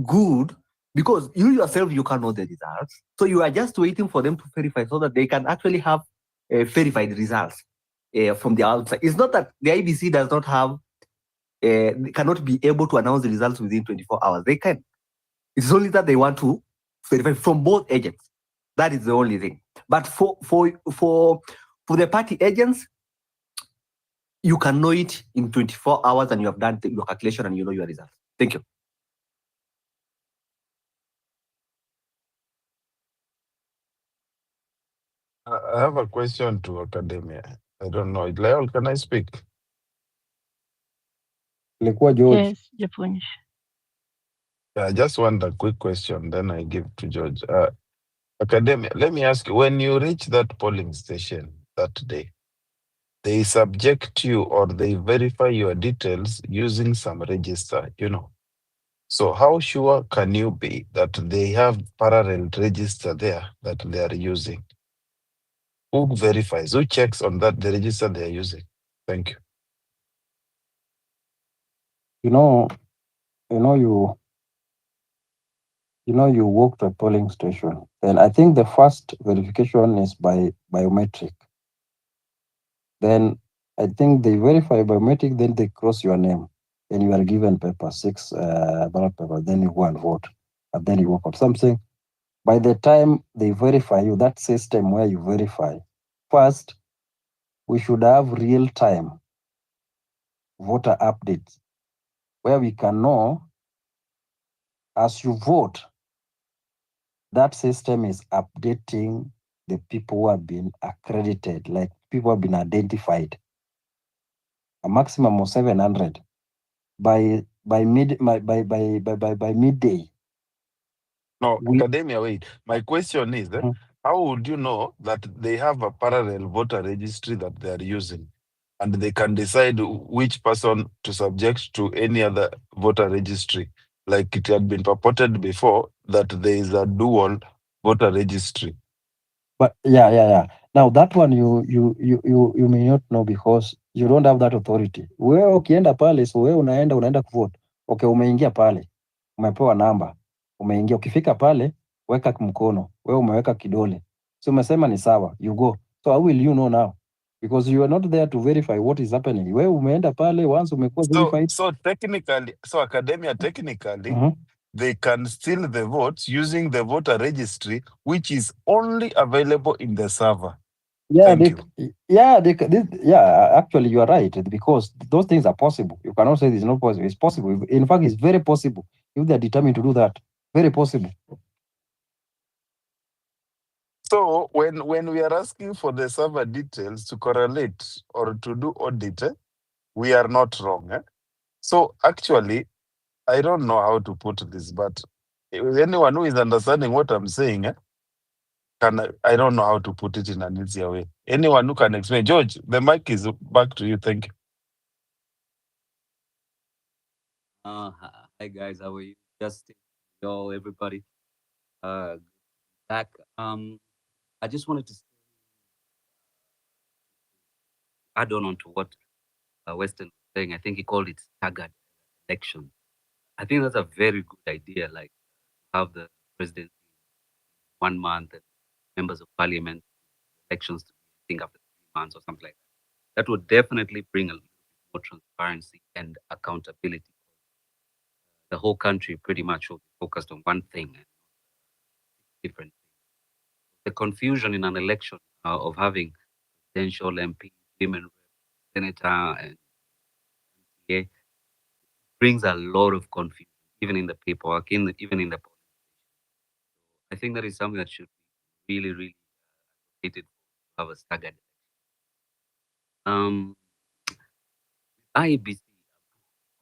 good, because you yourself, you can know the results. So you are just waiting for them to verify so that they can actually have verified results from the outside. It's not that the IEBC does not have, cannot be able to announce the results within 24 hours. They can. It's only that they want to verify from both agents. That is the only thing. But for the party agents, you can know it in 24 hours and you have done your calculation and you know your results. Thank you. I have a question to academia. I don't know. Leol, can I speak? Yes, Japanese. I just want a quick question, then I give to George. Academia, let me ask you, when you reach that polling station that day, they subject you or they verify your details using some register, So how sure can you be that they have parallel register there that they are using? Who verifies? Who checks on that the register they are using? Thank you. You walk to a polling station. Then I think the first verification is by biometric. Then I think they verify biometric, then they cross your name. Then you are given paper, 6 ballot paper, then you go and vote. And then you walk out. Something. By the time they verify you, that system where you verify, first, we should have real-time voter updates where we can know as you vote, that system is updating the people who have been accredited, like people have been identified. A maximum of 700 by midday. No, academia, wait. My question is, how would you know that they have a parallel voter registry that they are using, and they can decide which person to subject to any other voter registry? Like it had been purported before that there is a dual voter registry. But yeah. Now that one you may not know because you don't have that authority. Wewe ukienda pale, so wewe unaenda kuvote. Okay, umeingia pale, umepewa namba, umeingia. Ukifika pale, weka mkono, wewe umeweka kidole, so umesema ni sawa, you go. So how will you know now? Because you are not there to verify what is happening. Wewe umeenda pale, once umekuwa verified. So technically, so academia technically, they can steal the votes using the voter registry, which is only available in the server. Yeah, Thank you. Yeah, actually you are right, because those things are possible. You cannot say it's not possible. It's possible. In fact, it's very possible if they are determined to do that. Very possible. So when we are asking for the server details to correlate or to do audit, we are not wrong. So actually, I don't know how to put this, but anyone who is understanding what I'm saying, I don't know how to put it in an easier way. Anyone who can explain. George, the mic is back to you. Thank you. Hi guys, how are you? Justin, yo, everybody. Back. I just wanted to add on to what Weston was saying. I think he called it staggered election. I think that's a very good idea. Like have the president 1 month and members of parliament elections to I think after 3 months or something like that. That would definitely bring a little bit more transparency and accountability. The whole country pretty much will be focused on one thing and different things. The confusion in an election of having presidential MP, women, senator, and MCA brings a lot of confusion, even in the paperwork, even in the polling. I think that is something that should be really, really advocated to have a staggered election. IEBC.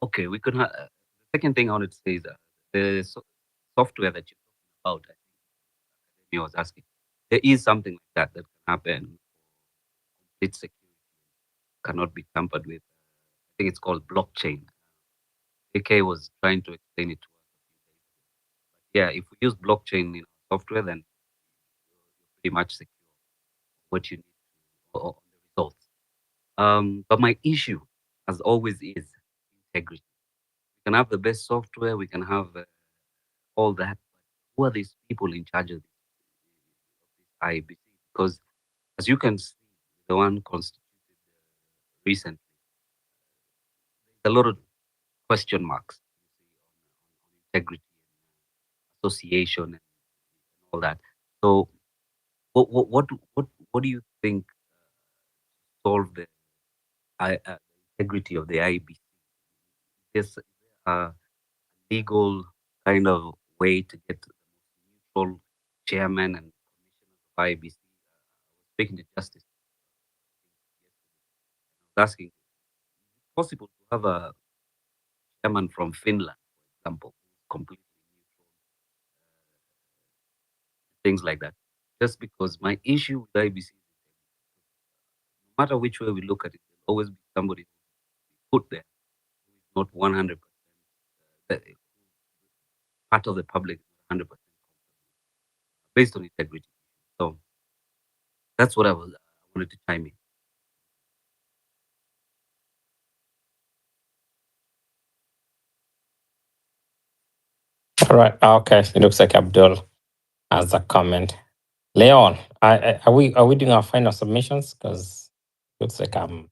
Okay, we could have. The second thing I wanted to say is that the software that you're talking about, I think I was asking, there is something like that can happen. Complete security cannot be tampered with. I think it's called blockchain. AK was trying to explain it to us. Yeah, if we use blockchain in software, then you're pretty much secure what you need on the results. But my issue, as always, is integrity. We can have the best software, we can have all that. But who are these people in charge of this IEBC? Because as you can see, the one constituted recently, there's a lot of question marks on integrity, association, and all that. So, what do you think solve the integrity of the IEBC? Is there a legal kind of way to get the neutral chairman and commissioner of IEBC? Speaking to Justice, I was asking, is it possible to have a chairman from Finland, for example, completely neutral, things like that? Just because my issue with IEBC, no matter which way we look at it, there'll always be somebody put there who is not 100%, part of the public, 100% based on integrity. So that's what I wanted to chime in. All right. Okay. It looks like Abdul has a comment. Leon, are we doing our final submissions? Because it looks like I'm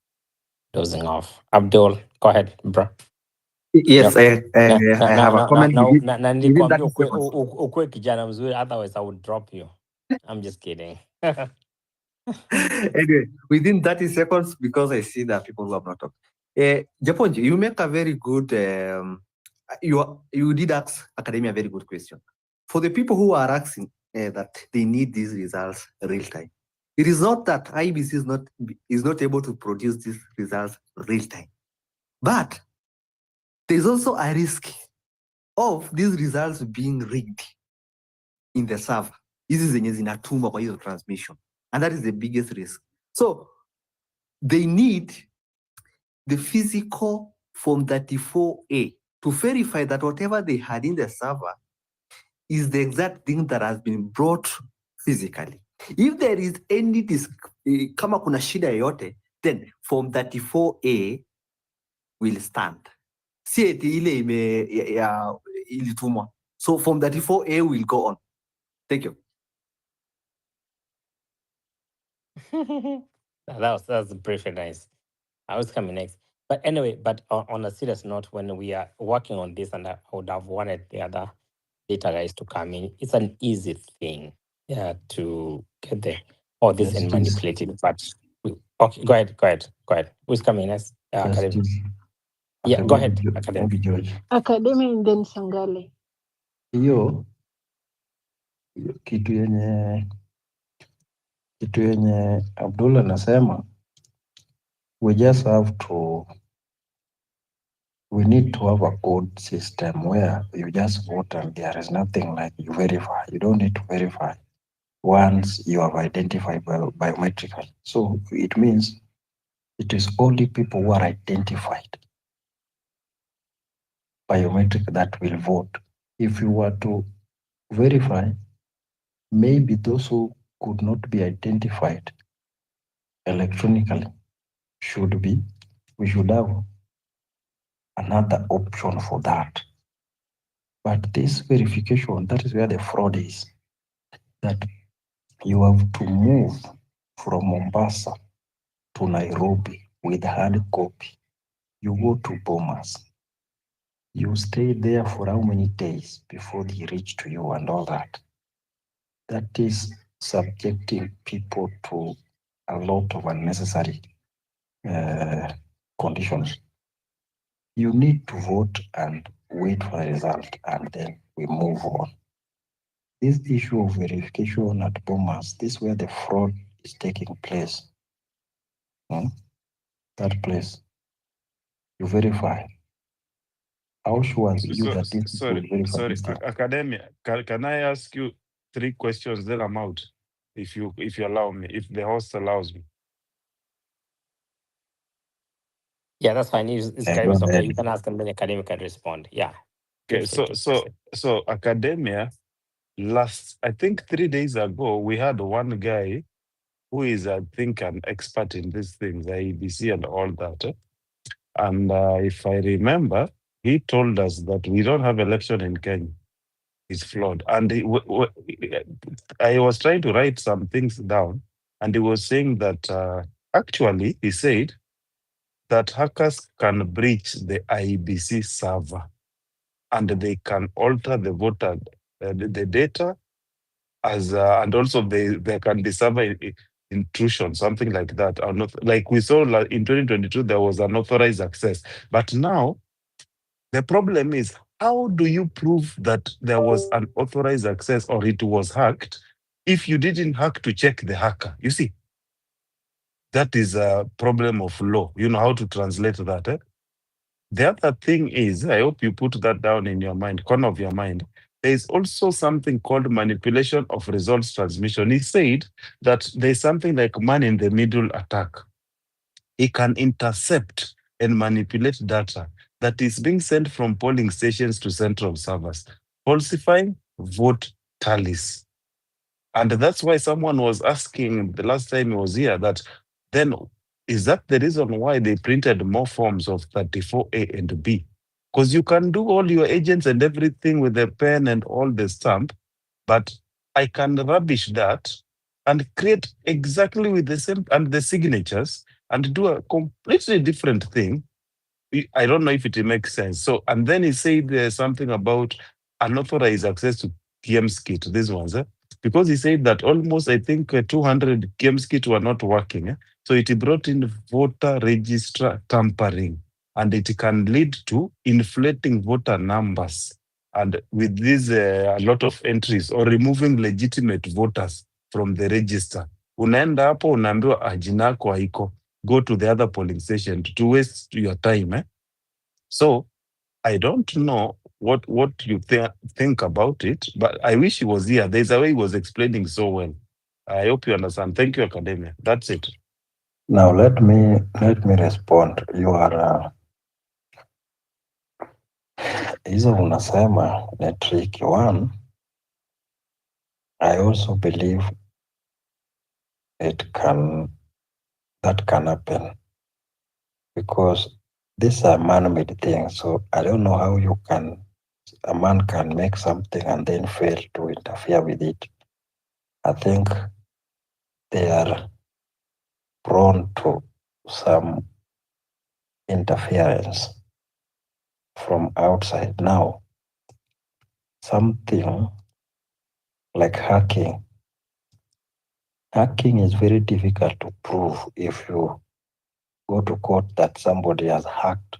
dozing off. Abdul, go ahead, bro. Yes, I have a comment. Na nilikwambia ukue kijana mzuri, otherwise I would drop you. I'm just kidding. Anyway, within 30 seconds, because I see that people who have not talked. Japonji, you make a very good, you did ask Academia a very good question. For the people who are asking that they need these results real time, it is not that IEBC is not able to produce these results real time, but there's also a risk of these results being rigged in the server. Hizi zenye zinatuma kwa hizo transmission. And that is the biggest risk. So they need the physical Form 34A to verify that whatever they had in the server is the exact thing that has been brought physically. If there is any kama kuna shida yoyote, then form 34A will stand. Si eti ile ilitumwa. So form 34A will go on. Thank you. That's pretty nice. I was coming next. But anyway, but on a serious note, when we are working on this, and I would have wanted the other data guys to come in, it's an easy thing to get all this and manipulate it. But okay, go ahead. Who's coming next? Academy. Yeah, go ahead, Academy. George. Academy and then Sangale. Hiyo kitu yenye Abdullah nasema, we just have to, we need to have a good system where you just vote and there is nothing like you verify. You don't need to verify once you have identified biometrically. So it means it is only people who are identified biometric that will vote. If you were to verify, maybe those who could not be identified electronically we should have another option for that. But this verification, that is where the fraud is. That you have to move from Mombasa to Nairobi with hard copy. You go to Bomas. You stay there for how many days before they reach to you and all that? That is subjecting people to a lot of unnecessary conditions. You need to vote and wait for a result, and then we move on. This issue of verification at Bomas, this is where the fraud is taking place. That place, you verify. How sure are you that this will verify? Sorry, Academia, can I ask you 3 questions, then I'm out, if you allow me, if the host allows me. Yeah, that's fine. It's okay. You can ask and then Academia can respond. Yeah. Okay, so Academia, I think 3 days ago, we had one guy who is, I think, an expert in these things, IEBC and all that. And if I remember, he told us that we don't have election in Kenya. It's flawed. And I was trying to write some things down, and he was saying that actually, he said that hackers can breach the IEBC server and they can alter the voter the data and also they can discover intrusion, something like that. Or not, like we saw in 2022, there was unauthorized access. But now the problem is, how do you prove that there was an authorized access or it was hacked if you didn't hack to check the hacker? You see, that is a problem of law. You know how to translate that. The other thing is, I hope you put that down in your mind, corner of your mind. There is also something called manipulation of results transmission. He said that there's something like man-in-the-middle attack. He can intercept and manipulate data that is being sent from polling stations to central servers, falsifying vote tallies. And that's why someone was asking the last time he was here that then is that the reason why they printed more forms of 34A and B? Because you can do all your agents and everything with the pen and all the stamp, but I can rubbish that and create exactly with the same and the signatures and do a completely different thing. I don't know if it makes sense. So, and then he said there's something about unauthorized access to KM's kit, these ones, because he said that almost, I think, 200 KM's kit were not working. So it brought in voter register tampering, and it can lead to inflating voter numbers. And with this, a lot of entries or removing legitimate voters from the register. Unaenda hapo unaambiwa jina yako haiko. Go to the other polling station to waste your time. So I don't know what you think about it, but I wish he was here. There's a way he was explaining so well. I hope you understand. Thank you, Academia. That's it. Now let me respond. You are hizo unasema ni tricky one. I also believe that can happen, because these are man-made things. So I don't know how a man can make something and then fail to interfere with it. I think they are prone to some interference from outside. Now, something like hacking is very difficult to prove. If you go to court that somebody has hacked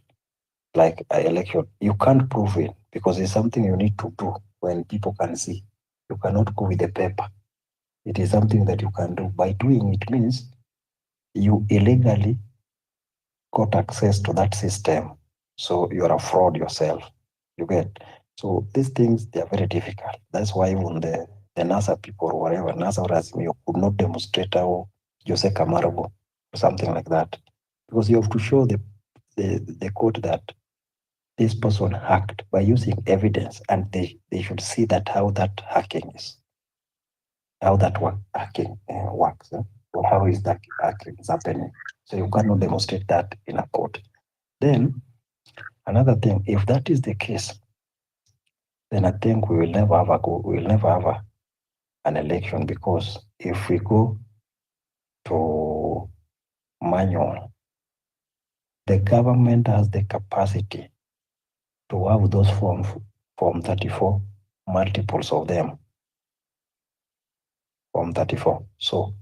like an election, you can't prove it because it's something you need to do when people can see. You cannot go with the paper. It is something that you can do. By doing it means you illegally got access to that system. So you're a fraud yourself. You get? So these things, they are very difficult. That's why even the NASA people or whatever, NASA or Azimio could not demonstrate how Jose Camargo or something like that. Because you have to show the court that this person hacked by using evidence, and they should see that how that hacking is, how that hacking works, or how is that hacking is happening. So you cannot demonstrate that in a court. Then another thing, if that is the case, then I think we will never have an election, because if we go to manual, the government has the capacity to have those form 34, multiples of them, form 34. So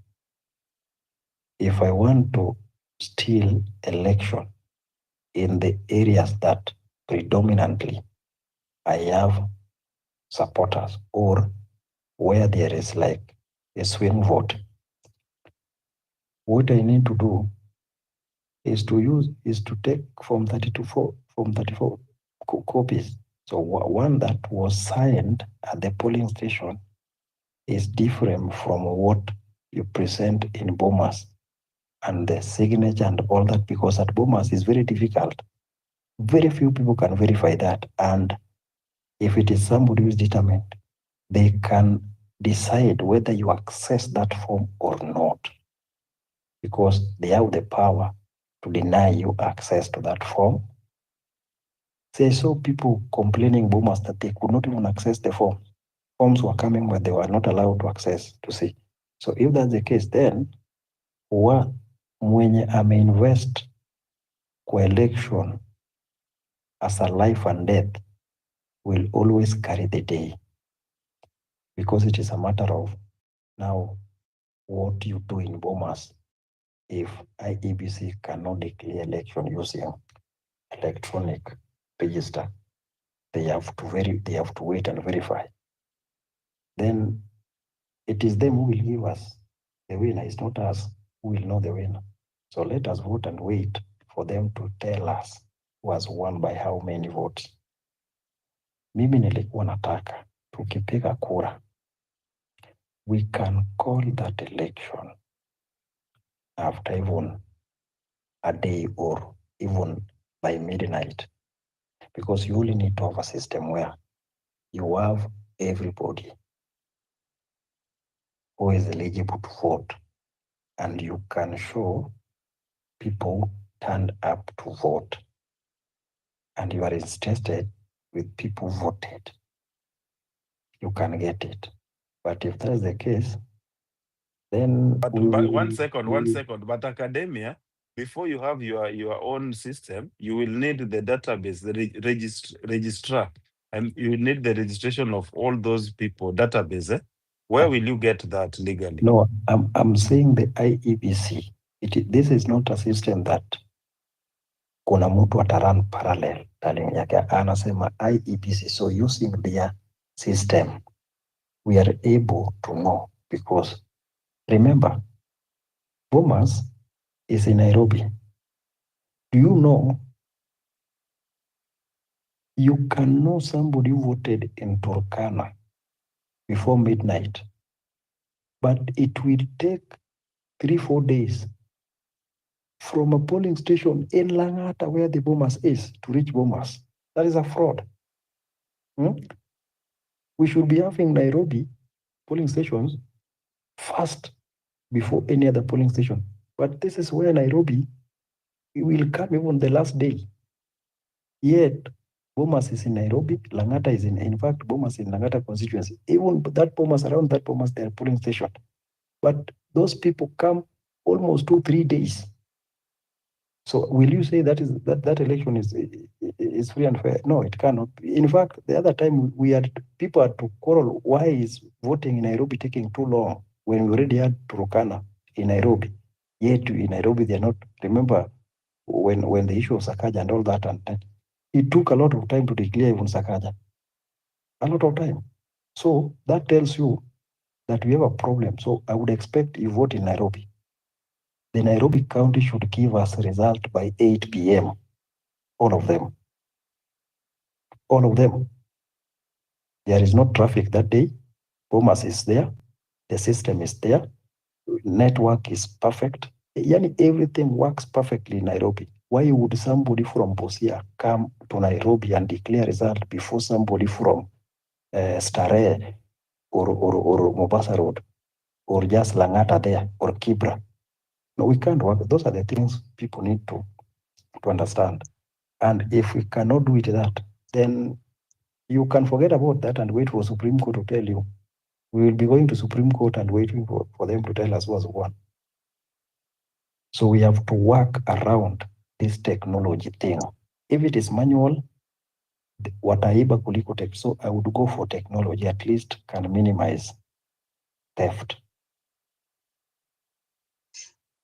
if I want to steal election in the areas that predominantly I have supporters, or where there is like a swing vote, what I need to do is to take form 34 copies. So one that was signed at the polling station is different from what you present in Bomas, and the signature and all that, because at Bomas is very difficult. Very few people can verify that. And if it is somebody who is determined, they can decide whether you access that form or not, because they have the power to deny you access to that form. So I saw people complaining Bomas that they could not even access the form. Forms were coming, but they were not allowed to access to see. So if that's the case, then mwenye ameinvest kwa election as a life and death will always carry the day, because it is a matter of now what you do in Bomas. If IEBC cannot declare election using electronic register, they have to wait and verify. Then it is them who will give us the winner. It's not us who will know the winner. So let us vote and wait for them to tell us who has won by how many votes. Mimi nilikuwa nataka tukipiga kura, we can call that election after even a day or even by midnight, because you only need to have a system where you have everybody who is eligible to vote, and you can show people turned up to vote, and you are interested with people voted, you can get it. But if that's the case, then But one second. But academia, before you have your own system, you will need the database, the registrar, and you need the registration of all those people, database. Where will you get that legally? No, I'm saying the IEBC. This is not a system that kuna mtu atarun parallel ndani yake. Anasema IEBC. So using their system, we are able to know, because remember, Bomas is in Nairobi. Do you know you can know somebody who voted in Turkana before midnight, but it will take 3-4 days from a polling station in Langata, where the Bomas is, to reach Bomas. That is a fraud. We should be having Nairobi polling stations fast before any other polling station. But this is where Nairobi will come even the last day. Yet, Bomas is in Nairobi, Langata is in fact, Bomas in Langata constituency. Even that Bomas, around that Bomas, they are polling station. But those people come almost 2-3 days. So will you say that that election is free and fair? No, it cannot be. In fact, the other time people had to quarrel, why is voting in Nairobi taking too long when we already had Turkana in Nairobi? Yet in Nairobi they are not. Remember when the issue of Sakaja and all that, and it took a lot of time to declare even Sakaja. A lot of time. So that tells you that we have a problem. So I would expect you vote in Nairobi. The Nairobi County should give us a result by 8 p.m. All of them. All of them. There is no traffic that day. Bomas is there. The system is there. Network is perfect. Yani everything works perfectly in Nairobi. Why would somebody from Busia come to Nairobi and declare result before somebody from Starehe or Mombasa Road or just Langata there or Kibra? No, we can't work. Those are the things people need to understand. And if we cannot do it that, then you can forget about that and wait for Supreme Court to tell you. We will be going to Supreme Court and waiting for them to tell us what's won. So we have to work around this technology thing. If it is manual, wataiba kuliko tech. So I would go for technology, at least can minimize theft.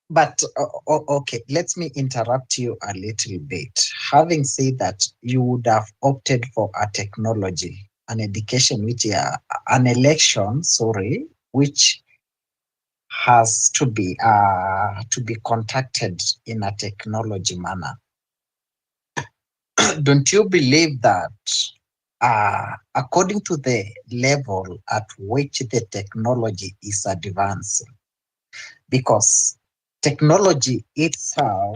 But okay, let me interrupt you a little bit. Having said that, you would have opted for a technology, an education, an election, which has to be conducted in a technology manner. Don't you believe that according to the level at which the technology is advancing, because technology itself,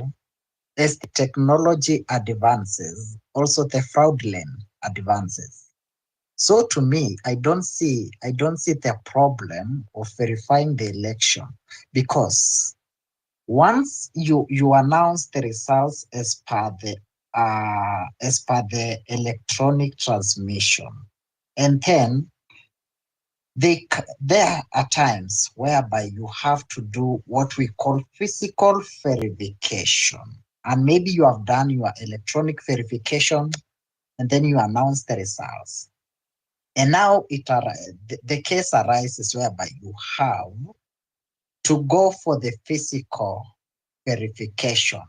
as the technology advances, also the fraudulent advances. So to me, I don't see the problem of verifying the election, because once you announce the results as per the electronic transmission, and then there are times whereby you have to do what we call physical verification, and maybe you have done your electronic verification and then you announce the results, and now the case arises whereby you have to go for the physical verification,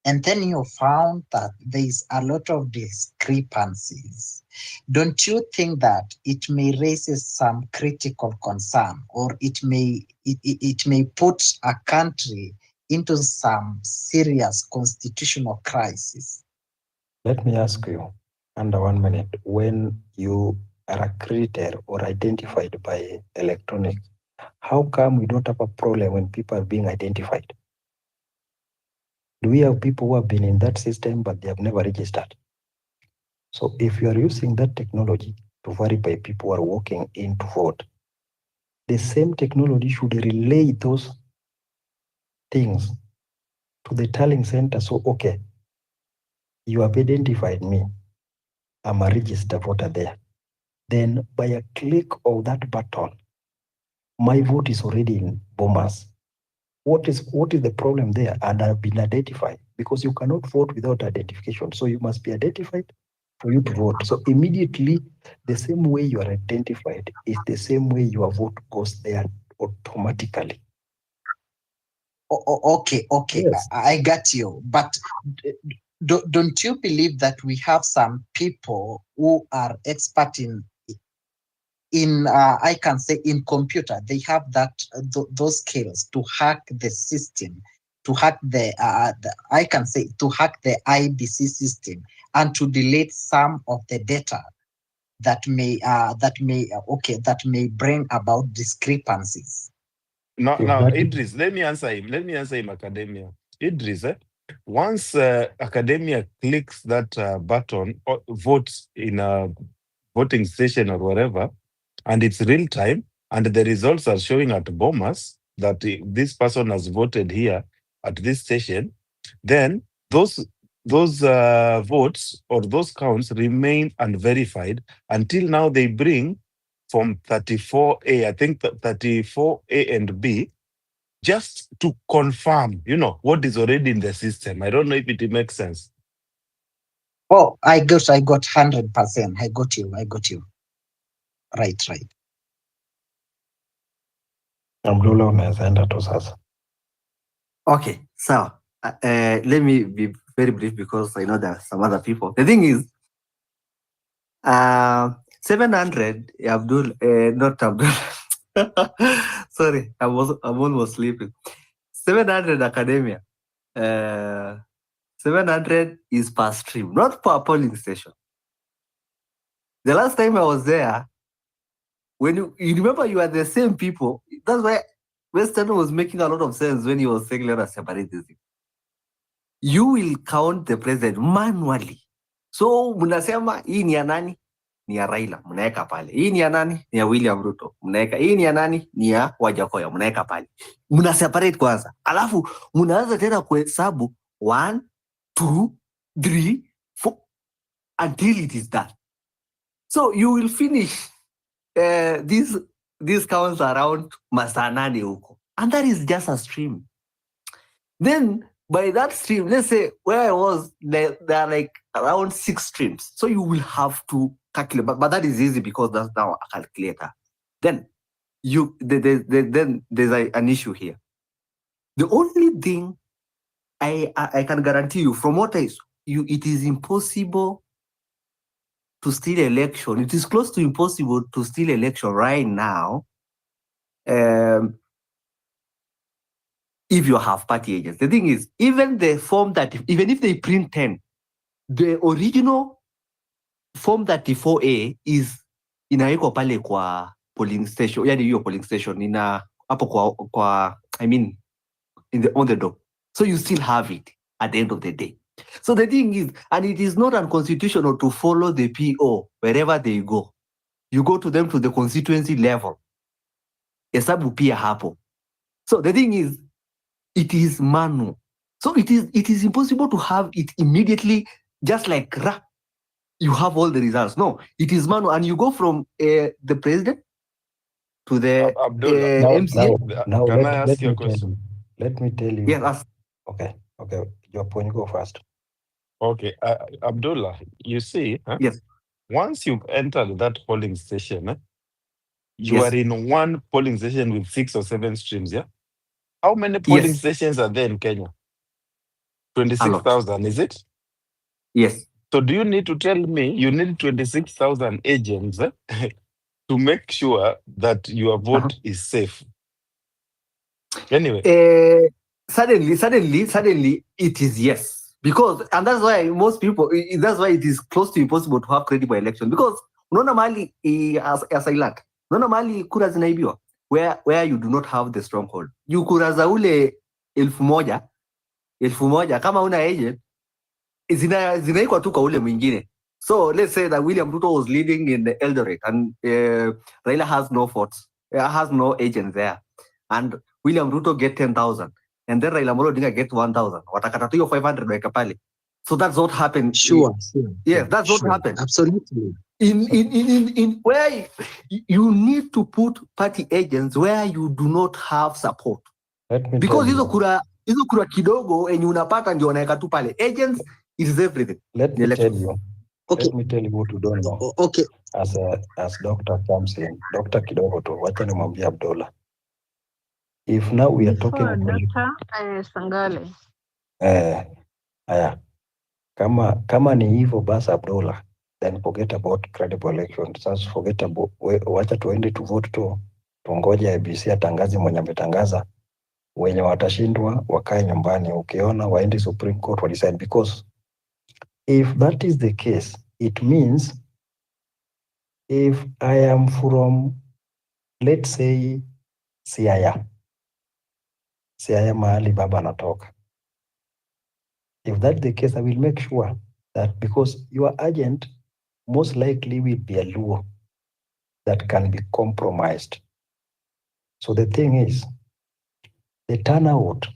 and then you found that there is a lot of discrepancies. Don't you think that it may raise some critical concern, or it may put a country into some serious constitutional crisis? Let me ask you, under 1 minute, when you are accredited or identified by electronic, how come we don't have a problem when people are being identified? Do we have people who have been in that system but they have never registered? So if you are using that technology to verify people who are walking in to vote, the same technology should relay those things to the tallying center. So, okay, you have identified me. I'm a registered voter there. Then by a click of that button, my vote is already in Bomas. What is the problem there? And I've been identified, because you cannot vote without identification. So you must be identified for you to vote. So immediately, the same way you are identified is the same way your vote goes there automatically. Okay, yes. I got you. But don't you believe that we have some people who are expert in I can say in computer? They have those skills to hack the system, to hack the IEBC system, and to delete some of the data that may bring about discrepancies. Now, Idris, let me answer him, Academia. Idris, once Academia clicks that button or votes in a voting station or whatever, and it's real time, and the results are showing at Bomas, that this person has voted here at this station, then those votes or those counts remain unverified until now they bring from 34A, I think 34A and B, just to confirm, what is already in the system. I don't know if it makes sense. Oh, I got 100%. I got you. Right. Abdullah unawezaenda tu sasa. Okay, so let me be very brief because I know there are some other people. The thing is, 700 not Abdul. Sorry, I'm almost sleeping. 700 academia. 700 is per stream, not per polling station. The last time I was there, when you remember, you are the same people. That's why Western was making a lot of sense when he was saying let us separate this thing. You will count the president manually. So mnasema hii ni ya nani? Ni ya Raila, mnaweka pale. Hii ni ya nani? Ni ya William Ruto, mnaweka. Hii ni ya nani? Ni ya Wajakoya, mnaweka pale. Mna separate kwanza. Alafu mnaanza tena kuhesabu 1 2 3 4 until it is done. So you will finish these counts around masaa 8 huko. And that is just a stream. Then by that stream, let's say where I was, there are like around 6 streams. So you will have to calculate, but that is easy because that's now a calculator. Then then there's an issue here. The only thing I can guarantee you from what it is impossible to steal election. It is close to impossible to steal election right now. If you have party agents. The thing is, even the form that, even if they print 10, the original form 34A is inawekwa pale kwa polling station, yani hiyo polling station ina hapo kwa I mean on the door. So you still have it at the end of the day. So the thing is, and it is not unconstitutional to follow the PO wherever they go. You go to them to the constituency level. Hesabu pia hapo. So the thing is, it is manual. So it is impossible to have it immediately, just like you have all the results. No, it is manual, and you go from the president to the Abdullah, Now can I let ask you me a question? let me tell you. Yes. Okay. Your point, go first. Okay, Abdullah, you see, yes. Once you've entered that polling station, you Yes. are in one polling station with 6 or 7 streams, yeah? How many polling stations are there in Kenya? 26,000, is it? Yes. So do you need to tell me you need 26,000 agents to make sure that your vote is safe? Anyway. Suddenly, it is yes. Because, and that's why most people, that's why it is close to impossible to have credible election. Because, unaona mali as I learned, unaona mali kura zinaibiwa, where you do not have the stronghold. You kura za ule 1,000, kama una agent, zinaikwa tu kwa ule mwingine. So let's say that William Ruto was leading in the Eldoret and Raila has no votes, has no agent there. And William Ruto get 10,000. And then Raila Odinga get 1,000. Watakata tu hiyo 500 weka pale. So that's what happened. Sure. Yes, that's what happened. Absolutely. In where you need to put party agents where you do not have support. Because hizo kura kidogo enye unapata ndio wanaweka tu pale. Agents, it is everything. Let me tell you. Okay. Let me tell you what you don't know. Okay. As doctor comes in, Dr. Kidogo tu, wacha nimwambie Abdullah. If now we are talking about Dr. Sangale. Aya. Kama ni hivyo basi Abdullah, then forget about credible election. Sasa forget about, wacha tuende to vote tu. Tungoje IEBC atangaze mwenye ametangaza. Wenye watashindwa wakae nyumbani, ukiona waende Supreme Court decide, because if that is the case, it means if I am from, let's say, Siaya mahali baba anatoka. If that's the case, I will make sure that, because your agent most likely will be a Luo that can be compromised. So the thing is, the turnout,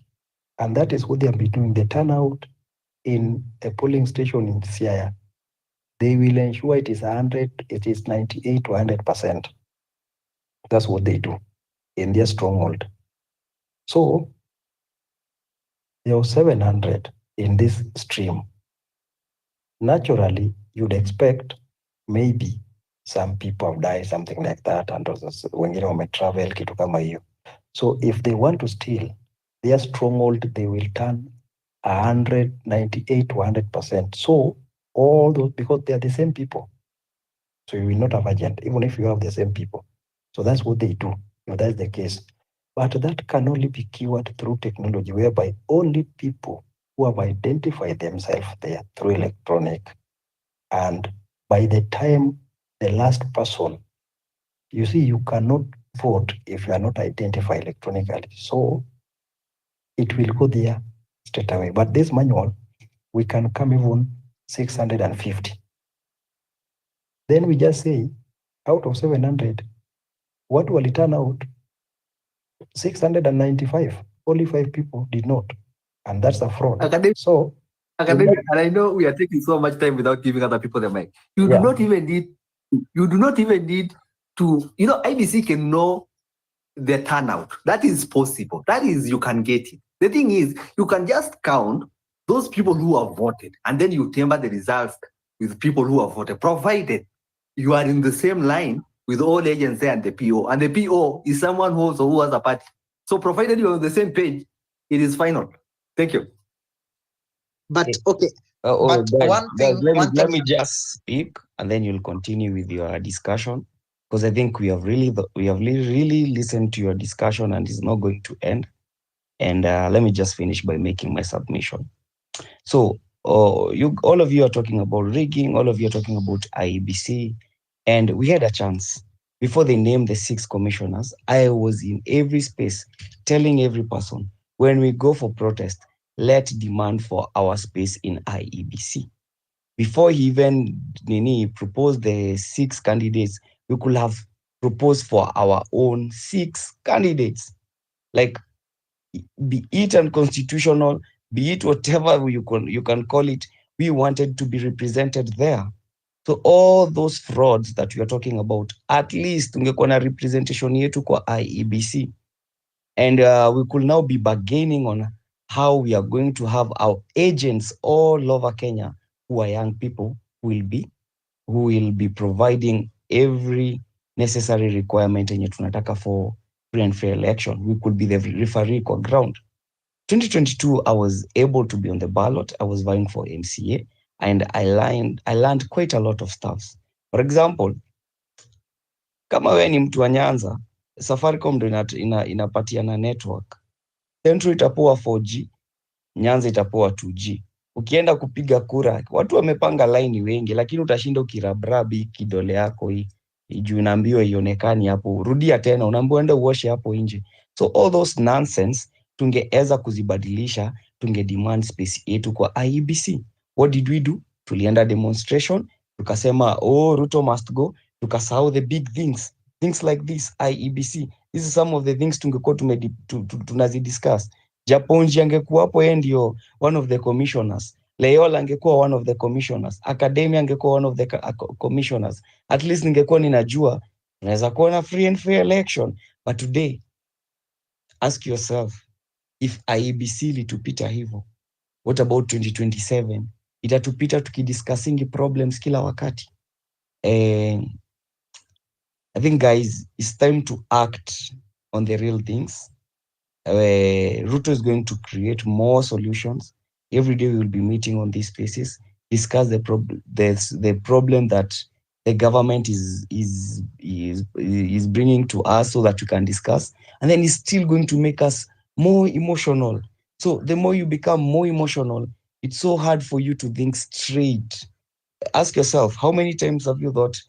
and that is what they have been doing, the turnout in a polling station in Siaya. They will ensure it is 100, it is 98 to 100%. That's what they do in their stronghold. So there was 700 in this stream. Naturally, you'd expect maybe some people have died, something like that, and wengine wametravel kitu kama hiyo. So if they want to steal their stronghold, they will turn 198 to 100%. So all those, because they are the same people. So you will not have agent, even if you have the same people. So that's what they do, if that's the case. But that can only be cured through technology, whereby only people who have identified themselves there through electronic, and by the time the last person, you see, you cannot vote if you are not identified electronically. So it will go there straight away. But this manual, we can come even 650. Then we just say, out of 700, what will it turn out? 695. Only 5 people did not. And that's a fraud. So, Academic, and I know we are taking so much time without giving other people the mic. You do not even need to, IBC can know the turnout. That is possible. That is, you can get it. The thing is, you can just count those people who have voted, and then you temper the results with people who have voted, provided you are in the same line with all agents there and the PO. And the PO is someone who has a party. So provided you're on the same page, it is final. Thank you. But okay. But guys, let me just speak, and then you'll continue with your discussion, because I think we have really listened to your discussion, and it's not going to end. And let me just finish by making my submission. So, all of you are talking about rigging. All of you are talking about IEBC, and we had a chance before they named the 6 commissioners. I was in every space telling every person, when we go for protest, let's demand for our space in IEBC. Before he even proposed the 6 candidates, we could have proposed for our own 6 candidates. Like, be it unconstitutional, be it whatever you can call it, we wanted to be represented there. So all those frauds that we are talking about, at least tungekuwa na representation yetu kwa IEBC. And we could now be bargaining on how we are going to have our agents all over Kenya, who are young people, who will be providing every necessary requirement yenye tunataka for free and fair election. We could be the referee kwa ground. 2022, I was able to be on the ballot. I was vying for MCA, and I learned quite a lot of stuff. For example, kama wewe ni mtu wa Nyanza, Safaricom ndo inapatiana network. Central itapoa 4G, Nyanza itapoa 2G. Ukienda kupiga kura, watu wamepanga line wengi, lakini utashinda ukirabrabi kidole yako hii juu unaambiwa ionekani hapo. Rudia tena, unaambiwa enda uoshe hapo nje. So all those nonsense tungeweza kuzibadilisha, demand space yetu kwa IEBC. What did we do? Tulienda demonstration, tukasema Ruto must go, tukasahau the big things like this IEBC. This is some of the things tungekuwa tunazidiscuss. Japonji angekuwa hapo, yeye ndio one of the commissioners. Leola angekuwa one of the commissioners. Academia angekuwa one of the commissioners. At least ningekuwa ninajua tunaweza kuwa na free and fair election. But today, ask yourself, if IEBC litupita hivyo, what about 2027? Itatupita tukidiscussingi problems kila wakati. I think, guys, it's time to act on the real things. Ruto is going to create more solutions. Every day we will be meeting on these spaces, discuss the problem that the government is bringing to us, so that we can discuss. And then it's still going to make us more emotional. So the more you become more emotional, it's so hard for you to think straight. Ask yourself, how many times have you thought,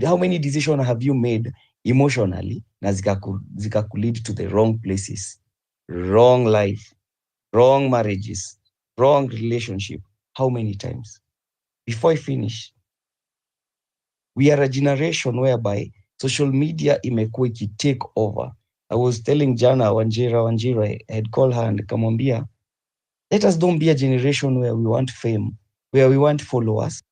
how many decisions have you made emotionally na zika lead to the wrong places, wrong life, wrong marriages, wrong relationship? How many times? Before I finish, we are a generation whereby social media imekuwa take over. I was telling Jana Wanjira, I had called her and nikamwambia, let us don't be a generation where we want fame, where we want followers.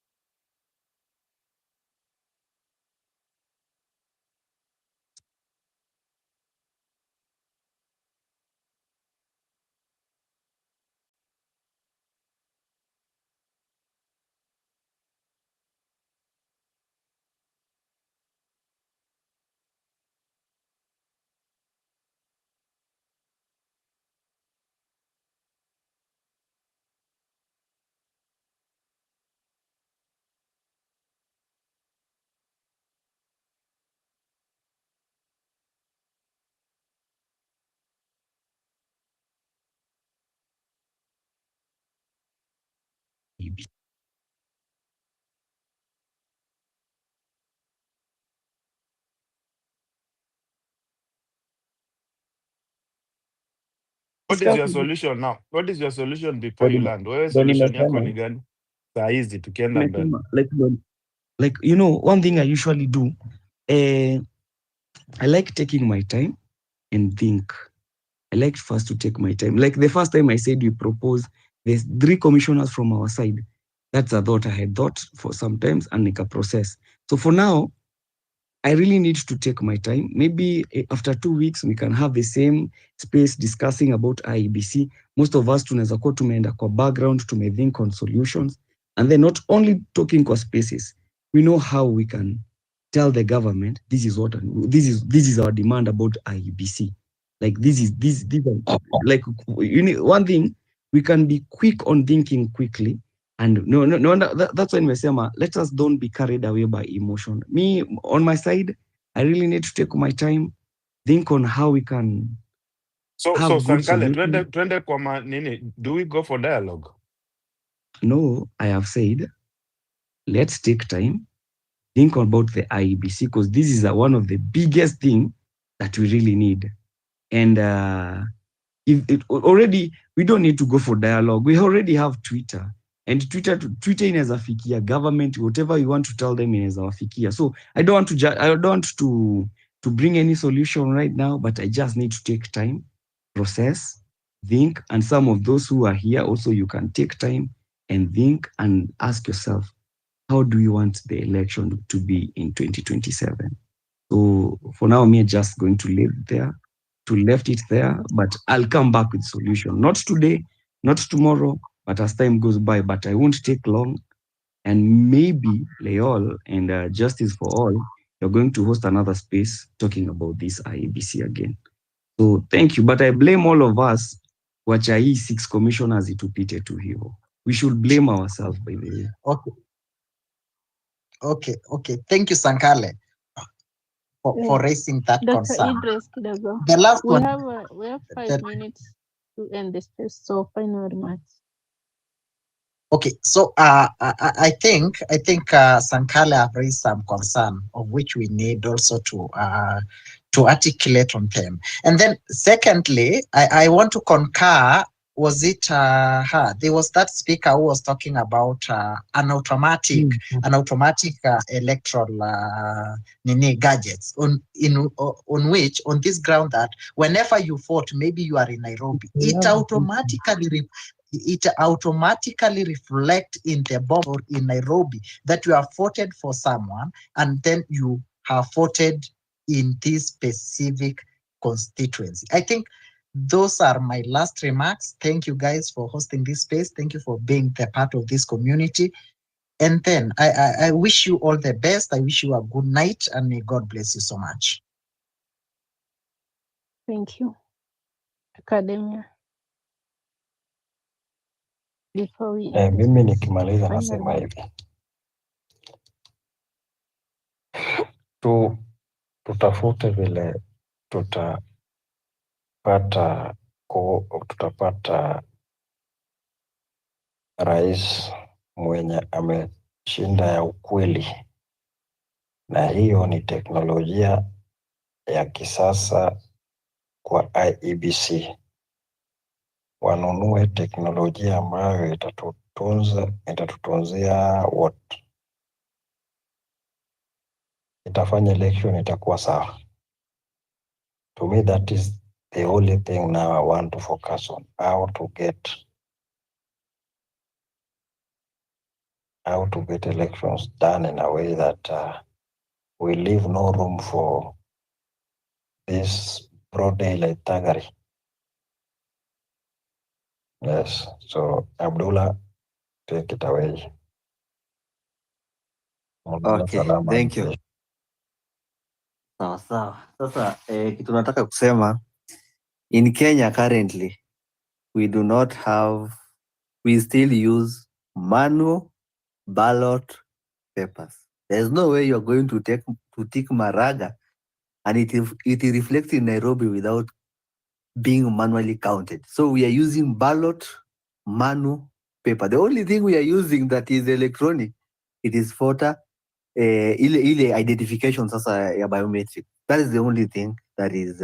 What is your solution now? What is your solution before you land? Wewe solution yako ni gani? Saa hizi tukienda mbele. Like, you know, one thing I usually do, I like taking my time and think. I like first to take my time. Like the first time I said we propose, there's 3 commissioners from our side. That's a thought I had thought for some times and make a process. So for now, I really need to take my time. Maybe after 2 weeks, we can have the same space discussing about IEBC. Most of us tunaweza kuwa tumeenda kwa background, think on solutions. And then not only talking kwa spaces, we know how we can tell the government, this is our demand about IEBC. Like these are, like, you need one thing, we can be quick on thinking quickly. And no, that's why nimesema, let us don't be carried away by emotion. Me, on my side, I really need to take my time, think on how we can have good Sankale, solutions. twende kwa nini? Do we go for dialogue? No, I have said, let's take time, think about the IEBC, because this is one of the biggest thing that we really need. And if it already, we don't need to go for dialogue. We already have Twitter. And Twitter inaweza fikia government, whatever you want to tell them inaweza fikia. So I don't want to bring any solution right now, but I just need to take time, process, think, and some of those who are here also, you can take time and think and ask yourself, how do you want the election to be in 2027? So for now, me just going to left it there, but I'll come back with solution. Not today, not tomorrow, but as time goes by, but I won't take long. And maybe Leol and Justice for All, you're going to host another space talking about this IEBC again. So thank you, but I blame all of us, wacha hii 6 commissioners itupite tu hivyo. We should blame ourselves, by the way. Okay. Thank you, Sankale, for raising that Dr. concern. Idris Kidogo. The last we one. have 5 minutes to end the space, so final remarks. Okay, so I think Sankale have raised some concern of which we need also to articulate on them. And then secondly, I want to concur. Was it her? There was that speaker who was talking about an automatic electoral gadgets on this ground that whenever you vote, maybe you are in Nairobi, it automatically reflect in the box or in Nairobi that you have voted for someone and then you have voted in this specific constituency. I think those are my last remarks. Thank you guys for hosting this space. Thank you for being the part of this community. And then I wish you all the best. I wish you a good night and may God bless you so much. Thank you. Academia. Before we mimi nikimaliza nasema hivi, tutafute vile tutapata rais mwenye ameshinda ya ukweli, na hiyo ni teknolojia ya kisasa kwa IEBC. Wanunue teknolojia ambayo itatutunzia wote, itafanya election itakuwa sawa. To me, that is the only thing now I want to focus on, how to get elections done in a way that we leave no room for this broad daylight thuggery. Yes, so Abdullah, take it away. Okay, thank you. Sawa sawa. Sasa kitu nataka kusema, in Kenya currently we still use manual ballot papers. There's no way you're going to tick Maraga and it reflects in Nairobi without being manually counted. So we are using ballot manual paper. The only thing we are using that is electronic, it is voter ile identification sasa ya biometric. That is the only thing that is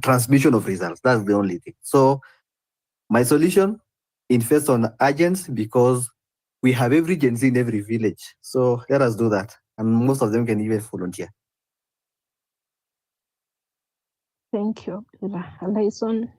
transmission of results. That's the only thing. So my solution, invest on agents, because we have every agency in every village. So let us do that. And most of them can even volunteer. Thank you, Abdullah. Alison.